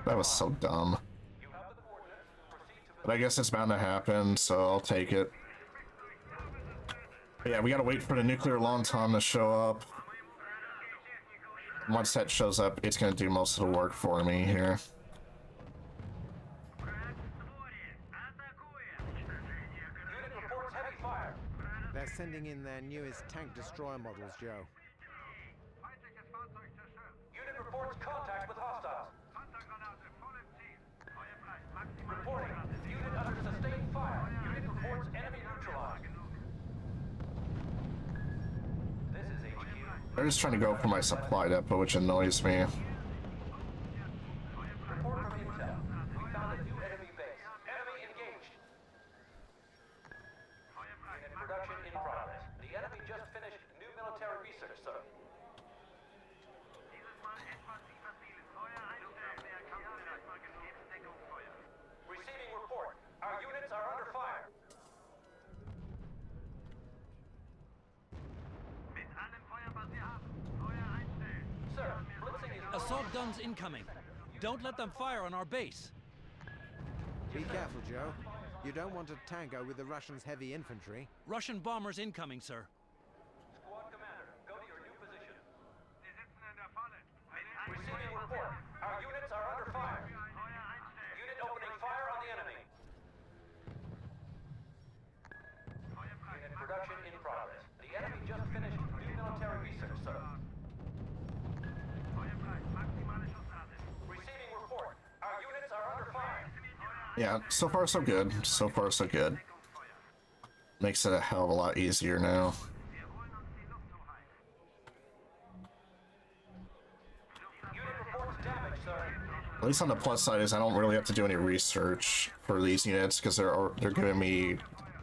That was so dumb. But I guess it's bound to happen, so I'll take it. But yeah, we gotta wait for the nuclear long-tom to show up. Once that shows up, it's gonna do most of the work for me here. They're sending in their newest tank destroyer models, Joe. Unit reports contact with hostiles. Reporting. Unit under sustained fire. Unit reports enemy neutralized. This is HQ. They're just trying to go for my supply depot, which annoys me. Report from intel. We found a new enemy base. Enemy engaged. Unit production in progress. The enemy just finished new military Assault guns incoming. Don't let them fire on our base. Be careful, Joe. You don't want to tango with the Russians' heavy infantry. Russian bombers incoming, sir. Squad commander, go to your new position. Receiving report. Our units are under fire. Unit opening fire on the enemy. Unit production in progress. The enemy just finished new military research, sir. Receiving report. Our units are under fire. Yeah, so far so good. So far so good. Makes it a hell of a lot easier now. Unit reports damage, sir. At least on the plus side is I don't really have to do any research for these units because they're giving me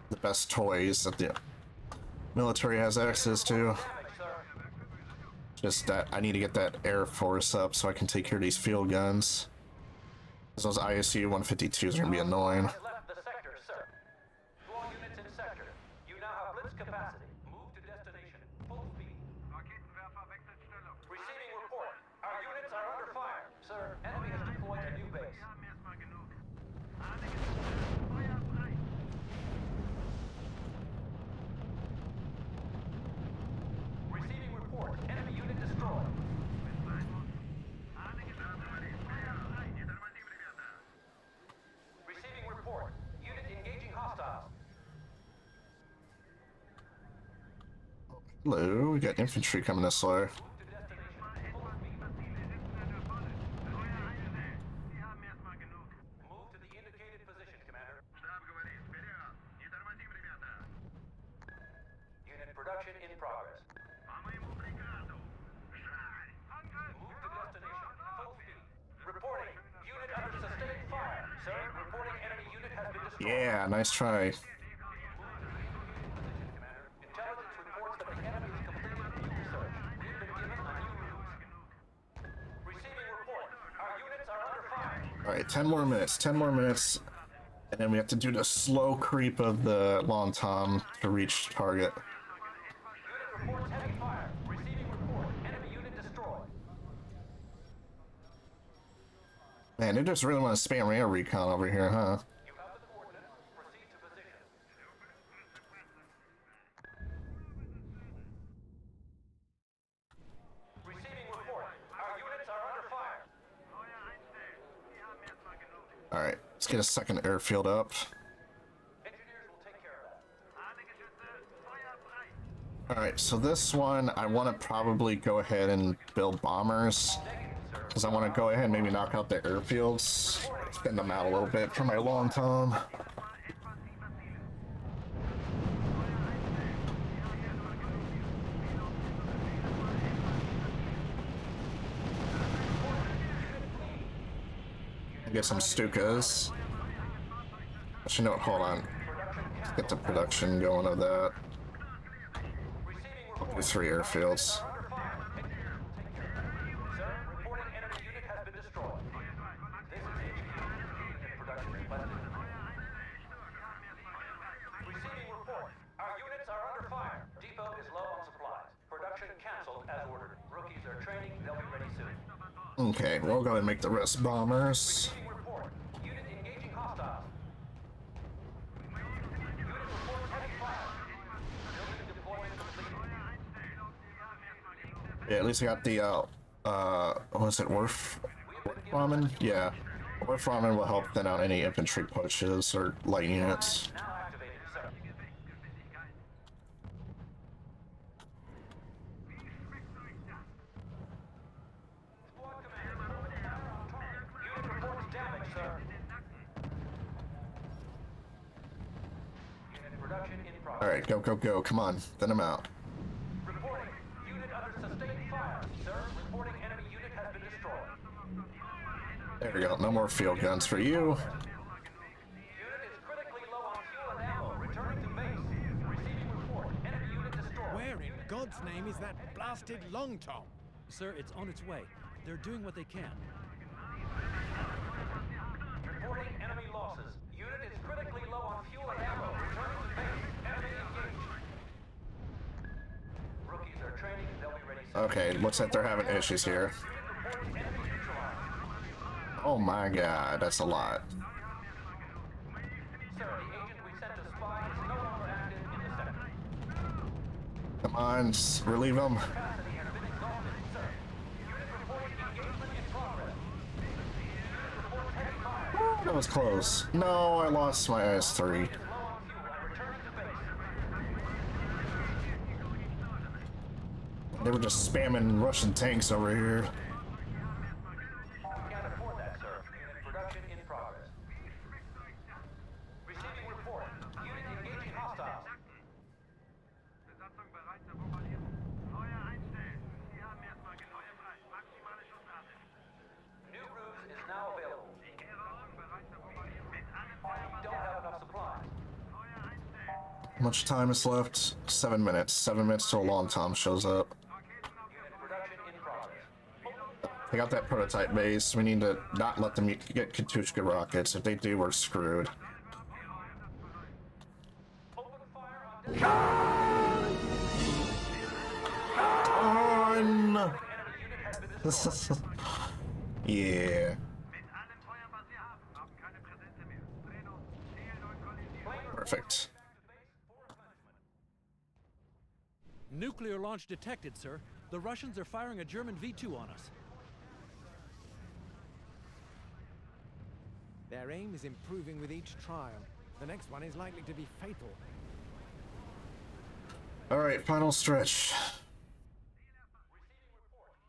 the best toys that the military has access to. Just that I need to get that Air Force up so I can take care of these field guns. Those ISU 152s are gonna be annoying. Left the sector, sir. To all units in sector, you now have blitz capacity. Move to destination. Full speed. Receiving report. Our units are under fire. Sir, enemy has deployed a new base. Receiving report. Enemy unit destroyed. Receiving report. Unit engaging hostiles. Hello, we got infantry coming this way. To destination. Full speed. Move to the indicated position, Commander. Unit production in progress. Move to destination. Full speed. Reporting. Unit under sustained fire. Sir, reporting enemy unit has been destroyed. Yeah, nice try. Intelligence reports that the enemy has completed new research. We've been given a new ruse. Receiving report. Our units are under fire. Alright, 10 more minutes, 10 more minutes. And then we have to do the slow creep of the long tom to reach target. Unit reports heavy fire. Receiving report. Enemy unit destroyed. Man, they just really want to spam air recon over here, huh? You have the coordinates. Proceed to position. Receiving report. Our units are under fire. Alright, let's get a second airfield up. Engineers will take care of that. Alright, so this one, I want to probably go ahead and build bombers. Because I want to go ahead and maybe knock out the airfields. Extend them out a little bit for my long tom. Get some Stukas. Actually, no, hold on. Let's get the production going of that. I'll do 3 airfields. Receiving report. Our units are under fire. Depot is low on supplies. Production canceled as ordered. Rookies are training. They'll be ready soon. Okay, we'll go ahead and make the rest bombers. Receiving report. Unit engaging hostiles. Unit reports heavy fire. Building deployment complete. Yeah, at least I got the, what was it, Wharf Ramen? Yeah. Wharf Ramen will help thin out any infantry pushes or light units. Now activated, sir. Squad commander. Unit reports damage, sir. Unit production in progress. Alright, go, go, go. Come on, thin them out. Reporting. Unit under sustained fire. Sir, reporting enemy unit has been destroyed. There we go. No more field guns for you. Unit is critically low on fuel and ammo. Returning to base. Receiving report. Enemy unit destroyed. Where in God's name is that blasted long tom? Sir, it's on its way. They're doing what they can. Reporting enemy losses. Unit is critically low on fuel and ammo. Returning to base. Enemy engaged. Rookies are training. They'll be ready soon. Okay, looks like they're having issues here. Unit reports enemy my god, that's a lot. Sir, the agent we sent to spy is no longer active in the sector. Come on, relieve him. Capacity has been exhausted, sir. Unit reporting engagement in progress. Unit reports heavy fire. That was close. No, I lost my IS-3. Is low on fuel and returning to base. They were just spamming Russian tanks over here. Can't afford that, sir. Unit production in progress. Receiving report. Unit engaging hostiles. New RUSE is now available. Don't have enough supplies. How much time is left? 7 minutes. 7 minutes till Long Tom shows up. Unit production in progress. They got that prototype base. We need to not let them get Katushka rockets. If they do, we're screwed. Open fire on On! Yeah. Perfect. Nuclear launch detected, sir. The Russians are firing a German V2 on us. Their aim is improving with each trial. The next one is likely to be fatal. Alright, final stretch.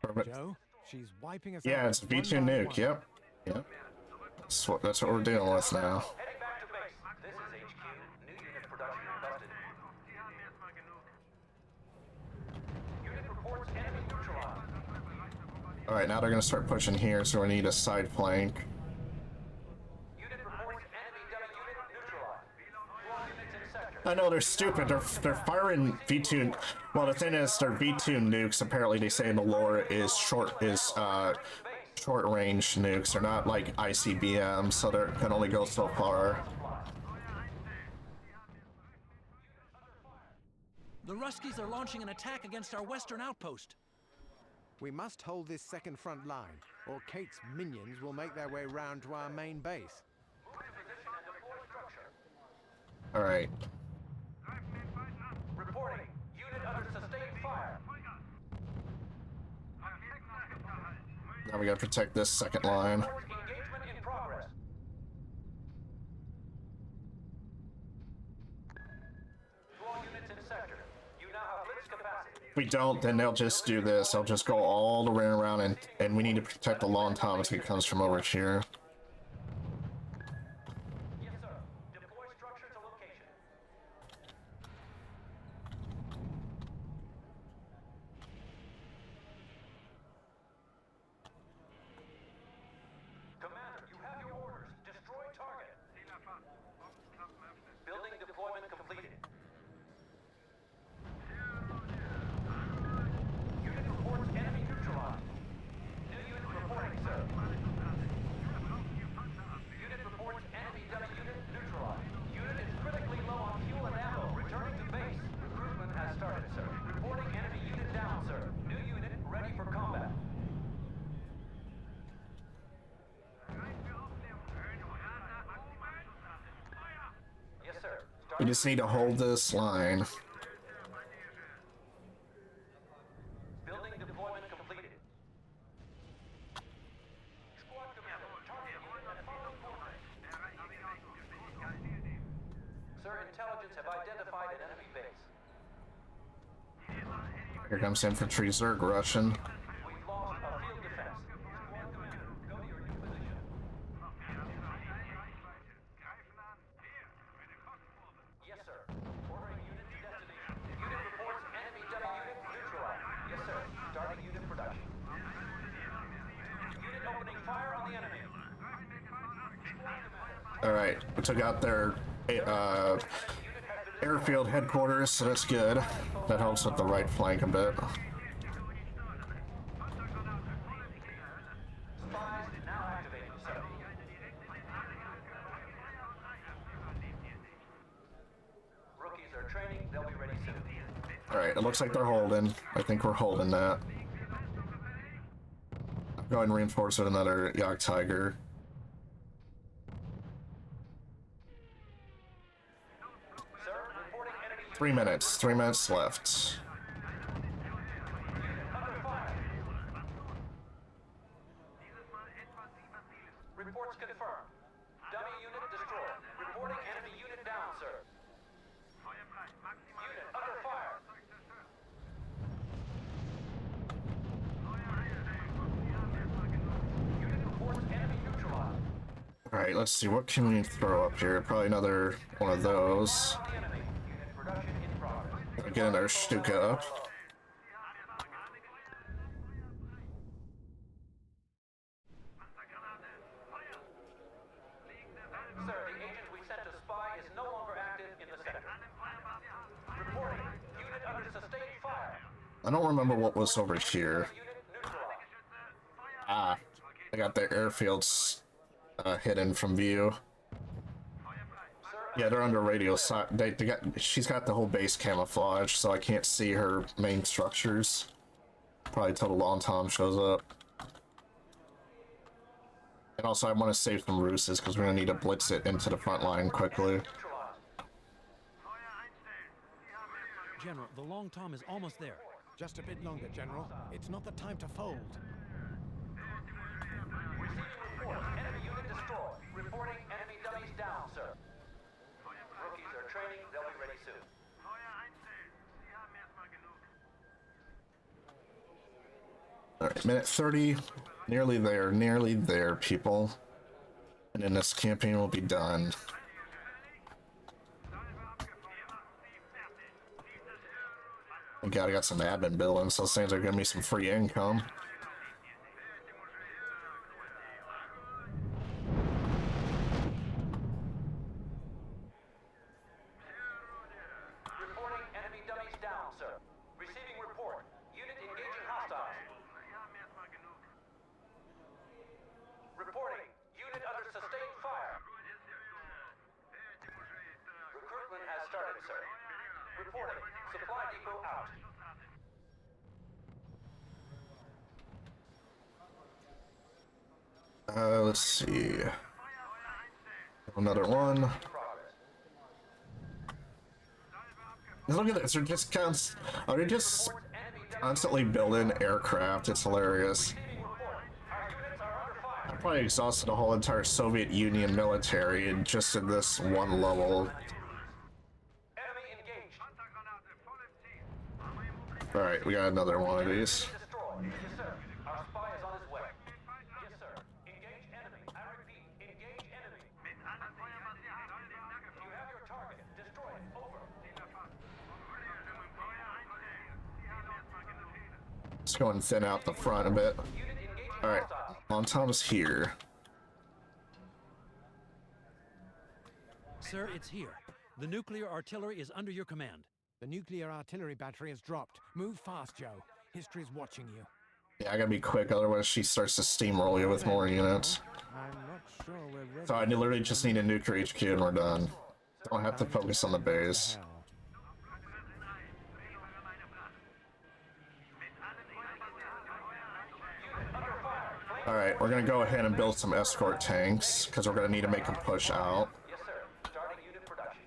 Perfect. Joe, she's wiping us out. Yeah, it's a V2 one by nuke. one. Yep. Yep. That's what we're dealing with now. Heading back to base. This is HQ. New unit production busted. Unit reports enemy neutralized. Alright, now they're gonna start pushing here, so we need a side flank. Unit reports enemy unit neutralized. 4 units in sector. I know they're stupid. They're firing V2. Well, the thing is, their V2 nukes. Apparently, they say in the lore is short range nukes. They're not like ICBMs, so they can only go so far. The Ruskies are launching an attack against our western outpost. We must hold this second front line, or Kate's minions will make their way round to our main base. All right. Reporting. Unit under sustained fire. Now we gotta protect this second line. Engagement in progress. 4 units in sector. You now have blitz capacity. If we don't, then they'll just do this. They'll just go all the way around, and we need to protect the Long Tom as it comes from over here. Yes, sir. Deploy structure to location. Commander, you have your orders. Destroy target. Building deployment completed. Unit reports enemy neutralized. New unit reporting, sir. Unit reports enemy unit neutralized. Unit is critically low on fuel and ammo. Returning to base. Recruitment has started, sir. Reporting enemy unit down, sir. New unit ready for combat. Yes, sir. We just need to hold this line. Building deployment completed. Squad commander, target unit at following coordinates. Sir, intelligence have identified an enemy base. Here comes infantry Zerg Russian. We've lost a field defense. Squad commander, go to your new position. Yes, sir. Ordering unit to destination. Unit reports enemy unit neutralized. Yes, sir. Starting unit production. Unit opening fire on the enemy. Squad commander. All right, we took out their airfield headquarters, so that's good. That helps with the right flank a bit. Spies now activated, sir. Rookies are training. They'll be ready soon. All right, it looks like they're holding. I think we're holding that. Go ahead and reinforce with another Yak Tiger. 3 minutes. 3 minutes left. Reports confirmed. Dummy unit destroyed. Reporting enemy unit down, sir. Unit under fire. Unit reports enemy neutralized. Alright, let's see. What can we throw up here? Probably another one of those. Get another Stuka up. Sir, the agent we sent to spy is no longer active in the sector. Reporting. Unit under sustained fire. I don't remember what was over here. Ah, I got the airfields hidden from view. Yeah, they're under radio. She's got the whole base camouflage, so I can't see her main structures. Probably till the long Tom shows up. And also, I want to save some RUSEs because we're gonna need to blitz it into the front line quickly. General, the Long Tom is almost there. Just a bit longer, General. It's not the time to fold. Receiving reports. Enemy unit destroyed. Reporting enemy dummies down, sir. Rookies are training. They'll be ready soon. Alright, minute 30. Nearly there, people. And then this campaign will be done. Thank God I got some admin billing, so those things are giving me some free income. Reporting enemy dummies down, sir. Receiving report. Unit engaging hostiles. Reporting. Unit under sustained fire. Recruitment has started, sir. Reporting. Supply depot out. Let's see. Another one. Look at this, they're just constantly building aircraft. It's hilarious. I probably exhausted the whole entire Soviet Union military and just in this one level. Alright, we got another one of these. Let's go and thin out the front a bit. Alright, Long Tom's here. Sir, it's here. The nuclear artillery is under your command. The nuclear artillery battery has dropped. Move fast, Joe. History's watching you. Yeah, I gotta be quick, otherwise she starts to steamroll you with more units. I'm not sure we're ready. So I literally just need a nuclear HQ and we're done. Don't have to focus on the base. Alright, we're gonna go ahead and build some escort tanks, because we're gonna need to make them push out. Yes, sir. Starting unit production.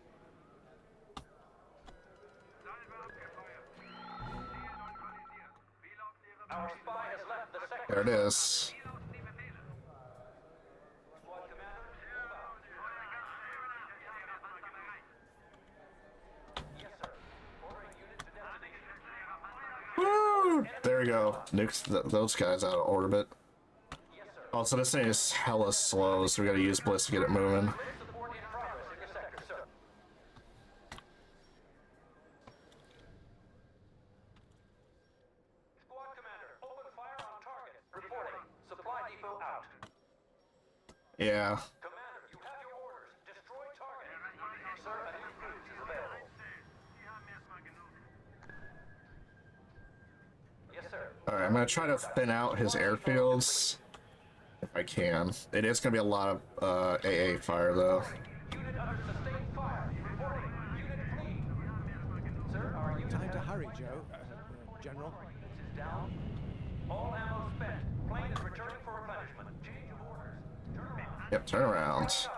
Our spy has left the sector. There it is. Woo! There we go. Nukes those guys out of orbit. Also, this thing is hella slow, so we gotta use Blitz to get it moving. Yeah. Commander, you have your orders. Destroy target. Sir, a new cruise is available. Yes, sir. Alright, I'm gonna try to thin out his airfields. If I can. It is gonna be a lot of AA fire, though. Unit under sustained fire. Reporting. Unit fleeing. Sir, are you Time to hurry, Joe. General. Is down. All ammo spent. Plane is returning for replenishment. Change of orders. Turn around. Yep, turn around. Sir,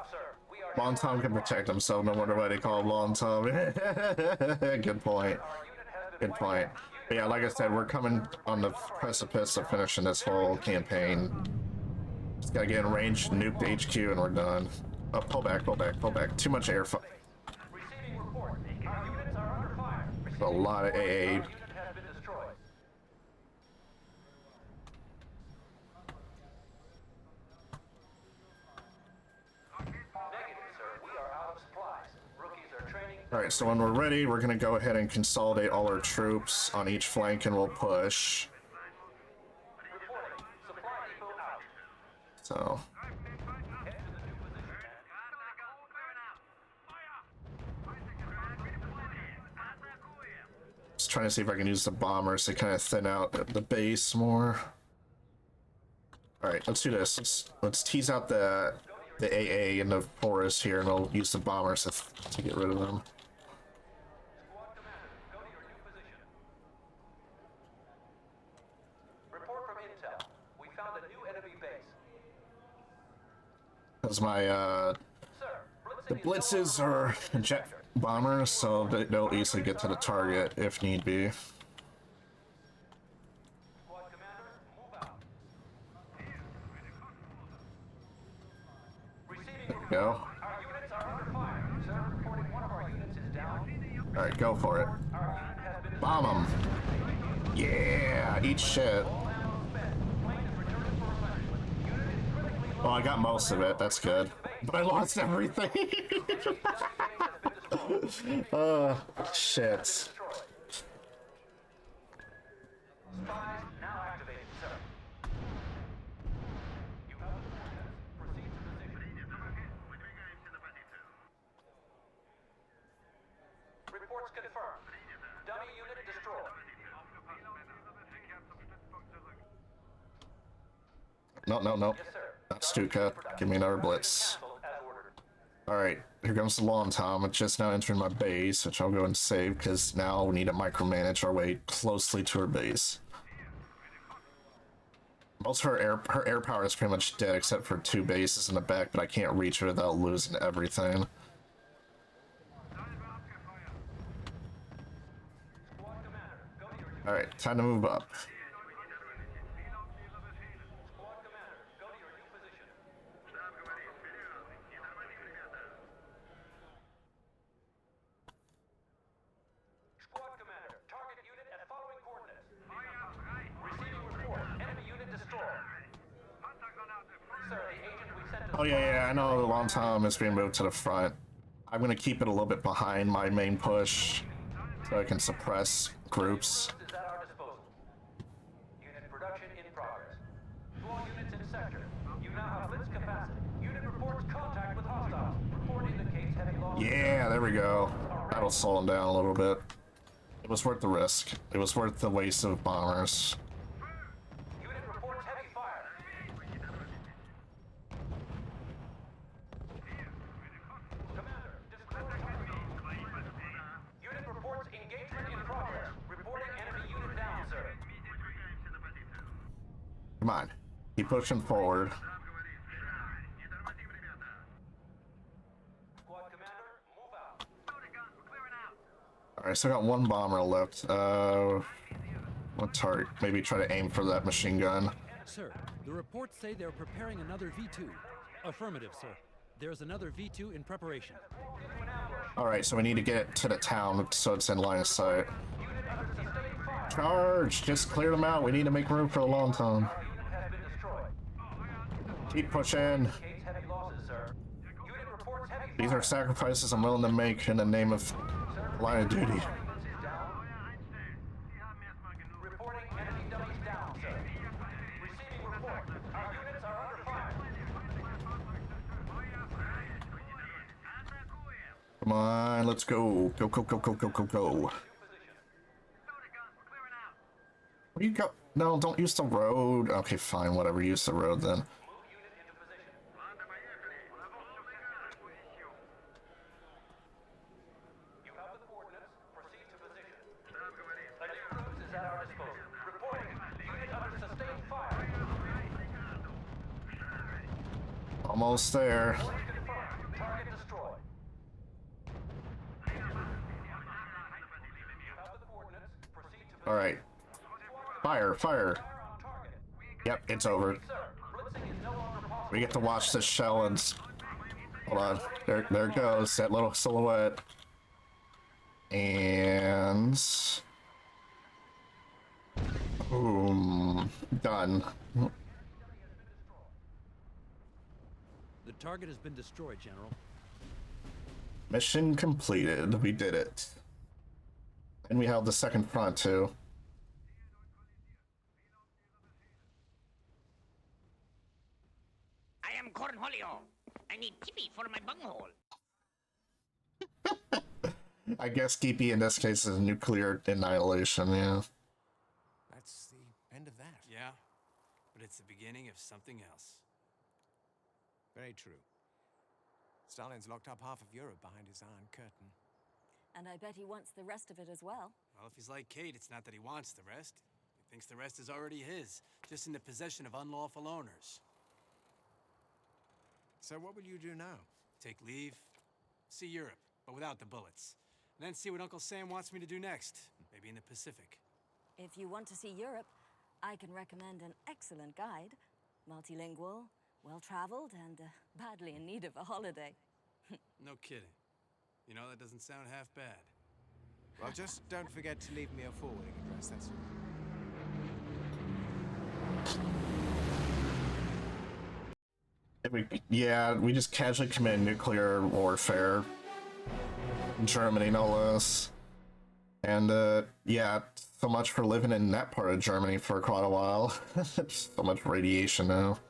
we are Long Tom can protect himself, no wonder why they call him Long Tom. Good point. Good point. But yeah, like I said, we're coming on the precipice of finishing this whole campaign. Just gotta get in range, nuke the HQ, and we're done. Oh, pull back, pull back, pull back. Too much air fire. A lot of AA. Alright, so when we're ready, we're gonna go ahead and consolidate all our troops on each flank and we'll push. So. Just trying to see if I can use the bombers to kind of thin out the base more. Alright, let's do this. Let's tease out the AA in the forest here and we'll use the bombers to get rid of them. Because my, the blitzes are jet bombers, so they'll easily get to the target if need be. There we go. Alright, go for it. Bomb them! Yeah! Eat shit. Well, I got most of it, that's good. But I lost everything! Shit. Reports confirmed. Dummy unit destroyed. No. Not Stuka. Give me another blitz. Alright, here comes the Long Tom. It's just now entering my base, which I'll go and save, because now we need to micromanage our way closely to her base. Most of her air power is pretty much dead, except for 2 bases in the back, but I can't reach her without losing everything. Alright, time to move up. Oh yeah, I know the Long Tom is being moved to the front. I'm gonna keep it a little bit behind my main push, so I can suppress groups. Yeah, there we go. That'll slow them down a little bit. It was worth the risk. It was worth the waste of bombers. Come on, keep pushing forward. Alright, so I got 1 bomber left. What target? Maybe try to aim for that machine gun. Sir, the reports say they're preparing another V2. Affirmative, sir. There's another V2 in preparation. Alright, so we need to get to the town so it's in line of sight. Charge! Just clear them out. We need to make room for the Long Tom. Keep pushing. These are sacrifices I'm willing to make in the name of line of duty. Come on, let's go. Go. Where you go? No, don't use the road. Okay, fine, whatever. Use the road then. Almost there. Alright. Fire, fire. Yep, it's over. We get to watch this shell and... Hold on. There it goes, that little silhouette. And... Boom. Done. The target has been destroyed, General. Mission completed. We did it. And we held the second front, too. I am Cornholio. I need pee for my bunghole. I guess Keepy in this case is nuclear annihilation, yeah. That's the end of that. Yeah, but it's the beginning of something else. Very true. Stalin's locked up half of Europe behind his Iron Curtain. And I bet he wants the rest of it as well. Well, if he's like Kate, it's not that he wants the rest. He thinks the rest is already his, just in the possession of unlawful owners. So what will you do now? Take leave, see Europe, but without the bullets. And then see what Uncle Sam wants me to do next, maybe in the Pacific. If you want to see Europe, I can recommend an excellent guide. Multilingual, well-traveled, and badly in need of a holiday. No kidding. You know, that doesn't sound half bad. Well, just don't forget to leave me a forwarding address, that's all. Yeah, we just casually commit nuclear warfare. In Germany, no less. And, yeah, so much for living in that part of Germany for quite a while. So much radiation now.